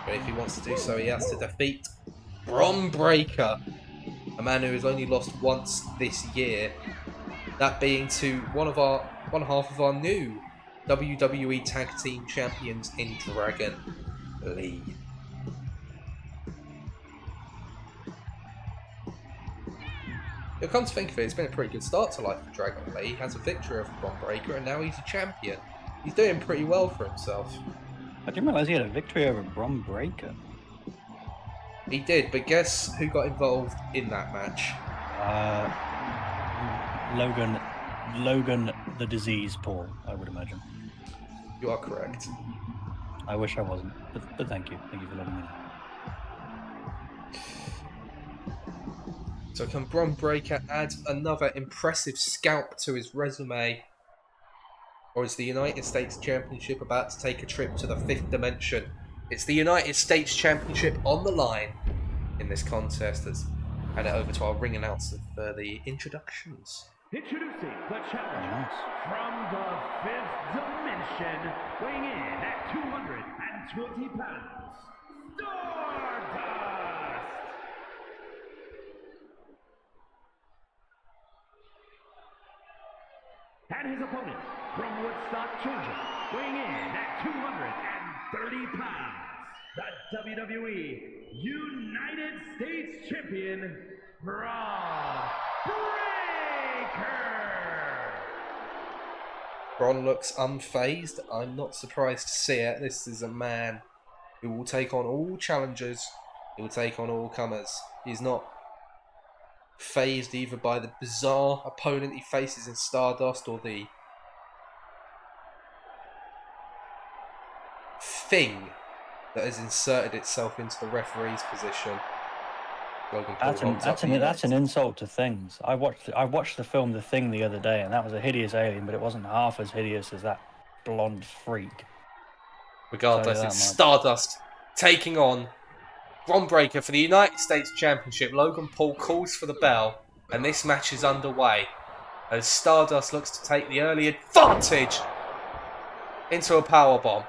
But if he wants to do so, he has to defeat Bron Breakker, a man who has only lost once this year, that being to one half of our new WWE Tag Team Champions in Dragon Lee. Come to think of it, it's been a pretty good start to life for Dragon Lee. He has a victory over Bron Breakker and now he's a champion. He's doing pretty well for himself. I didn't realise he had a victory over Bron Breakker. He did, but guess who got involved in that match? Logan the Disease Paul, I would imagine. You are correct. I wish I wasn't, but thank you. Thank you for letting me know. So can Bron Breakker add another impressive scalp to his resume? Or is the United States Championship about to take a trip to the fifth dimension? It's the United States Championship on the line in this contest. Let's hand it over to our ring announcer for the introductions. Introducing the challenger from the fifth dimension, weighing in at 220 pounds, Stardust! And his opponent from Woodstock, Georgia, weighing in at 230 pounds, the WWE United States Champion, Bron Breakker! Bron looks unfazed. I'm not surprised to see it. This is a man who will take on all challengers. He will take on all comers. He's not fazed either by the bizarre opponent he faces in Stardust or the thing that has inserted itself into the referee's position. Logan Paul That's an insult to things. I watched the film The Thing the other day, and that was a hideous alien, but it wasn't half as hideous as that blonde freak. Regardless, it's Stardust taking on Bron Breakker for the United States Championship. Logan Paul calls for the bell, and this match is underway as Stardust looks to take the early advantage into a powerbomb.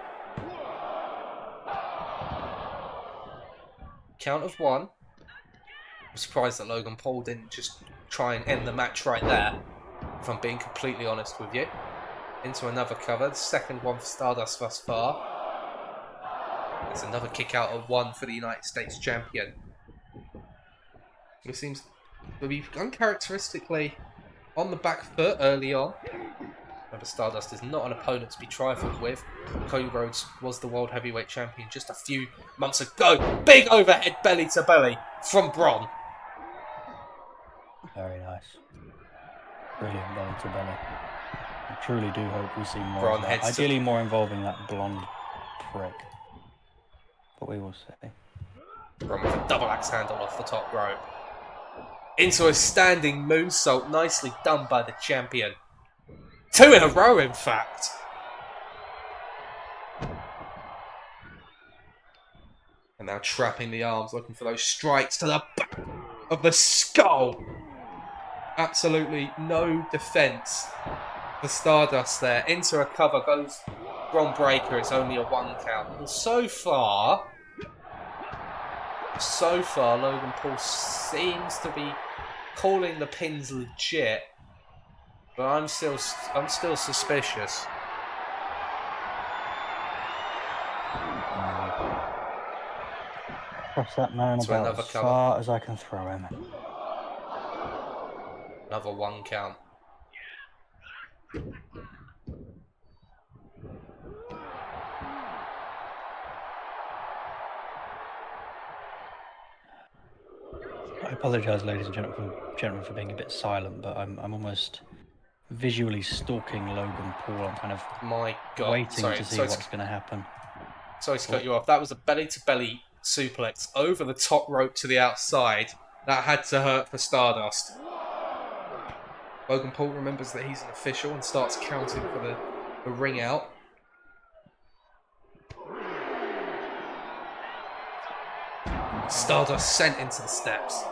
Count of one. I'm surprised that Logan Paul didn't just try and end the match right there, if I'm being completely honest with you. Into another cover, the second one for Stardust thus far. There's another kick out of one for the United States Champion. It seems to be uncharacteristically on the back foot early on. Remember, Stardust is not an opponent to be trifled with. Cody Rhodes was the World Heavyweight Champion just a few months ago. Big overhead belly to belly from Bron. Very nice. Brilliant belly to belly. I truly do hope we see more Braun of that. heads to- Ideally more involving that blonde prick. But we will see. Braun with a double axe handle off the top rope. Into a standing moonsault, nicely done by the champion. 2 in a row, in fact. And now trapping the arms, looking for those strikes to the back of the skull. Absolutely no defense for Stardust there. Into a cover goes Bron Breakker. It's only a 1 count. And so far, Logan Paul seems to be calling the pins legit, but I'm still suspicious. Press that man To about another as cover. far as I can throw him. Another 1 count. I apologise, ladies and gentlemen, for being a bit silent, but I'm almost visually stalking Logan Paul. I'm kind of My God. waiting to see what's going to happen. Sorry to cut you off. That was a belly-to-belly suplex over the top rope to the outside. That had to hurt for Stardust. Logan Paul remembers that he's an official and starts counting for the ring out. Stardust sent into the steps.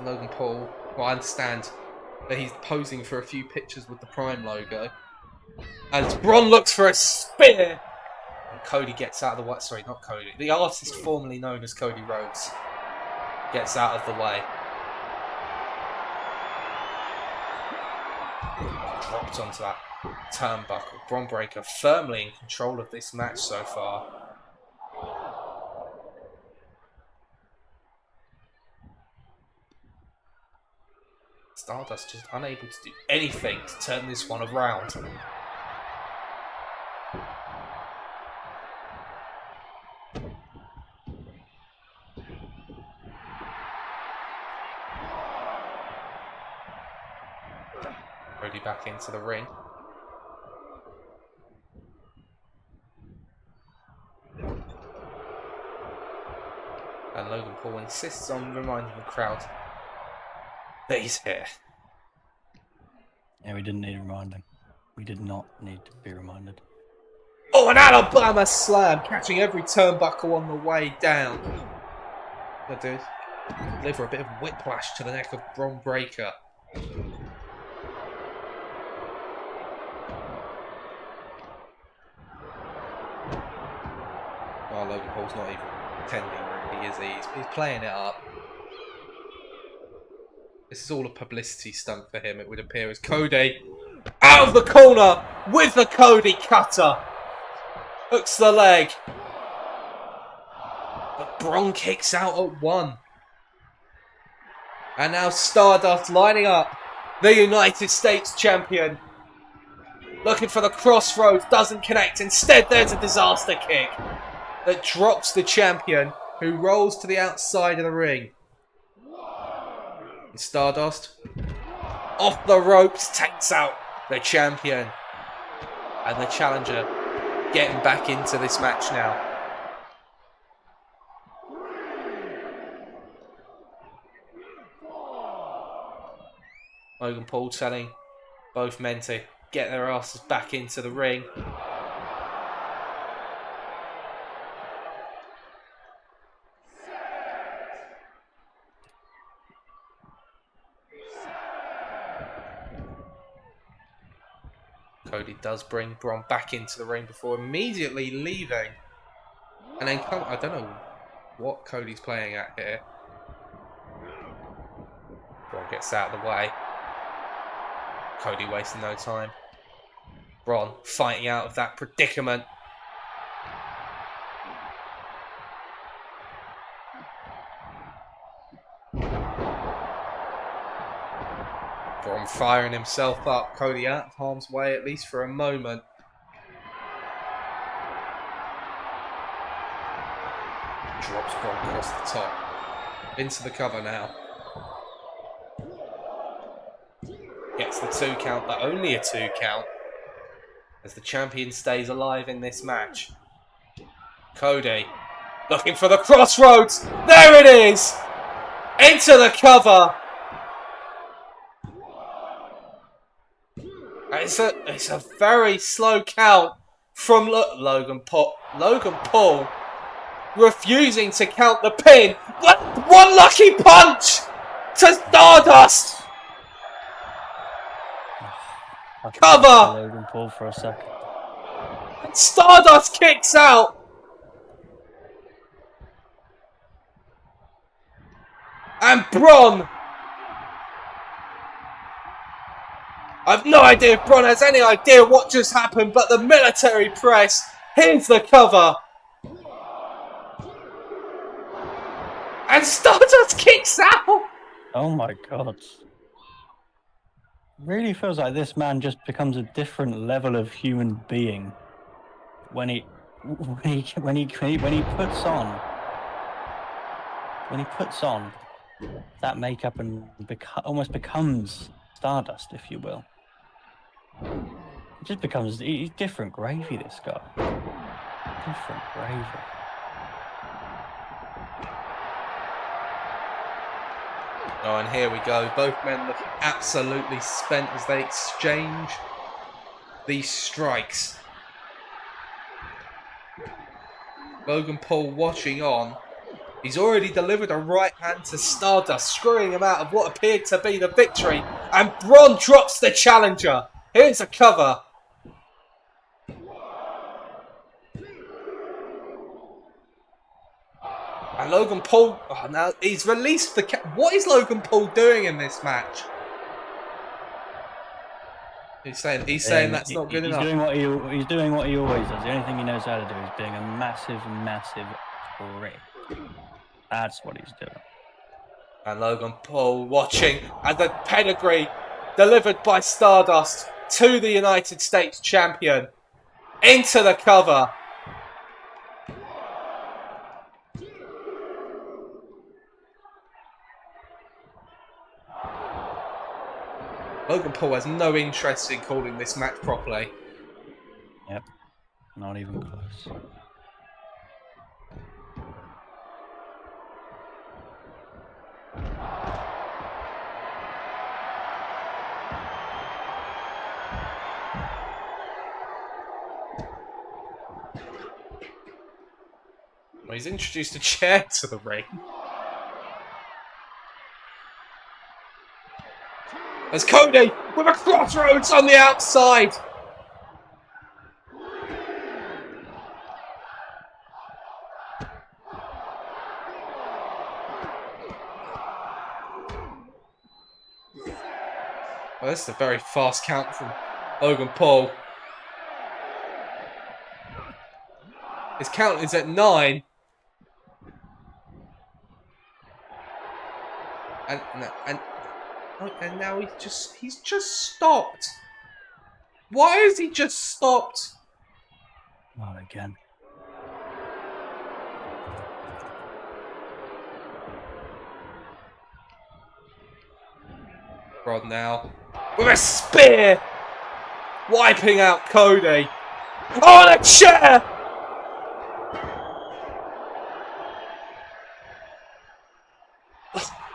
Logan Paul, well, I understand that he's posing for a few pictures with the Prime logo. As Braun looks for a spear. And Cody gets out of the way. Sorry, not Cody. The artist formerly known as Cody Rhodes gets out of the way. Dropped onto that turnbuckle. Bron Breakker firmly in control of this match so far. Stardust just unable to do anything to turn this one around. Cody back into the ring. And Logan Paul insists on reminding the crowd that he's here. Yeah, we didn't need reminding. We did not need to be reminded. Oh, an Alabama slam, catching every turnbuckle on the way down. Gonna do deliver a bit of whiplash to the neck of Bron Breakker. Oh, Logan Paul's not even pretending, really, is he? He's playing it up. This is all a publicity stunt for him, it would appear, as Cody out of the corner with the Cody cutter. Hooks the leg. But Bron kicks out at 1. And now Stardust lining up the United States champion. Looking for the crossroads, doesn't connect. Instead, there's a disaster kick that drops the champion, who rolls to the outside of the ring. And Stardust, off the ropes, takes out the champion. And the challenger getting back into this match now. Logan Paul telling both men to get their asses back into the ring. Cody does bring Bron back into the ring before immediately leaving. And then, I don't know what Cody's playing at here. Bron gets out of the way. Cody wasting no time. Bron fighting out of that predicament. Bron firing himself up. Cody out of harm's way, at least for a moment. Drops Braun across the top. Into the cover now. Gets the 2 count, but only a 2 count. As the champion stays alive in this match. Cody looking for the crossroads. There it is! Into the cover. It's a very slow count from Logan Paul. Logan Paul refusing to count the pin. One lucky punch to Stardust. Cover. Logan Paul for a second. Stardust kicks out. And Braun. I've no idea if Braun has any idea what just happened, but the military press. Here's the cover. And Stardust kicks out. Oh my god. Really feels like this man just becomes a different level of human being when he puts on that makeup and almost becomes Stardust, if you will. It just becomes he's different gravy, this guy. Different gravy. Oh, and here we go. Both men looking absolutely spent as they exchange these strikes. Logan Paul watching on. He's already delivered a right hand to Stardust, screwing him out of what appeared to be the victory. And Braun drops the challenger. Here's a cover. And Logan Paul, now he's released the. What is Logan Paul doing in this match? He's saying that's not good enough. He's doing what he always does. The only thing he knows how to do is being a massive prick. That's what he's doing. And Logan Paul watching as the pedigree delivered by Stardust to the United States champion into the cover. Logan Paul has no interest in calling this match properly. Yep, not even close. Well, he's introduced a chair to the ring. As Cody with a crossroads on the outside. Well, this is a very fast count from Logan Paul. His count is at 9. And now he's just stopped. Why has he just stopped? Not again. Rod now with a spear, wiping out Cody. Oh, the chair!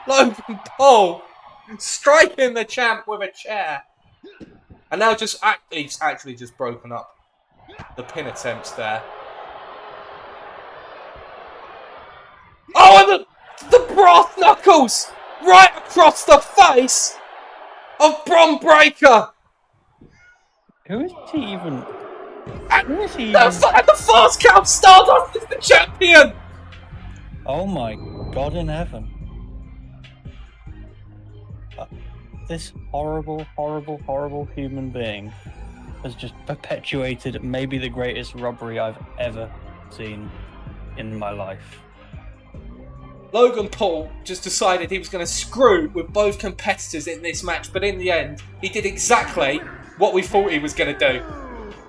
Logan Paul striking the champ with a chair. And now he's actually just broken up the pin attempts there. Oh, and the brass knuckles right across the face of Bron Breakker. Who is he even? The fast count Stardust is the champion. Oh my God in heaven. This horrible, horrible, horrible human being has just perpetuated maybe the greatest robbery I've ever seen in my life. Logan Paul just decided he was going to screw with both competitors in this match, but in the end, he did exactly what we thought he was going to do.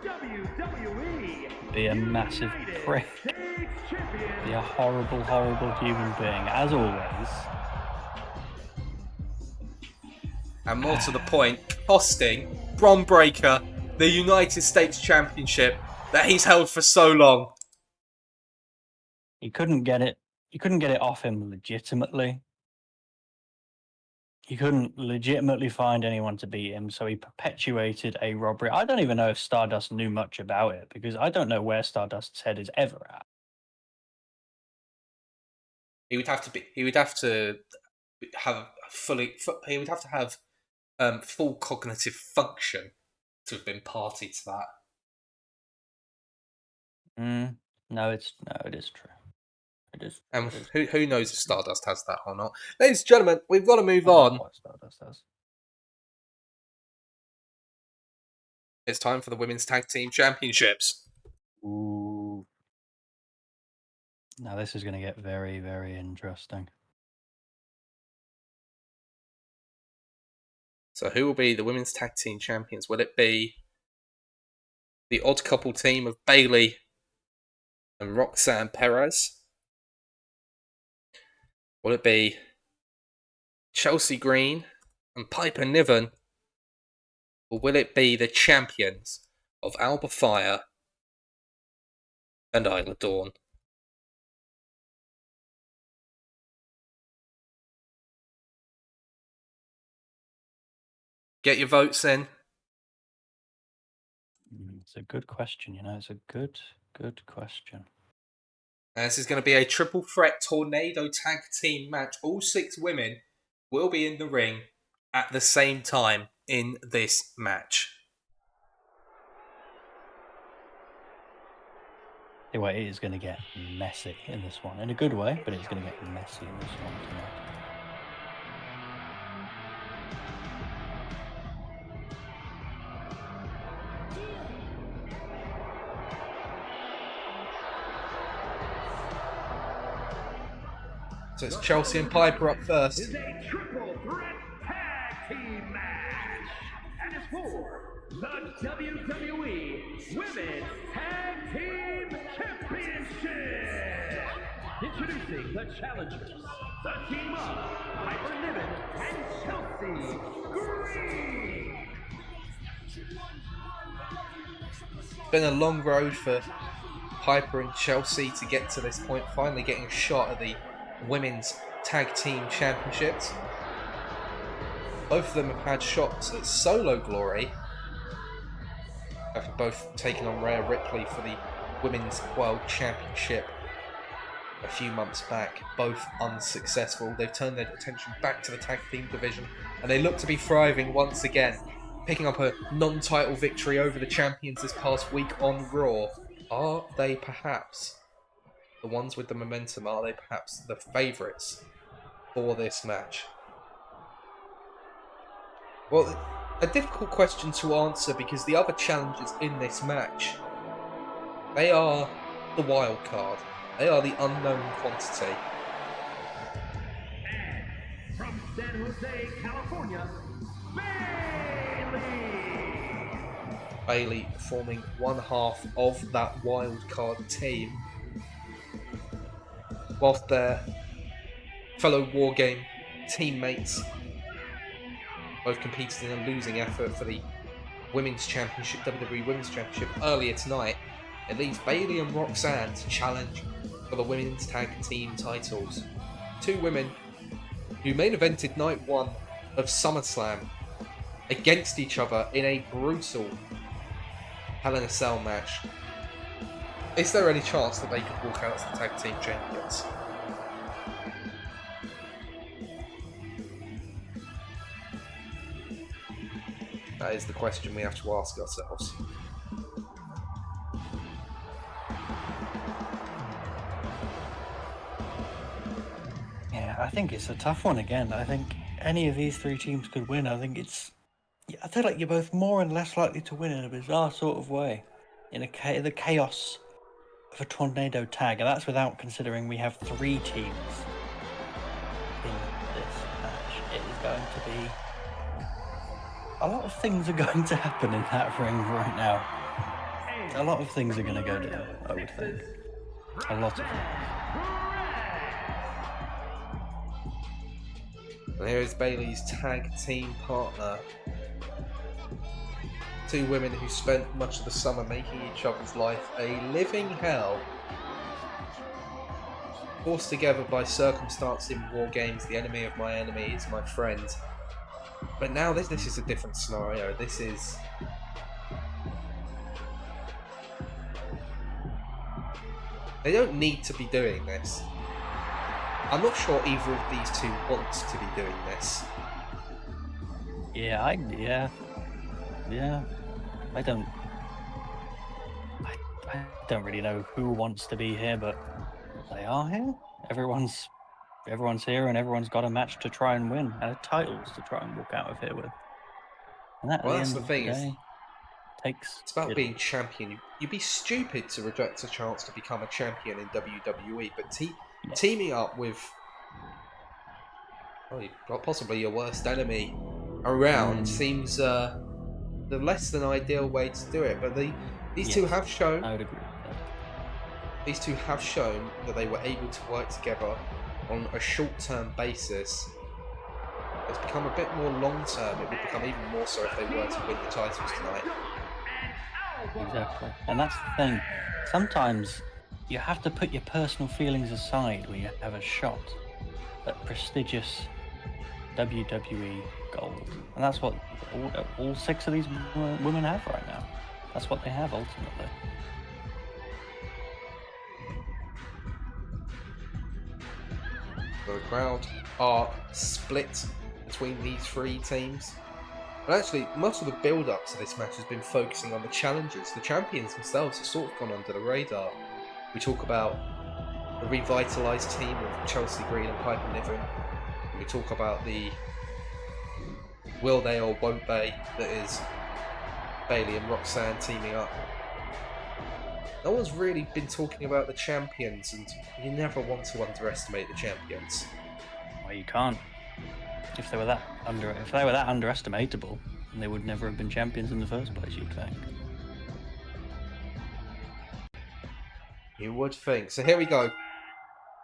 WWE be a massive prick, be a horrible, horrible human being, as always. And more to the point, costing Bron Breakker the United States Championship that he's held for so long. He couldn't get it off him legitimately. He couldn't legitimately find anyone to beat him, so he perpetuated a robbery. I don't even know if Stardust knew much about it, because I don't know where Stardust's head is ever at. He would have to have full cognitive function to have been party to that. No, it is true. It is. And who knows if Stardust has that or not. Ladies and gentlemen, we've got to move on. What Stardust has. It's time for the Women's Tag Team Championships. Ooh. Now this is going to get very, very interesting. So who will be the Women's Tag Team Champions? Will it be the odd couple team of Bayley and Roxanne Perez? Will it be Chelsea Green and Piper Niven? Or will it be the champions of Alba Fire and Isla Dawn? Get your votes in. It's a good question, It's a good question. And this is going to be a triple threat tornado tag team match. All 6 women will be in the ring at the same time in this match. Anyway, it is going to get messy in this one. In a good way, but it's going to get messy in this one tonight. So it's Chelsea and Piper up first. This is a triple threat tag team match. And it's for the WWE Women's Tag Team Championship. Introducing the challengers, the team of Piper Niven and Chelsea Green. It's been a long road for Piper and Chelsea to get to this point, finally getting a shot at the Women's Tag Team Championships. Both of them have had shots at solo glory, having both taken on Rhea Ripley for the Women's World Championship a few months back, both unsuccessful. They've turned their attention back to the tag team division, and they look to be thriving once again, picking up a non-title victory over the champions this past week on Raw. Are they perhaps the ones with the momentum? Are they perhaps the favourites for this match? Well, a difficult question to answer, because the other challengers in this match, they are the wild card. They are the unknown quantity. And from San Jose, California, Bayley forming one half of that wild card team, whilst their fellow War Game teammates both competed in a losing effort for the Women's Championship, WWE Women's Championship earlier tonight. It leaves Bayley and Roxanne to challenge for the Women's Tag Team titles. 2 women who main evented night 1 of SummerSlam against each other in a brutal Hell in a Cell match. Is there any chance that they could walk out as the Tag Team Champions? That is the question we have to ask ourselves. Yeah, I think it's a tough one again. I think any of these 3 teams could win. I feel like you're both more and less likely to win in a bizarre sort of way. In the chaos of a tornado tag, and that's without considering we have 3 teams in this match. It is going to be... A lot of things are going to happen in that ring right now. A lot of things are going to go down, I would think. A lot of things. And here is Bayley's tag team partner. Two women who spent much of the summer making each other's life a living hell. Forced together by circumstance in war games, the enemy of my enemy is my friend. But now this is a different scenario. This is... They don't need to be doing this. I'm not sure either of these two wants to be doing this. Yeah, I don't really know who wants to be here, but they are here. Everyone's here, and everyone's got a match to try and win, and titles to try and walk out of here with. And that, Well, at that's the the end thing, of the is day, takes. it's about being champion. You'd be stupid to reject a chance to become a champion in WWE, but teaming up with possibly your worst enemy around seems the less than ideal way to do it. But these two have shown. I would agree with that. These two have shown that they were able to work together on a short-term basis. It's become a bit more long-term. It would become even more so if they were to win the titles tonight. Exactly. And that's the thing. Sometimes you have to put your personal feelings aside when you have a shot at prestigious WWE gold. And that's what all 6 of these women have right now. That's what they have, ultimately. The crowd are split between these 3 teams. And actually, most of the build-up to this match has been focusing on the challengers. The champions themselves have sort of gone under the radar. We talk about the revitalised team of Chelsea Green and Piper Niven. We talk about the will they or won't they that is Bayley and Roxanne teaming up. No one's really been talking about the champions, and you never want to underestimate the champions. Well, you can't. If they were that underestimatable, then they would never have been champions in the first place, you'd think. You would think. So here we go.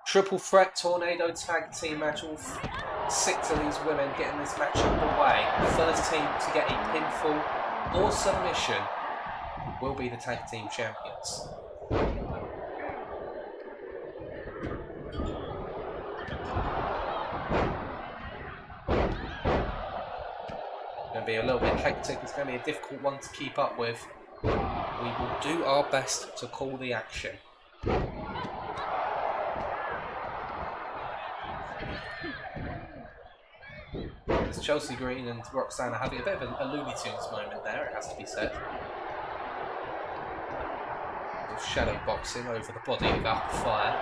Triple threat tornado tag team match. All 6 of these women getting this match underway. The first team to get a pinfall or submission will be the tag team champions. Going to be a little bit hectic. It's going to be a difficult one to keep up with. We will do our best to call the action. As Chelsea Green and Roxanne are having a bit of a Looney Tunes moment there, it has to be said. With shadow boxing over the body without the fire.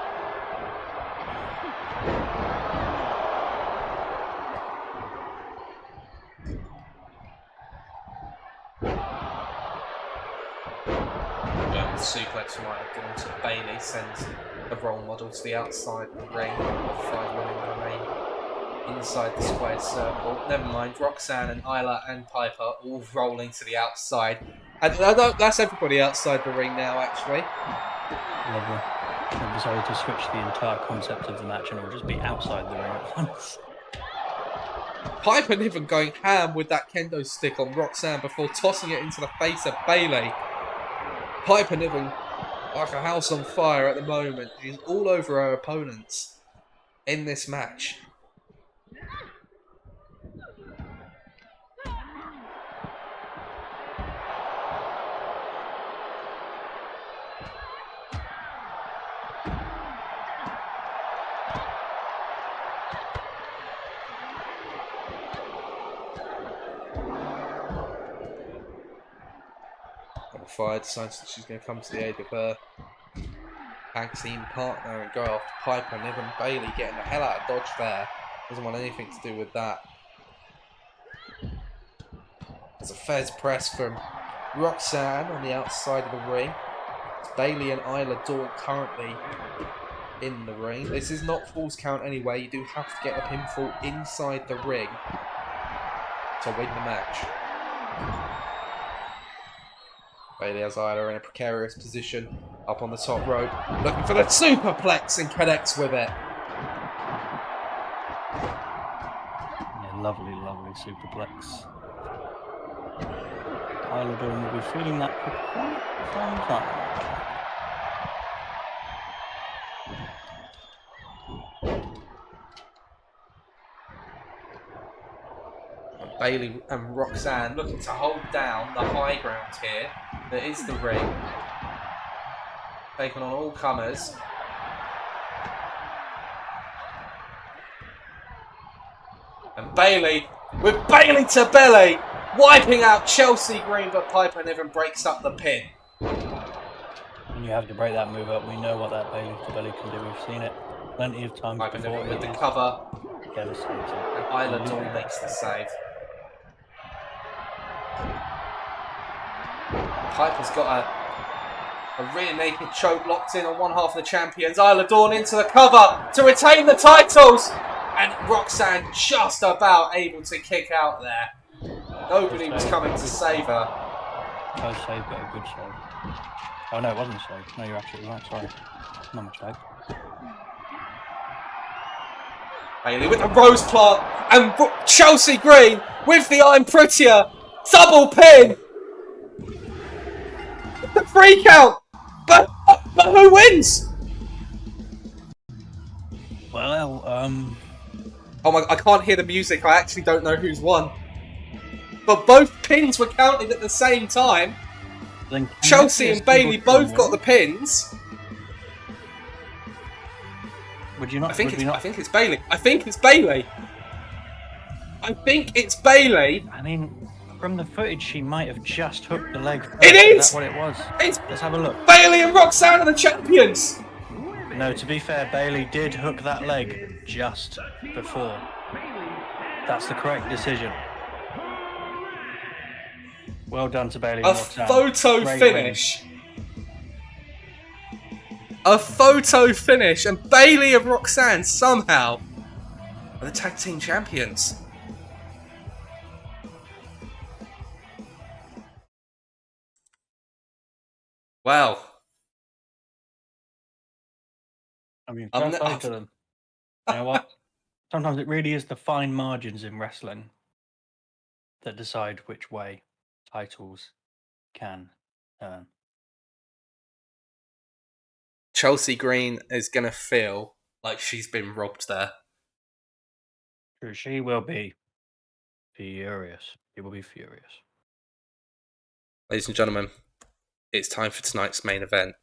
German suplex from Ida Dawn to Bayley sends a role model to the outside of the ring. 5 women remain inside the square circle. Never mind, Roxanne and Isla and Piper all rolling to the outside. And that's everybody outside the ring now, actually. Lovely. I've decided to switch the entire concept of the match and it'll just be outside the ring at once. Piper Niven going ham with that kendo stick on Roxanne before tossing it into the face of Bayley. Piper Niven like a house on fire at the moment. She's all over her opponents in this match. Fire decides that she's going to come to the aid of her tag team partner and go after Piper. Niven Bayley getting the hell out of dodge there. Doesn't want anything to do with that. There's a Fez press from Roxanne on the outside of the ring. It's Bayley and Isla Dawn currently in the ring. This is not Falls Count anyway. You do have to get a pinfall inside the ring to win the match. Bailey has Isla in a precarious position up on the top rope, looking for the superplex and connects with it. Yeah, lovely, lovely superplex. Isla Dawn will be feeling that for quite some time. Bailey and Roxanne looking to hold down the high ground here that is the ring. Taking on all comers. And Bailey, with Bailey to belly, wiping out Chelsea Green, but Piper Niven breaks up the pin. When you have to break that move up, we know what that Bailey to belly can do. We've seen it plenty of times Piper before. Niven with It the is cover. devastating. And Isla Dawn makes the save. Piper's got a rear naked choke locked in on one half of the champions. Isla Dawn into the cover to retain the titles. And Roxanne just about able to kick out there. Nobody was coming to save her. Close save, but a good save. Oh no, it wasn't a save. No, you're absolutely right. Sorry. No mistake. Bailey with the rose plant and Chelsea Green with the I'm Prettier double pin. The free count. But who wins? Well, Oh my! I can't hear the music. I actually don't know who's won. But both pins were counted at the same time. then Chelsea and Bailey both got the pins. Would you not? I think would we not? it's Bailey. I think it's Bailey. I mean, from the footage, she might have just hooked the leg. It is! Is that what it was? It's Let's have a look. Bailey and Roxanne are the champions. No, to be fair, Bailey did hook that leg just before. That's the correct decision. Well done to Bailey and A Roxanne. photo Great finish. A photo finish, and Bailey and Roxanne somehow are the tag team champions. Wow. I mean, I'm fair play to them. You know what? Sometimes it really is the fine margins in wrestling that decide which way titles can turn. Chelsea Green is going to feel like she's been robbed there. True, she will be furious. She will be furious. Ladies and gentlemen, it's time for tonight's main event.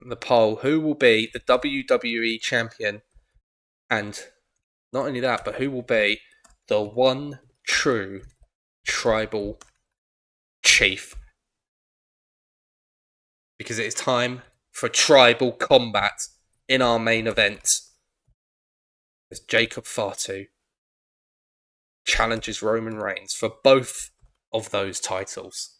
The poll, who will be the WWE champion? And not only that, but who will be the one true tribal chief? Because it is time for tribal combat in our main event. As Jacob Fatu challenges Roman Reigns for both of those titles.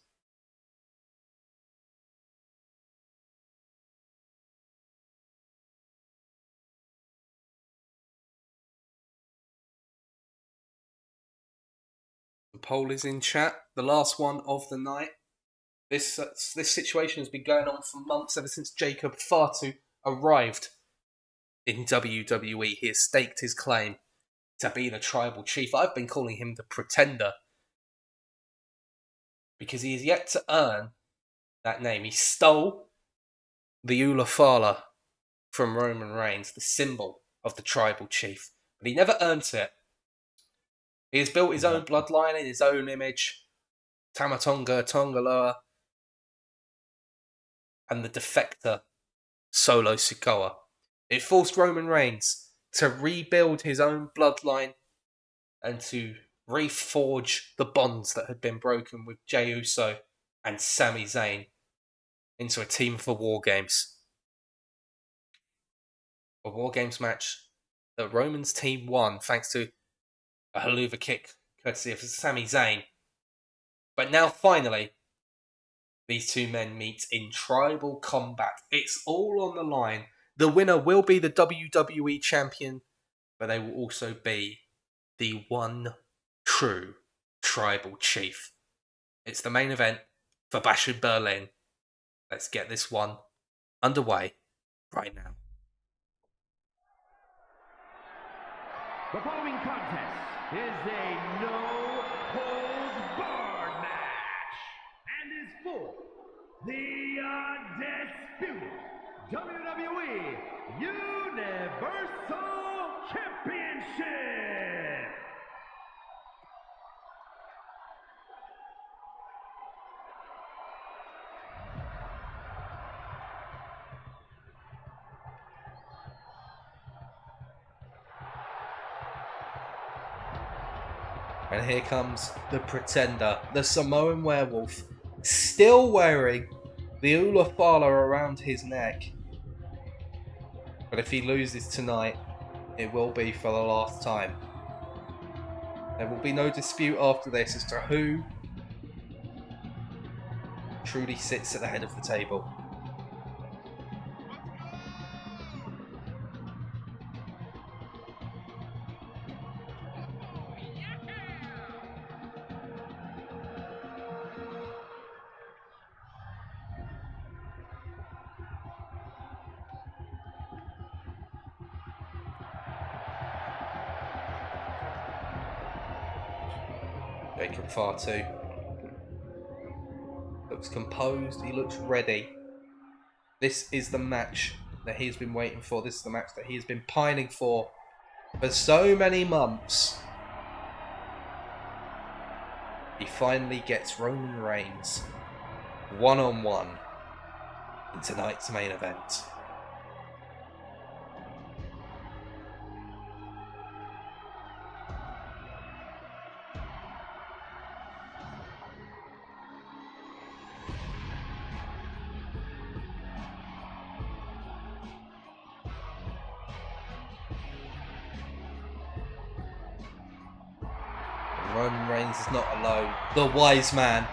The poll is in chat. The last one of the night. This situation has been going on for months, ever since Jacob Fatu arrived in WWE. He has staked his claim to be the tribal chief. I've been calling him the pretender because he has yet to earn that name. He stole the Ulafala from Roman Reigns, the symbol of the tribal chief, but he never earned it. He has built his own bloodline in his own image. Tamatonga, Tongaloa, and the defector Solo Sikoa. It forced Roman Reigns to rebuild his own bloodline and to reforge the bonds that had been broken with Jey Uso and Sami Zayn into a team for War Games. A War Games match that Roman's team won thanks to a haluva kick courtesy of Sami Zayn. But now finally, these two men meet in tribal combat. It's all on the line. The winner will be the WWE champion, but they will also be the one true Tribal Chief. It's the main event for Bash in Berlin. Let's get this one underway right now. The following contest is a no-holds-barred match and is for the undisputed WWE Universal Championship. And here comes the Pretender, the Samoan Werewolf, still wearing the Ula Fala around his neck. But if he loses tonight, it will be for the last time. There will be no dispute after this as to who truly sits at the head of the table. Jacob Fatu looks composed, he looks ready. This is the match that he's been waiting for. This is the match that he's been pining for so many months. He finally gets Roman Reigns one-on-one in tonight's main event. Roman Reigns is not alone. The wise man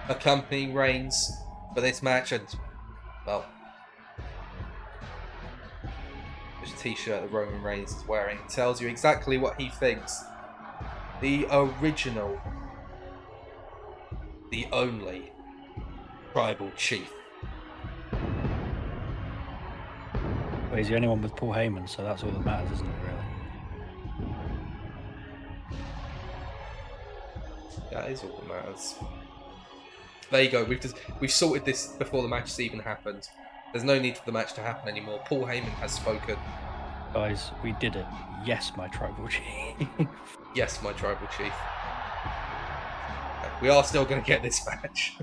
accompanying Reigns for this match, and well, this t-shirt that Roman Reigns is wearing tells you exactly what he thinks. The original, the only Tribal Chief. Well, he's the only one with Paul Heyman, so that's all that matters, isn't it, really? That is all that matters. There you go. We've sorted this before the match has even happened. There's no need for the match to happen anymore. Paul Heyman has spoken. Guys, we did it. Yes, my Tribal Chief. Yes, my Tribal Chief. We are still going to get this match.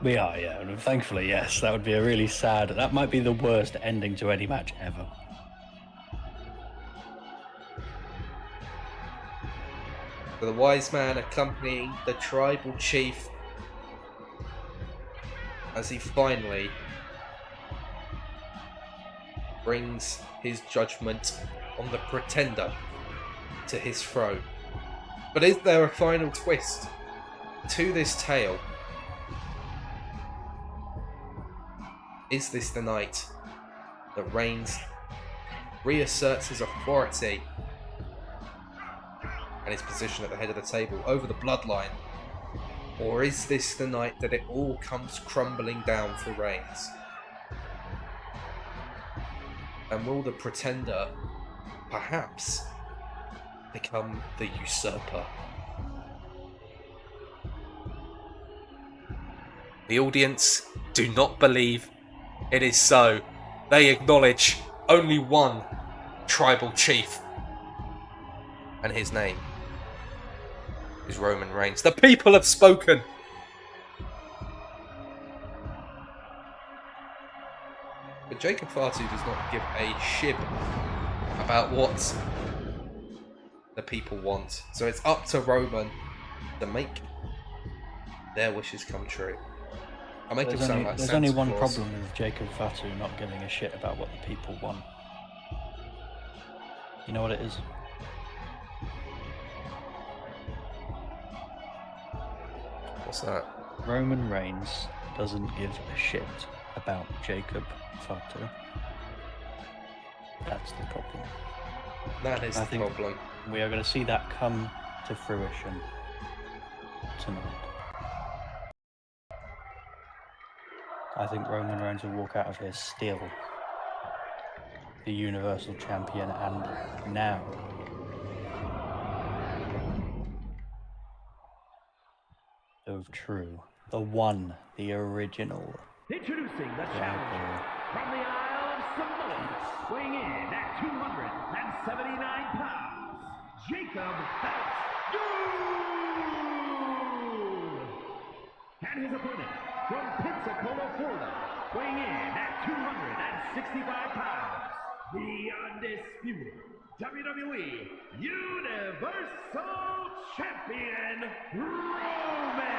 We are, yeah. And thankfully, yes. That would be a really sad... That might be the worst ending to any match ever. For the wise man accompanying the Tribal Chief as he finally brings his judgment on the Pretender to his throne. But is there a final twist to this tale? Is this the night that Reigns reasserts his authority and his position at the head of the table over the bloodline? Or is this the night that it all comes crumbling down for Reigns? And will the Pretender perhaps become the usurper? The audience do not believe it is so. They acknowledge only one Tribal Chief, and his name is Roman Reigns. The people have spoken. But Jacob Fatu does not give a shib about what the people want. So it's up to Roman to make their wishes come true. I'll make him sound like There's Santa only one Claus. problem with Jacob Fatu not giving a shit about what the people want. You know what it is? What's that? Roman Reigns doesn't give a shit about Jacob Fatu. That's the problem. That is I the think problem. we are going to see that come to fruition tonight. I think Roman Reigns will walk out of here still the Universal Champion, and now so true. The one, the original. Introducing the challenger from the Isle of Samoa, weighing in at 279 pounds, Jacob Fouts-Dude! And his opponent from Pensacola, Florida, weighing in at 265 pounds, the undisputed WWE Universal Champion, Roman Reigns!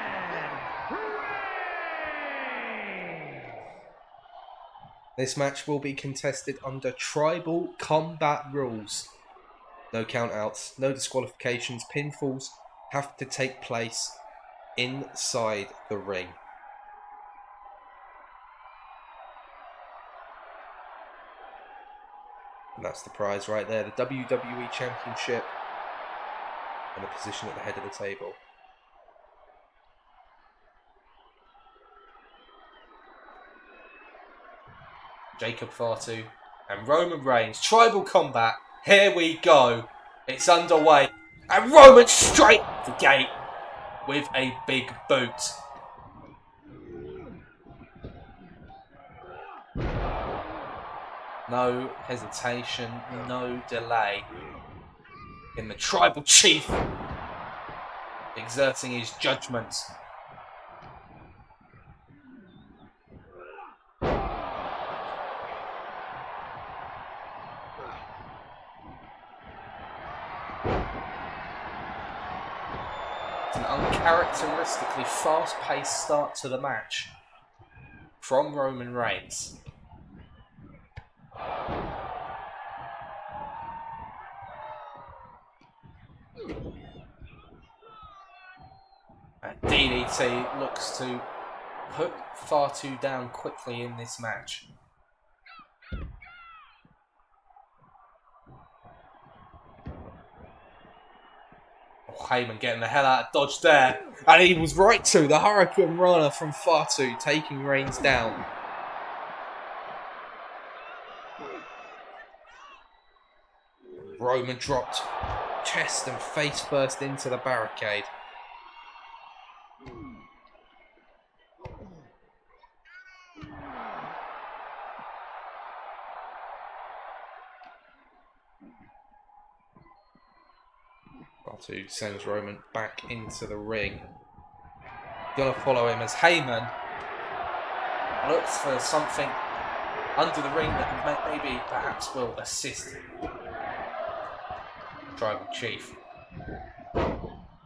This match will be contested under tribal combat rules. No countouts, no disqualifications, pinfalls have to take place inside the ring. And that's the prize right there, the WWE Championship and a position at the head of the table. Jacob Fatu and Roman Reigns. Tribal combat. Here we go. It's underway. And Roman straight the gate with a big boot. No hesitation, no delay in the tribal chief exerting his judgment. It's an uncharacteristically fast-paced start to the match from Roman Reigns. And DDT looks to put Fatu down quickly in this match. Heyman getting the hell out of dodge there. And he was right to the Hurricane Runner from Fatu, taking Reigns down. Roman dropped chest and face first into the barricade. Fatu sends Roman back into the ring. Gonna follow him as Heyman looks for something under the ring that maybe perhaps will assist Tribal Chief.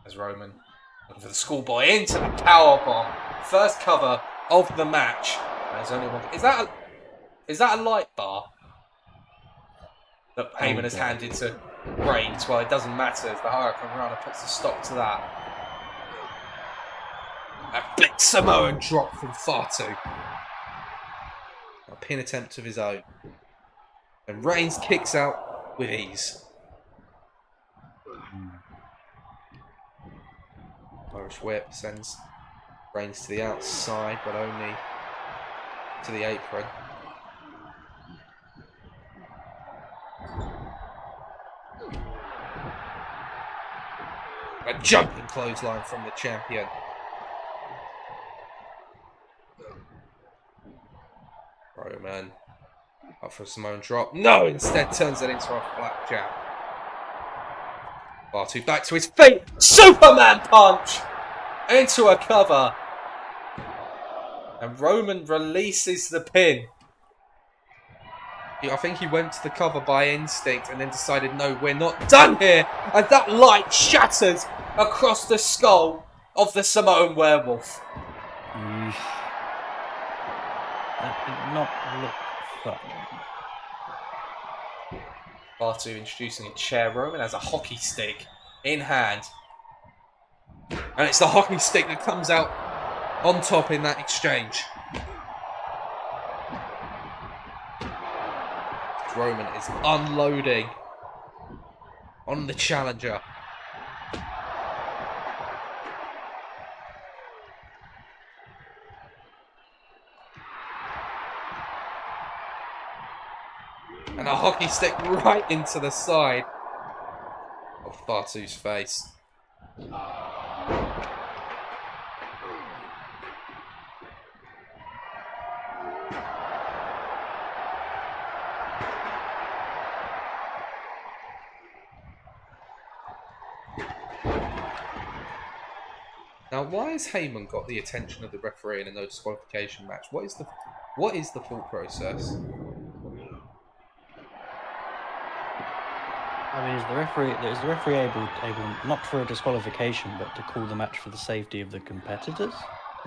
As Roman looking for the schoolboy into the powerbomb. First cover of the match. There's only one. Is that a light bar that Heyman has handed to Reigns? Well, it doesn't matter as the Hurricane Runner puts a stop to that. A big Samoan drop from Fatu. A pin attempt of his own. And Reigns kicks out with ease. Irish whip sends Reigns to the outside, but only to the apron. A jumping clothesline from the champion. Roman up for a Samoan drop. No, instead turns it into a flat jab. Fatu back to his feet. Superman punch into a cover. And Roman releases the pin. I think he went to the cover by instinct and then decided, no, we're not done here. And that light shatters across the skull of the Samoan werewolf. That did not look fun. Fatu introducing a chair. Roman has a hockey stick in hand. And it's the hockey stick that comes out on top in that exchange. Roman is unloading on the challenger. And a hockey stick right into the side of Fatu's face. Now, why has Heyman got the attention of the referee in a no disqualification match? What is the thought process? I mean, is the referee able not for a disqualification, but to call the match for the safety of the competitors?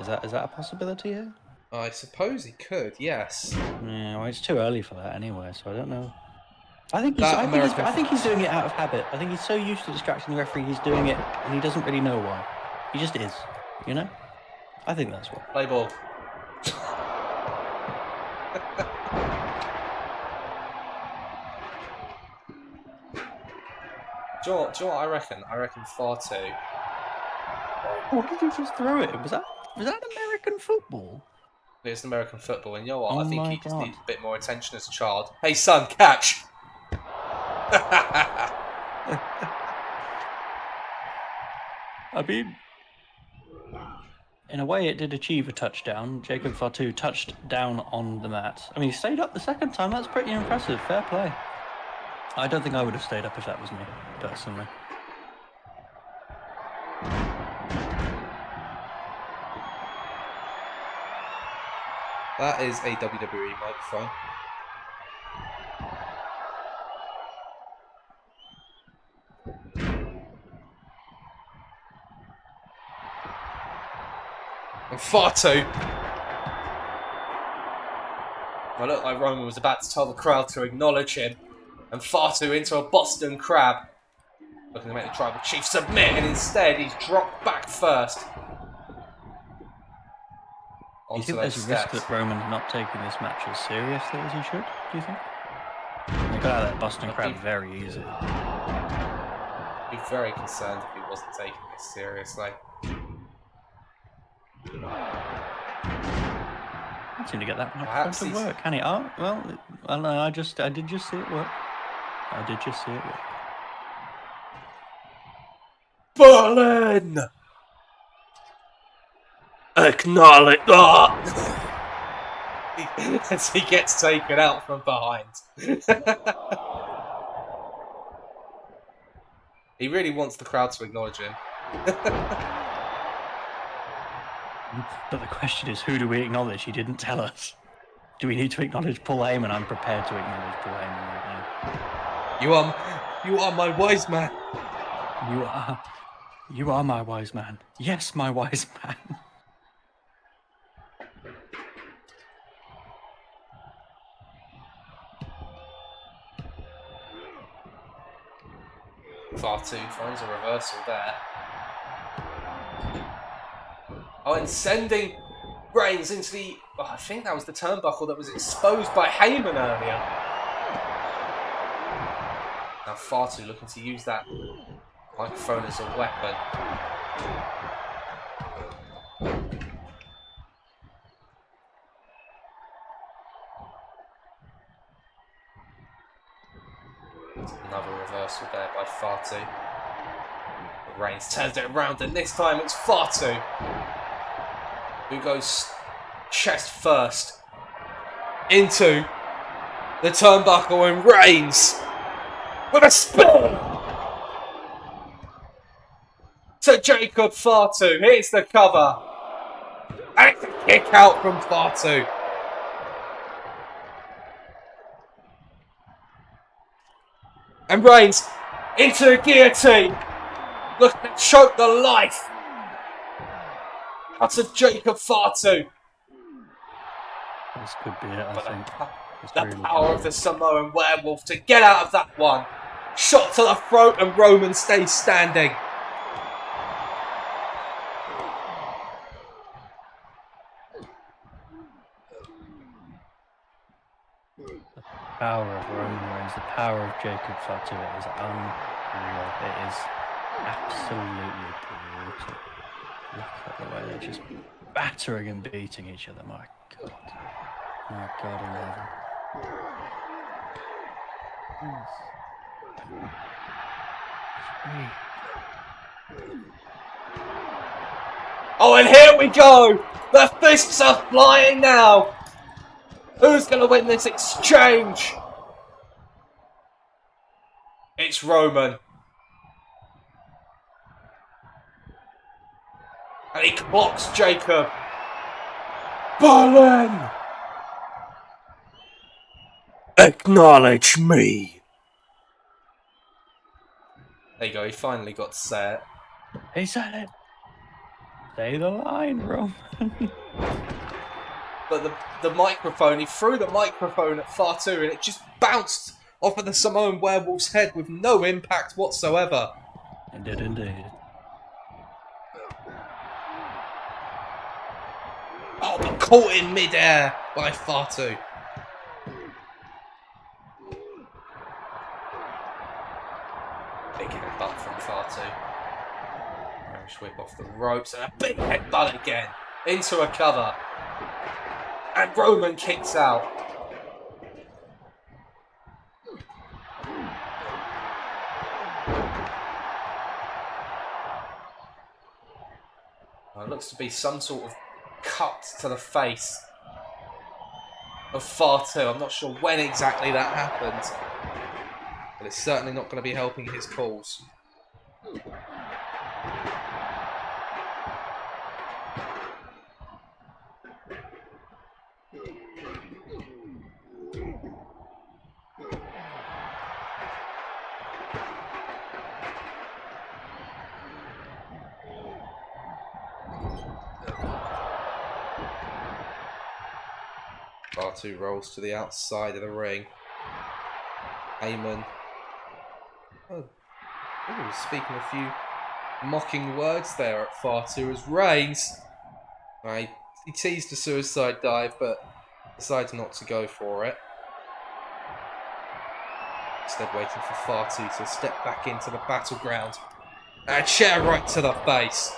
Is that a possibility here? I suppose he could, yes. Yeah, well, it's too early for that anyway, so I don't know. I think he's doing it out of habit. I think he's so used to distracting the referee, he's doing it, and he doesn't really know why. He just is, you know. I think that's what. Play ball. Do you know what I reckon? I reckon Fatu. What did you just throw it? Was that American football? It's American football, and you know what? Oh I think my he just God. needed a bit more attention as a child. Hey, son, catch! I mean, in a way, it did achieve a touchdown. Jacob Fatu touched down on the mat. I mean, he stayed up the second time. That's pretty impressive. Fair play. I don't think I would have stayed up if that was me, personally. That is a WWE microphone. And Fatu. I looked like Roman was about to tell the crowd to acknowledge him. And Fatu into a Boston Crab. Looking to make the Tribal Chief submit, and instead he's dropped back first. Do you think there's a risk that Roman's not taking this match as seriously as he should, do you think? They got out of that Boston Crab very easy. I'd be very concerned if he wasn't taking this seriously. I seem to get that microphone to work, can it? Oh, well, I did just see it work. Berlin! Acknowledge that! As he gets taken out from behind. He really wants the crowd to acknowledge him. But the question is, who do we acknowledge? He didn't tell us. Do we need to acknowledge Paul Heyman? I'm prepared to acknowledge Paul Heyman right now. You are my wise man. You are my wise man. Yes, my wise man. Fatu finds a reversal there. Oh, and sending Reigns into the... Oh, I think that was the turnbuckle that was exposed by Heyman earlier. Now Fatu looking to use that microphone as a weapon. Another reversal there by Fatu. Reigns turns it around, and this time it's Fatu who goes chest first into the turnbuckle, and Reigns with a spin to Jacob Fatu. Here's the cover, and it's a kick out from Fatu. And Reigns into the guillotine. Looking to choke the life out of Jacob Fatu. This could be it, I think. The power of the Samoan werewolf to get out of that one. Shot to the throat, and Roman stays standing. The power of Roman Reigns, the power of Jacob Fatu, it is unreal. It is absolutely brutal. Look at the way they're just battering and beating each other. My God in heaven. Oh, and here we go! The fists are flying now! Who's going to win this exchange? It's Roman. And he clocks Jacob. Bolin! Acknowledge me. There you go, he finally got to say it. He said it. Say the line, Roman. But the microphone, he threw the microphone at Fatu and it just bounced off of the Samoan werewolf's head with no impact whatsoever. It did indeed. Oh, but caught in midair by Fatu. Big headbutt from Fatu. Irish whip off the ropes and a big headbutt again into a cover. And Roman kicks out. Well, it looks to be some sort of cut to the face of Fatu. I'm not sure when exactly that happened, but it's certainly not going to be helping his cause. Fatu rolls to the outside of the ring. Heyman. Speaking a few mocking words there at Fatu as Reigns. He teased a suicide dive, but decided not to go for it. Instead, waiting for Fatu to step back into the battleground. And a chair right to the face.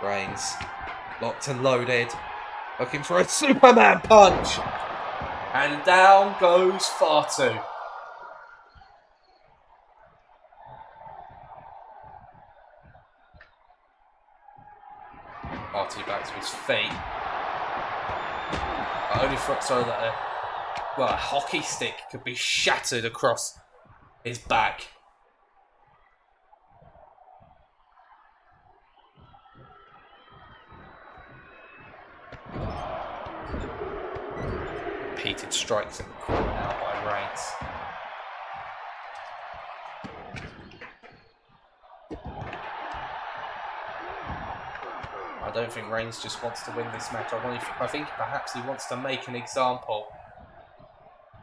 Reigns, locked and loaded, looking for a Superman punch. And down goes Fatu. Fatu back to his feet. Only so that a hockey stick could be shattered across his back. Repeated strikes in the corner now by Reigns. I don't think Reigns just wants to win this match. I think perhaps he wants to make an example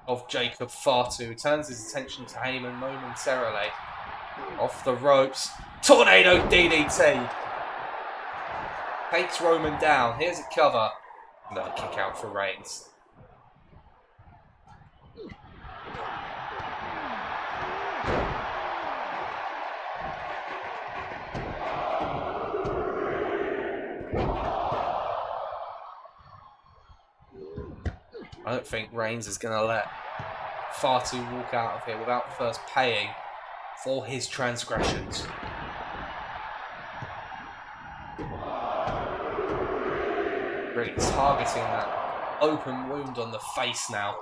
of Jacob Fatu. Turns his attention to Heyman momentarily. Off the ropes. Tornado DDT. Takes Roman down. Here's a cover. Another kick out for Reigns. I don't think Reigns is going to let Fatu walk out of here without first paying for his transgressions. Really targeting that open wound on the face now.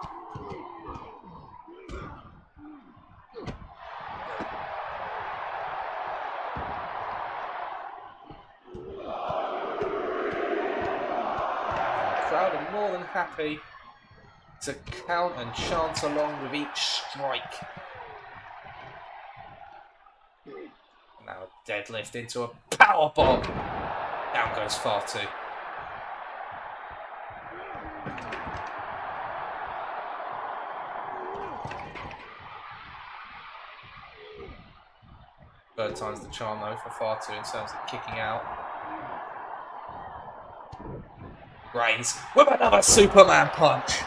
The crowd are more than happy to count and chant along with each strike. Now a deadlift into a powerbomb. Down goes Fatu. Third time's the charm though for Fatu in terms of kicking out. Reigns with another Superman punch.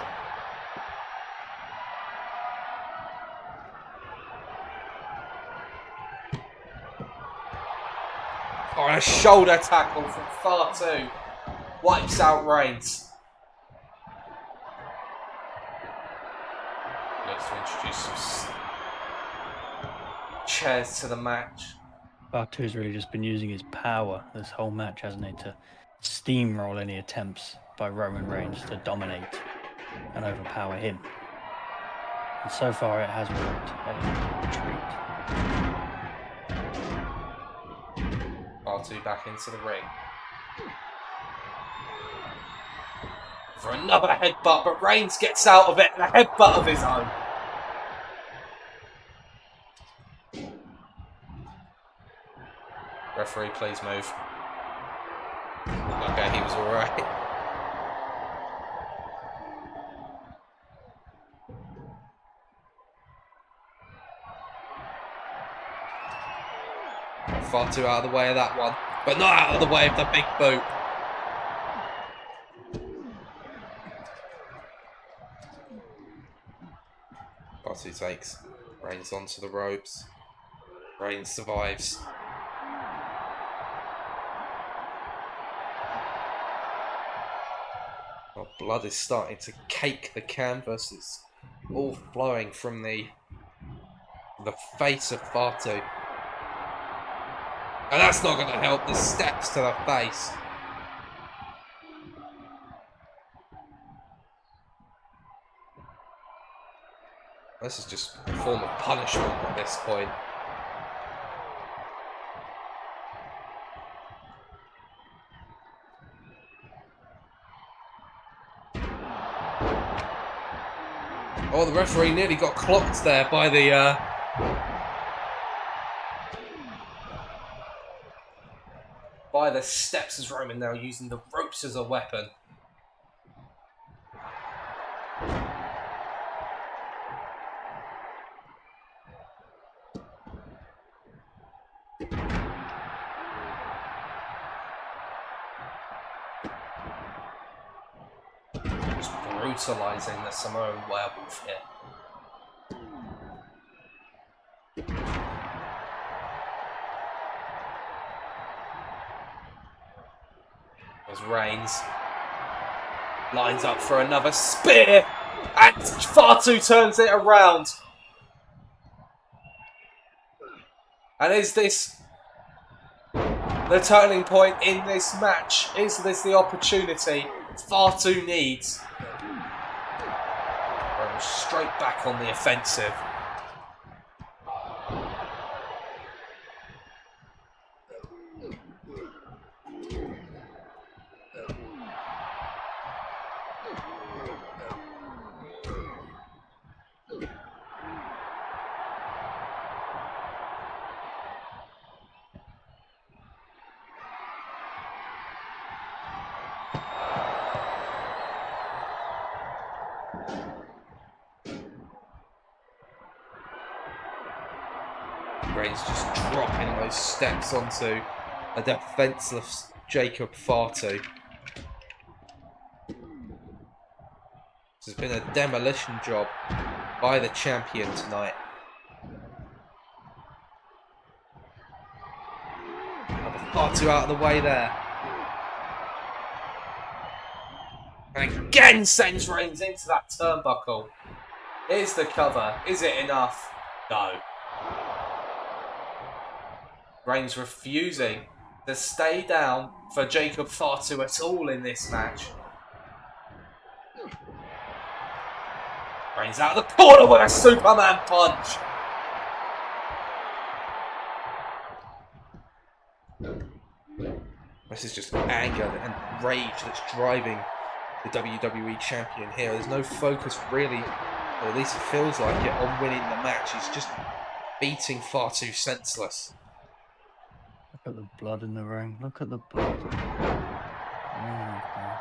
Oh, and a shoulder tackle from Fatu. Wipes out Reigns. Looks to introduce some chairs to the match. Bartu's really just been using his power this whole match, hasn't he, to steamroll any attempts by Roman Reigns to dominate and overpower him. And so far it has worked a treat. Fatu back into the ring. For another headbutt, but Reigns gets out of it and a headbutt of his own. Referee, please move. Okay, he was alright. Fatu out of the way of that one, but not out of the way of the big boot. Fatu takes Reigns onto the ropes. Reigns survives. Well, blood is starting to cake the canvas. It's all flowing from the face of Fatu. And that's not going to help. The steps to the face. This is just a form of punishment at this point. Oh, the referee nearly got clocked there by the steps, as Roman now using the ropes as a weapon. Just brutalizing the Samoan werewolf here. As Reigns lines up for another spear, and Fatu turns it around. And is this the turning point in this match? Is this the opportunity Fatu needs? Going straight back on the offensive. Reigns just dropping those steps onto a defenseless Jacob Fatu. This has been a demolition job by the champion tonight. Fatu out of the way there. And again sends Reigns into that turnbuckle. Here's the cover. Is it enough? No. Reigns refusing to stay down for Jacob Fatu at all in this match. Reigns out of the corner with a Superman punch. This is just anger and rage that's driving the WWE champion here. There's no focus really, or at least it feels like it, on winning the match. He's just beating Fatu senseless. Look at the blood in the ring. Look at the blood. Oh my God.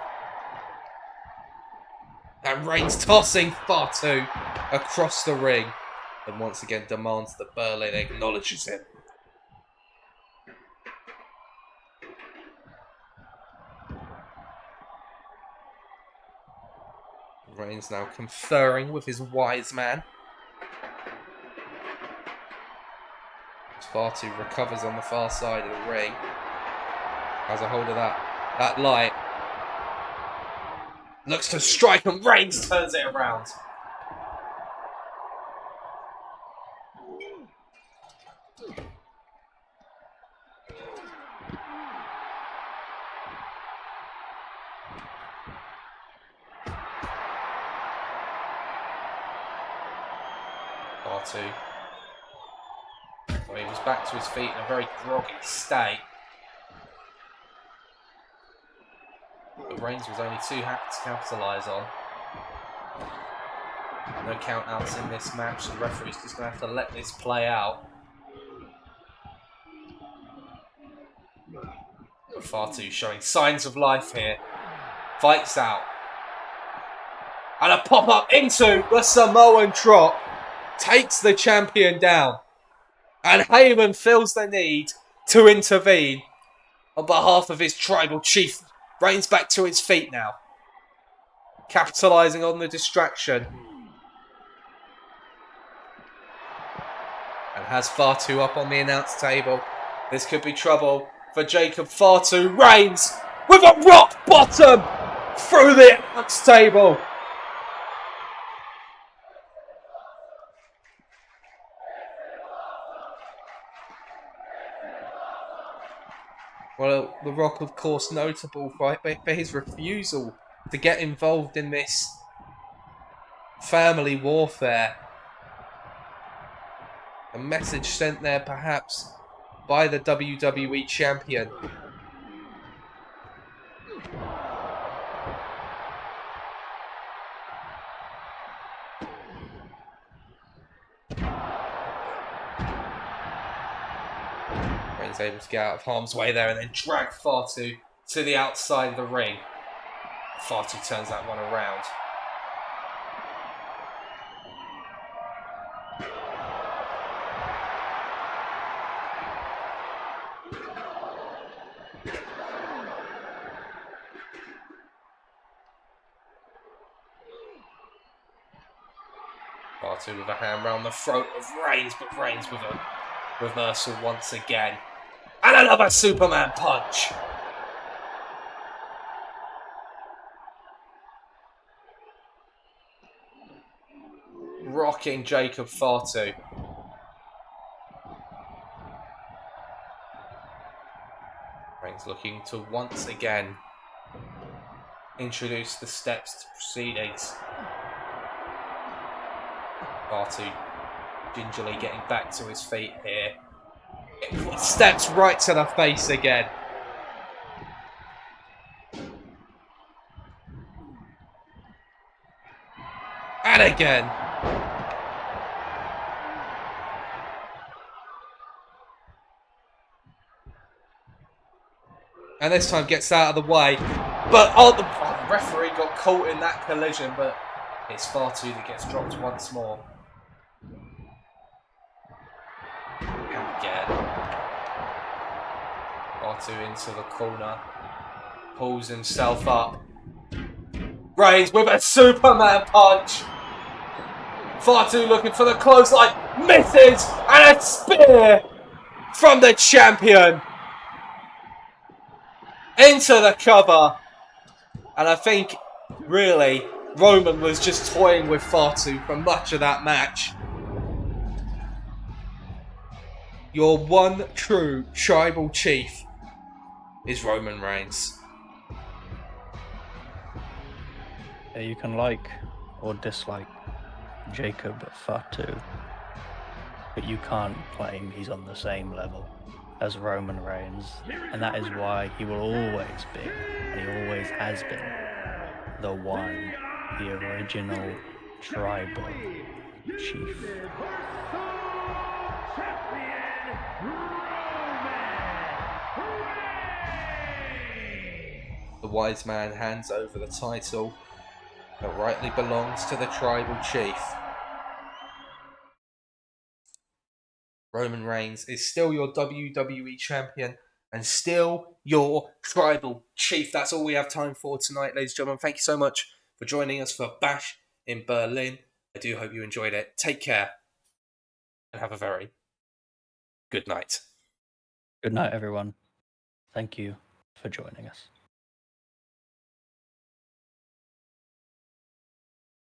And Reigns tossing Fatu across the ring. And once again demands that Berlin acknowledges him. Reigns now conferring with his wise man. Fatu recovers on the far side of the ring. Has a hold of that light. Looks to strike and Reigns turns it around. R2. Well, he was back to his feet in a very groggy state. But Reigns was only too happy to capitalise on. No count-outs in this match. The referee's just going to have to let this play out. Fatu showing signs of life here. Fights out. And a pop-up into the Samoan drop. Takes the champion down. And Heyman feels the need to intervene on behalf of his tribal chief. Reigns back to his feet now. Capitalising on the distraction. And has Fatu up on the announce table. This could be trouble for Jacob Fatu. Reigns with a rock bottom through the announce table. Well, The Rock, of course, notable for his refusal to get involved in this family warfare. A message sent there, perhaps, by the WWE champion. Reigns able to get out of harm's way there and then drag Fatu to the outside of the ring. Fatu turns that one around. Fatu with a hand round the throat of Reigns, but Reigns with a reversal once again. And another Superman punch. Rocking Jacob Fatu. Reigns looking to once again introduce the steps to proceedings. Fatu gingerly getting back to his feet here. Steps right to the face again. And again. And this time gets out of the way. But the referee got caught in that collision, but it's Fatu that gets dropped once more. And again. Fatu into the corner. Pulls himself up. Reigns with a Superman punch. Fatu looking for the clothesline. Misses. And a spear from the champion. Into the cover. And I think, really, Roman was just toying with Fatu for much of that match. Your one true tribal chief is Roman Reigns. Yeah, you can like or dislike Jacob Fatu, but you can't claim he's on the same level as Roman Reigns, and that is why he will always be, and he always has been, the one, the original tribal chief. The wise man hands over the title that rightly belongs to the tribal chief. Roman Reigns is still your WWE champion and still your tribal chief. That's all we have time for tonight, ladies and gentlemen. Thank you so much for joining us for Bash in Berlin. I do hope you enjoyed it. Take care and have a very good night. Good night, everyone. Thank you for joining us.